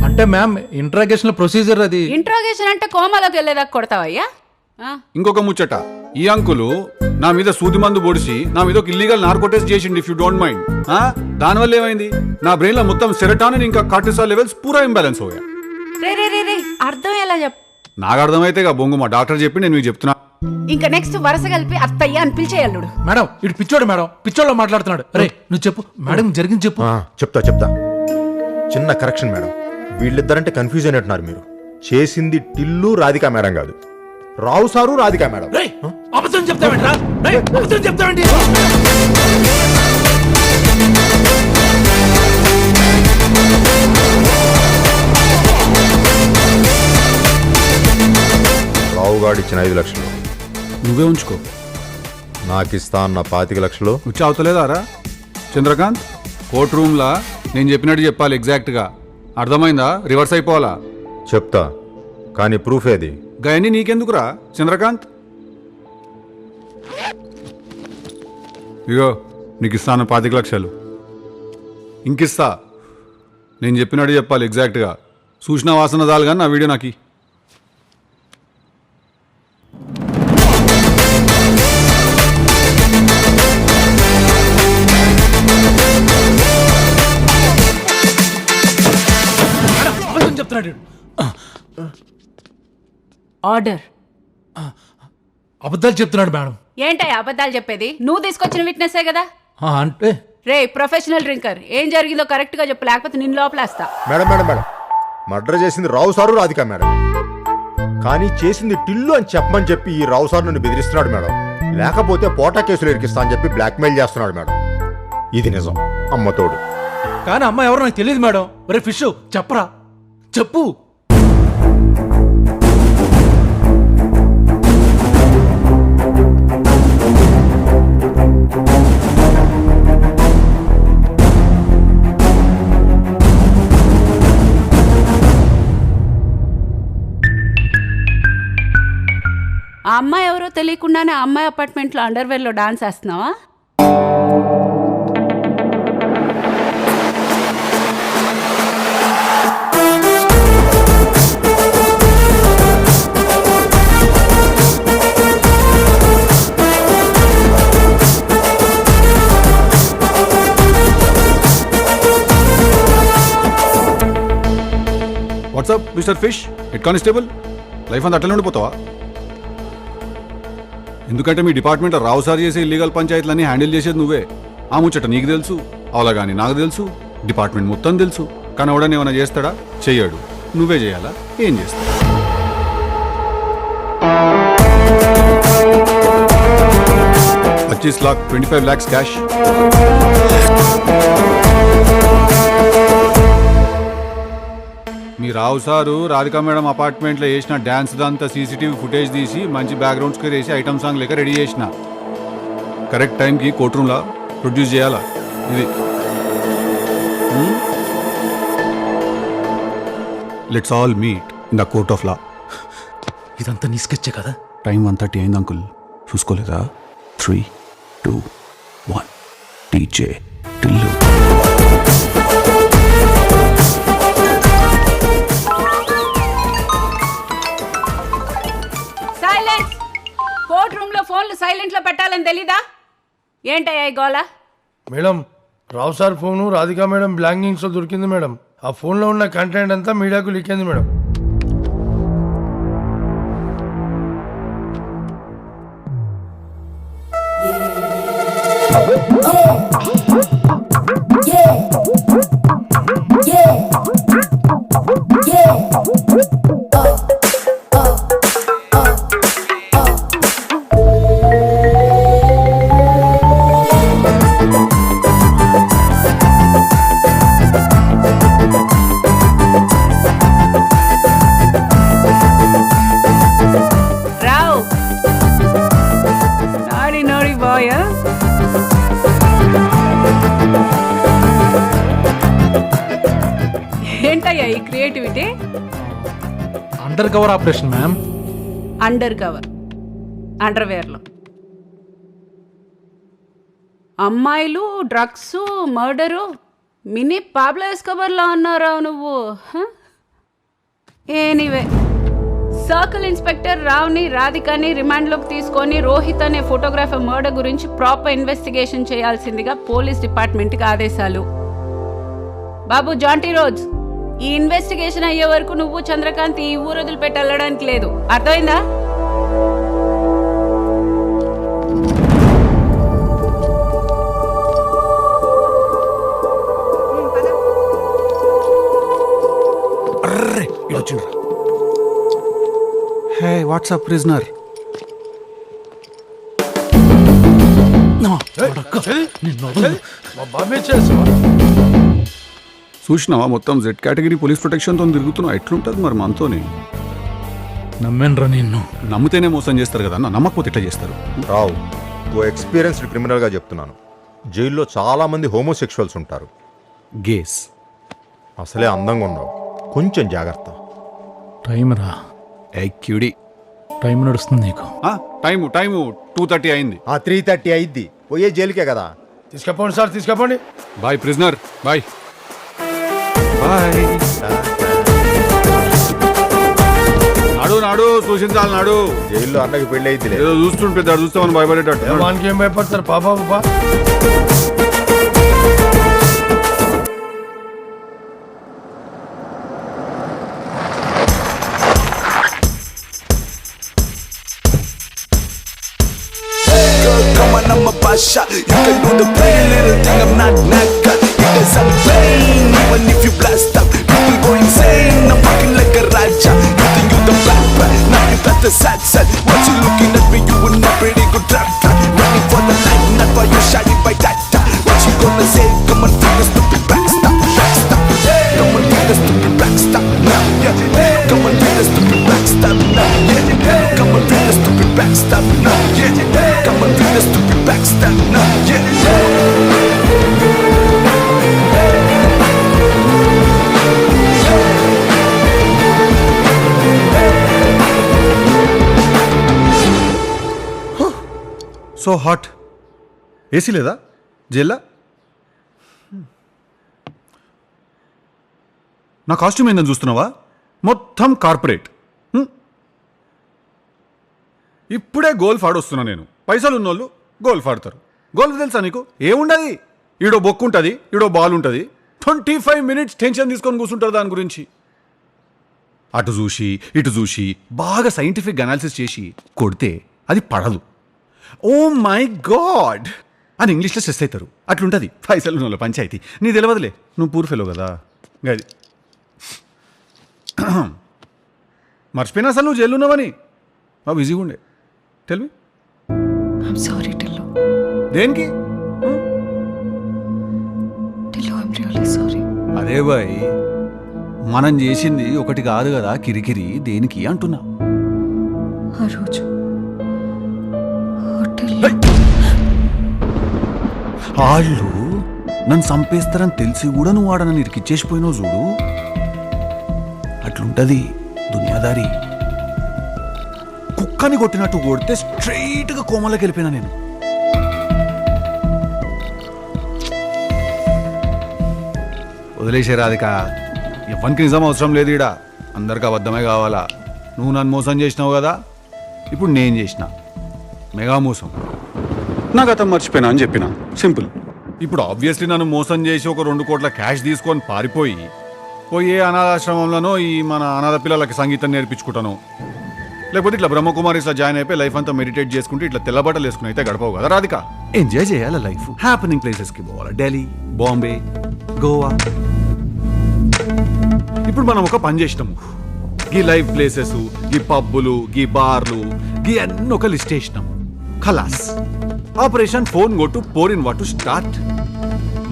అంటే మ్యామ్ ఇంట్రాగేషన్ ప్రొసీజర్ అది. ఇంట్రాగేషన్ అంటే కోమలోకి వెళ్ళేదాకా కొడతావయ్యా? ఇంకొక ముచ్చట, ఈ అంకులు నా మీద సూది మందు పొడిచి నా మీద ఒక ఇల్లీగల్ నార్కోటెస్ట్ చేసిండు. If you don't mind. దానివల్ల ఏమైంది, నా బ్రెయిన్ లో మొత్తం సెరటానిన్ ఇంకా కార్టిసాల్ లెవెల్స్ పూరా ఇంబ్యాలెన్స్ అయ్యా. రే అర్థం ఎలా చెప్పు? నాకు అర్థమైతే బొంగు మా డాక్టర్ చెప్పి నేను మీకు చెప్తున్నా. ఇంకా నెక్స్ట్ వరుస కలిపి అత్తయ్య అని పిలిచేయల్లుడు. మేడం ఇటు పిచ్చోడు మేడం, పిచ్చోళ్ళ మాట్లాడుతున్నాడు. అరే నువ్వు చెప్పు మేడం, జరిగింది చెప్పు. చెప్తా. చిన్న కరెక్షన్ మేడం, వీళ్ళిద్దరంటే కన్ఫ్యూజ్ అయినట్టున్నారు మీరు. చేసింది టిల్లు రాధికా మేడం కాదు, రావు సారు రాధికా మేడం. అబద్ధం చెప్తావేంట్రా? అబద్ధం చెప్తావేంటి? రావుగాడు ఇచ్చిన 5 లక్షలు నువ్వే ఉంచుకో. నాకు ఇస్తా అన్న 25 లక్షలు వచ్చి అవుతలేదారా చంద్రకాంత్? కోర్ట్ రూమ్లా నేను చెప్పినట్టు చెప్పాలి ఎగ్జాక్ట్గా. అర్థమైందా? రివర్స్ అయిపోవాలా? చెప్తా, కానీ ప్రూఫ్ ఏది? గయని నీకెందుకురా చంద్రకాంత్? ఇగో నీకు ఇస్తాను 25 లక్షలు. ఇంకిస్తా, నేను చెప్పినట్టు చెప్పాలి ఎగ్జాక్ట్గా. సూచన వాసన చాలు కానీ నా వీడియో నాకు. చెప్తున్నాడు. ఆర్డర్. అబద్ధాలు చెప్తున్నాడు మేడం. ఏంటయ్యా అబద్ధాలు చెప్పేది? నువ్వు తీసుకొచ్చిన విట్నెస్సే కదా. అంటే రే ప్రొఫెషనల్ డ్రింకర్, ఏం జరిగిందో కరెక్ట్ గా చెప్పు, లేకపోతే నిన్ను లోపలేస్తా. మేడం మర్డర్ చేసింది రావు సారు రాధికా మేడం, కానీ చేసింది టిల్లు అని చెప్పమని చెప్పి ఈ రావు సార్ నన్ను బెదిరిస్తున్నాడు మేడం. లేకపోతే పోటా కేసులు ఇరికిస్తా అని చెప్పి బ్లాక్మెయిల్ చేస్తున్నాడు మేడం. ఇది నిజం, అమ్మతోడు. కానీ అమ్మ ఎవరో నాకు తెలియదు మేడం. ఒరే ఫిష్ చెప్పరా, చెప్పు. ఆ అమ్మాయి ఎవరో తెలియకుండానే ఆ అమ్మాయి అపార్ట్మెంట్లో అండర్వేర్లో డాన్స్ వేస్తున్నావా? What's up mister fish, head constable. Life అంతా అట్లనే ఉండిపోతావా? ఎందుకంటే మీ డిపార్ట్మెంట్ రావు సార్ చేసే ఇల్లీగల్ పంచాయతీలన్నీ హ్యాండిల్ చేసేది నువ్వే. ఆ ముచ్చట నీకు తెలుసు, అవలా కానీ నాకు తెలుసు, డిపార్ట్మెంట్ మొత్తం తెలుసు. కానీ ఎవడని ఏమైనా చేస్తాడా? చెయ్యడు. నువ్వే చేయాలా? ఏం చేస్తా? $25 लाख 25 lakhs cash. మీ రావు సారు రాధికా మేడం అపార్ట్మెంట్లో వేసిన డ్యాన్స్ దంతా సీసీటీవీ ఫుటేజ్ తీసి మంచి బ్యాక్గ్రౌండ్ స్కోర్ వేసి ఐటమ్ సాంగ్ లెక్క రెడీ చేసిన. కరెక్ట్ టైంకి కోర్ట్ రూమ్లో ప్రొడ్యూస్ చేయాలా. ఇది let's all meet in the court of law. ఇదంతా నీ స్కెచ్చే కదా? టైం 1:30 అయింది అంకుల్, చూసుకోలేదా? 3, 2, 1 TJ Tillu. Silence. Courtroom లో ఫోన్లు సైలెంట్ లో పెట్టాలని తెలీదా? ఏంటయ్యా ఈ గోల? మేడం రావు సార్ ఫోను రాధికా మేడం బ్లాంకింగ్స్ లో దొరికింది మేడం. ఆ ఫోన్లో ఉన్న కంటెంట్ అంతా మీడియాకు లీక్ అయింది మేడం. రావు నాడి నాడి బాయ్. ఏంటయ్యా ఈ creativity? Undercover operation ma'am. Undercover అండర్వేర్లో అమ్మాయిలు, డ్రగ్స్, మర్డరు, మినీ పాబ్లో ఎస్కోబర్లా ఉన్నారా నువ్వు? ఎనీవే, సర్కిల్ ఇన్స్పెక్టర్ రావ్ని, రాధికని రిమాండ్లోకి తీసుకొని రోహిత్ అనే ఫోటోగ్రాఫర్ మర్డర్ గురించి ప్రాపర్ ఇన్వెస్టిగేషన్ చేయాల్సిందిగా పోలీస్ డిపార్ట్మెంట్కి ఆదేశాలు. బాబు జాంటీ రోజ్, ఈ ఇన్వెస్టిగేషన్ అయ్యే వరకు నువ్వు చంద్రకాంత్ ఈ ఊరు వదిలిపెట్టి వెళ్ళడానికి లేదు, అర్థమైందా? హే వాట్సాప్ ప్రిజనర్. చూసినావా మొత్తం జెడ్ కేటగిరీ పోలీస్ ప్రొటెక్షన్తో తిరుగుతున్నావు. ఎట్లుంటుంది మరి మనతోని? నమ్మేనరా నిన్ను. నమ్మితేనే మోసం చేస్తారు కదా అన్న, నమ్మకపోతే ఎట్లా చేస్తారు? రావు, ఓ ఎక్స్పీరియన్స్డ్ క్రిమినల్గా చెప్తున్నాను. జైల్లో చాలామంది హోమోసెక్షువల్స్ ఉంటారు. గేస్. అసలే అందంగా ఉన్నావు, కొంచెం జాగ్రత్త. టైం రా. ఎక్యూడి. టైం నడుస్తుంది నీకు. టైము 2:30 అయింది. 3:30 అయింది. పోయే జైలుకే కదా. తీసుకపోండి సార్, తీసుకపోండి. Bye prisoner, bye bye. నాడు సూచించాలి నాడు. జైల్లో అన్నకి పెళ్ళి అయితే ఏదో చూస్తుంటే చూస్తామని భయపడేటట్టు. వానికి ఏం భయపడతారు పాపా బాబా. Come on, I'm a pasha. You can do the pretty little thing, I'm not naka. It doesn't plain, even if you blast up. People go insane, I'm fucking like a raja. You think you the black man, now you got the sad side. What you looking at me, you in a pretty good trap. Running for the light, not for you shining by that. What you gonna say? Come on, do the stupid backstop. Come on, do the stupid backstop now. Yeah, come on, do the stupid backstop now. Yeah, come on, do the stupid backstop now. Yeah, come on, do the stupid backstop now. Yeah. So hot. AC లేదా జైల్లా? నా కాస్ట్యూమ్ ఏందని చూస్తున్నావా? మొత్తం కార్పొరేట్. ఇప్పుడే గోల్ఫ్ ఆడొస్తున్నా నేను. పైసలు ఉన్నోళ్ళు గోల్ఫ్ ఆడతారు. గోల్ఫ్ తెలుసా నీకు? ఏముండదు, ఈడో బొక్కు ఉంటుంది, ఈడో బాల్ ఉంటుంది. 25 minutes టెన్షన్ తీసుకొని కూర్చుంటారు దాని గురించి. అటు చూసి ఇటు చూసి బాగా సైంటిఫిక్ అనాలిసిస్ చేసి కొడితే అది పడదు. ఓ మై గాడ్ అని ఇంగ్లీష్లో స్ట్రెస్ అవుతారు. అట్లుంటుంది పైసలు ఉన్నోళ్ళ పంచాయతీ. నీ తెలియదులే, నువ్వు పూర్ ఫెలో కదా. గది మర్చిపోయినా అసలు నువ్వు జైలు ఉన్నావని. బాగా బిజీగా ఉండే. Tell me. I'm sorry Tillu. దేనికి? Tillu, I'm really sorry. అదే బాయ్, మనం చేసింది ఒకటి కాదు కదా కిరికిరి. దేనికి అంటున్నా? ఆ రోజు వాళ్ళు నన్ను చంపేస్తారని తెలిసి కూడా నువ్వు వాడ నన్ను ఇరికిచ్చేసిపోయినావు చూడు. అట్లుంటది దునియాదారి. కుక్కని కొట్టినట్టు కొడితే స్ట్రైట్గా కోమలోకి వెళ్ళిపోయినా నేను. వదిలేసే రాధిక, ఎవరికి నిజం అవసరం లేదు ఈడ. అందరికి అబద్ధమే కావాలా. నువ్వు నన్ను మోసం చేసినావు కదా, ఇప్పుడు నేను చేసిన మెగా మోసం. నా గతం మర్చిపోయినా అని చెప్పిన, సింపుల్. ఇప్పుడు ఆబ్వియస్లీ నన్ను మోసం చేసి ఒక 2 కోట్ల క్యాష్ తీసుకొని పారిపోయి పోయి ఏ అనాథాశ్రమంలోనో ఈ మన అనాథ పిల్లలకి సంగీతం నేర్పించుకుంటాను, లేకపోతే ఇట్లా బ్రహ్మకుమారిస్లో జాయిన్ అయిపోయి లైఫ్ అంతా మెడిటేట్ చేసుకుంటే ఇట్లా తెల్లబట్టలు వేసుకుని అయితే గడపవు కదా రాధిక. ఎంజాయ్ చేయాలి లైఫ్, హ్యాపెనింగ్ ప్లేసెస్కి పోవాలి, ఢిల్లీ, బాంబే, గోవా. ఇప్పుడు మనం ఒక పని చేసినాము, గీ లైవ్ ప్లేసెస్, గీ పబ్బులు, గీ బార్లు, గీ అన్ని ఒక లిస్ట్ వేసినాము. ఖలాస్, ఆపరేషన్ ఫోన్ కొట్టు పోరిన్ వాటు స్టార్ట్.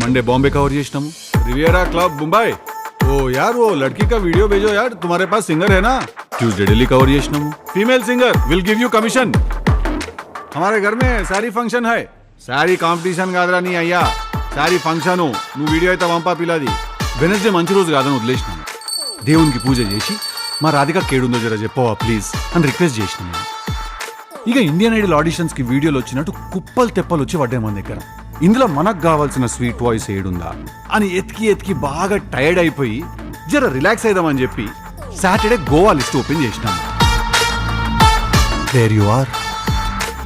मंडे बॉम्बे कवर చేసినాము, रिवियरा क्लब मुंबई. ओ यार वो लड़की का वीडियो भेजो यार, तुम्हारे पास सिंगर है ना. ट्यूसडे दिल्ली कवर చేసినాము, female singer will give you commission. हमारे घर में सारी फंक्शन है, सारी కాంపిటీషన్ కాదురా నీ అయ్యా, సారీ ఫంక్షన్. నువ్వు వీడియో అయితే పంపా పిల్లది. వెనస్డే మంచి రోజు కాదని వదిలేసినాను. దేవునికి పూజ చేసి మా రాధిక కేడుందో జర చెప్పవా ప్లీజ్ అని రిక్వెస్ట్ చేసినాను. ఇక ఇండియన్ ఐడల్ ఆడిషన్స్కి వీడియోలు వచ్చినట్టు కుప్పలు తెప్పలు వచ్చి పడ్డాయి మన దగ్గర. ఇందులో మనకు కావాల్సిన స్వీట్ వాయిస్ ఏడుందా అని ఎతికి బాగా టైర్డ్ అయిపోయి జర రిలాక్స్ అయిదామని చెప్పి సాటర్డే గోవా లిస్ట్ ఓపెన్ చేసినాను. There you are,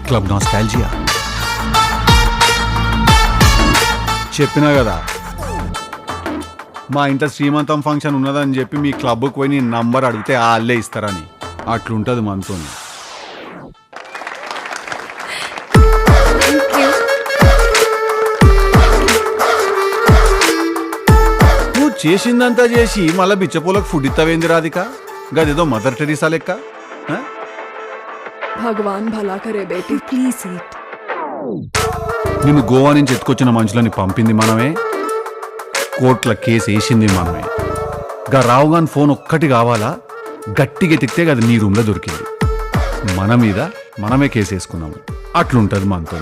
club nostalgia. చెప్పినా కదా మా ఇంట్లో శ్రీమంతం ఫంక్షన్ ఉన్నదని చెప్పి మీ క్లబ్కి పోయి నీ నంబర్ అడిగితే వాళ్ళే ఇస్తారని. అట్లుంటుంది మనతో. నువ్వు చేసిందంతా చేసి మళ్ళీ బిచ్చపోలకు ఫుడ్ ఇస్తావేంది రాధిక? గదేదో మదర్ టెరిసా లెక్క. భగవాన్ భలా కరే బేటీ, ప్లీజ్ ఈట్. నిన్ను గోవా నుంచి ఎత్తుకొచ్చిన మనుషులని పంపింది మనమే, కోర్టుల కేసు వేసింది మనమే. గా రావుగాన్ ఫోన్ ఒక్కటి కావాలా, గట్టిగా ఎతికితే అది నీ రూమ్లో దొరికింది. మన మీద మనమే కేసు వేసుకున్నాము. అట్లుంటుంది మనతో.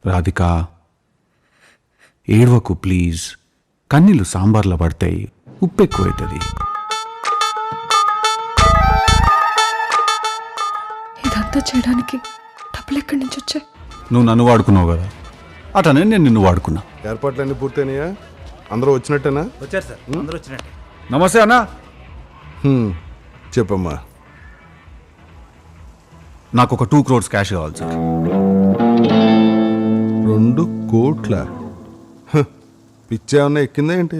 రాధిక ఏడవకు ప్లీజ్, కన్నీళ్ళు సాంబార్లో పడతాయి, ఉప్పు ఎక్కువైతుంది. ఇదంతా చేయడానికి డబ్బులు ఎక్కడి నుంచి వచ్చాయి? నువ్వు నన్ను వాడుకున్నావు కదా, అటనే నేను నిన్ను వాడుకున్నా. ఏర్పాట్లన్నీ పూర్తయినాయా? అందరూ వచ్చినట్టేనా? వచ్చారు సార్, అందరూ వచ్చినట్టే. నమస్తే అన్నా. చెప్పమ్మా. నాకు ఒక 2 crores క్యాష్ కావాలి సార్. 2 కోట్ల? పిచ్చేమన్నా ఎక్కిందా ఏంటి?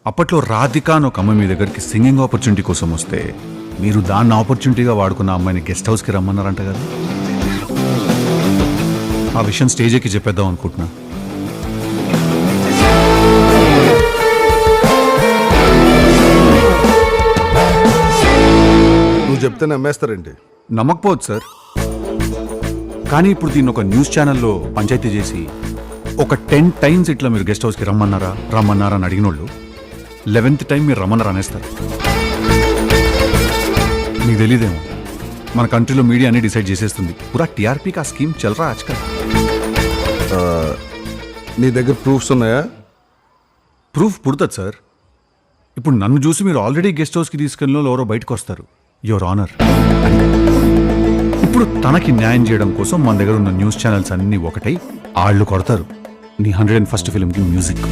అప్పట్లో రాధిక అని ఒక అమ్మాయి మీ దగ్గరికి సింగింగ్ ఆపర్చునిటీ కోసం వస్తే మీరు దాన్ని ఆపర్చునిటీగా వాడుకున్న అమ్మాయిని గెస్ట్ హౌస్కి రమ్మన్నారంట కదా. ఆ విషయం స్టేజ్ ఎక్కి చెప్పేద్దాం అనుకుంటున్నా. నువ్వు చెప్తే నమ్మేస్తారేంటి? నమ్మకపోవచ్చు సార్, కానీ ఇప్పుడు దీన్ని ఒక న్యూస్ ఛానల్లో పంచాయతీ చేసి ఒక 10 times ఇట్లా మీరు గెస్ట్ హౌస్కి రమ్మన్నారా అని అడిగిన వాళ్ళు 11th time మీరు రమ్మన్నారా అనేస్తారు. మీకు తెలియదేమో, మన కంట్రీలో మీడియా అన్ని డిసైడ్ చేసేస్తుంది. పూరా టీఆర్పీకి ఆ స్కీమ్ చల్రా ఆజ్కల్. నీ దగ్గర ప్రూఫ్స్ ఉన్నాయా? ప్రూఫ్ పుడుతుంది సార్. ఇప్పుడు నన్ను చూసి మీరు ఆల్రెడీ గెస్ట్ హౌస్కి తీసుకెళ్ళిన వాళ్ళు ఎవరో బయటకు వస్తారు, యువర్ ఆనర్. ఇప్పుడు తనకి న్యాయం చేయడం కోసం మన దగ్గర ఉన్న న్యూస్ ఛానల్స్ అన్నీ ఒకటై ఆళ్ళు కొడతారు నీ 101st ఫిల్మ్కి మ్యూజిక్.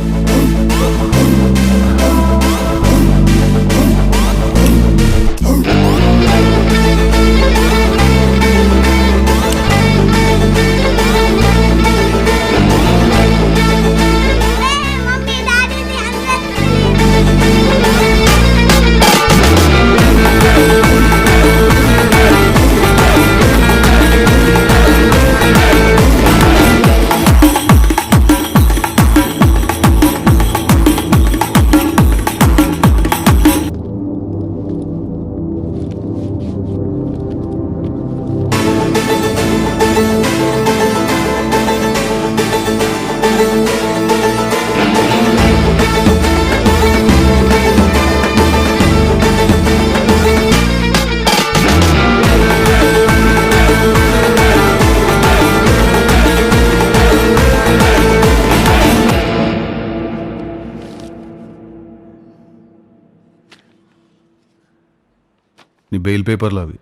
నీ బెయిల్ పేపర్లు అవి,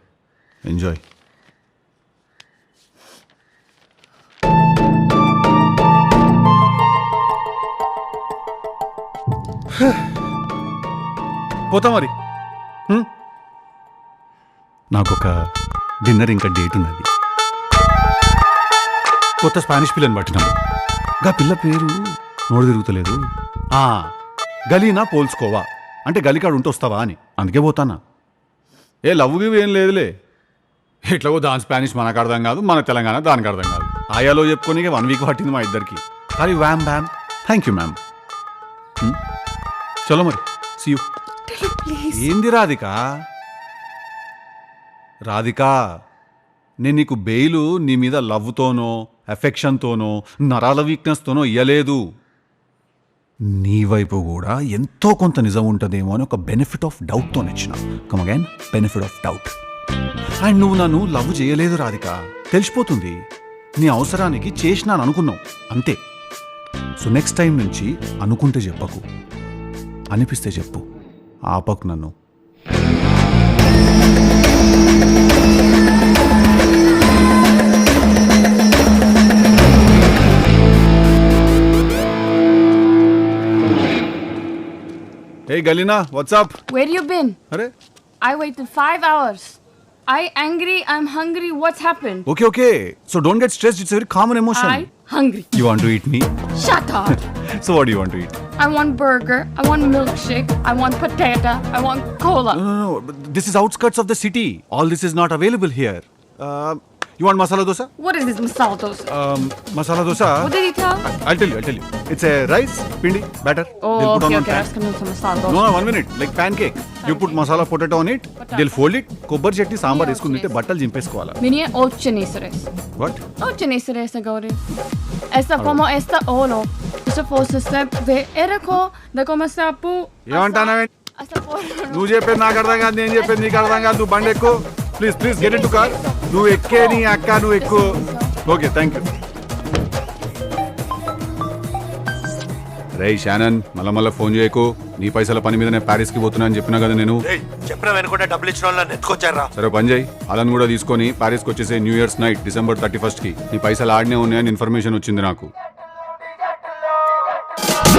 ఎంజాయ్. పోతా మరి. నాకొక డిన్నర్ ఇంకా డేట్ ఉన్నది. కొత్త స్పానిష్ పిల్లని పట్టినాడు. గా పిల్ల పేరు నోడు తిరుగుతలేదు. గలీనా పోల్చుకోవా అంటే గలికాడు ఉంటే వస్తావా అని, అందుకే పోతానా. ఏ లవ్ గివ్ ఏం లేదులే. ఎట్లాగో దాని స్పానిష్ మనకు అర్థం కాదు, మన తెలంగాణ దానికి అర్థం కాదు. ఆయాలో చెప్పుకొని 1 వీక్ పట్టింది మా ఇద్దరికి. కానీ వ్యామ్ బ్యామ్, థ్యాంక్ యూ మ్యామ్. చలో మరి, సీ యూ. ఏంది రాధికా, నేను నీకు బెయిలు నీ మీద లవ్తోనో ఎఫెక్షన్తోనో నరాల వీక్నెస్తోనో ఇయ్యలేదు. నీ వైపు కూడా ఎంతో కొంత నిజం ఉంటుందేమో అని ఒక బెనిఫిట్ ఆఫ్ డౌట్తో ఇచ్చిన. Come again, benefit of doubt. And నువ్వు నన్ను లవ్ చేయలేదు రాధిక, తెలిసిపోతుంది. నీ అవసరానికి చేసినాను అనుకున్నావు అంతే. సో నెక్స్ట్ టైం నుంచి అనుకుంటే చెప్పకు, అనిపిస్తే చెప్పు, ఆపకు నన్ను. Hey Galina, what's up? Where you been? Arey? I waited 5 hours. I angry, I'm hungry. What's happened? Okay. So don't get stressed. It's a very common emotion. I hungry. You want to eat me? Shut up. So what do you want to eat? I want burger. I want milkshake. I want potato. I want cola. No. This is outskirts of the city. All this is not available here. You want masala dosa? What is this masala dosa? Masala dosa. What did he tell? I'll tell you. It's a rice, pindi, batter. Oh, They'll put okay. on I pan. was coming to masala dosa. No, 1 minute. Like pancake. You put masala potato on it. They'll fold it. Kobar chutney sambar వేసుకుని తింటే బట్టలు చింపేసుకోవాలా. Mini ocho neseres. What? Ocho neseres agora. Esta como esta oro. Isso fosse step ve erako da como sapu. ఏమంటానవే? నువ్వు చెప్పేది నాకు అర్థం కాదు, నేను చెప్పేది నీకు అర్థం కాదు. నువ్వు బండి ఎక్కువ. Please get in to car. నువ్వు ఎక్కే నీ అక్క, నువ్వు ఎక్కువ. Okay, thank you. రేయ్ షానన్, మళ్ళా ఫోన్ చేయకు. నీ పైసల పని మీద నేను ప్యారిస్కి పోతున్నా అని చెప్పినా కదా నేను. చెప్పిన వెనుకుంటే డబ్బులు ఇచ్చిన వాళ్ళని ఎత్తుకొచ్చారా? సరే పని చేయి, అలను కూడా తీసుకొని ప్యారిస్కి వచ్చేసే new years night December 31st కి. నీ పైసలు ఆడనే ఉన్నాయని ఇన్ఫర్మేషన్ వచ్చింది నాకు.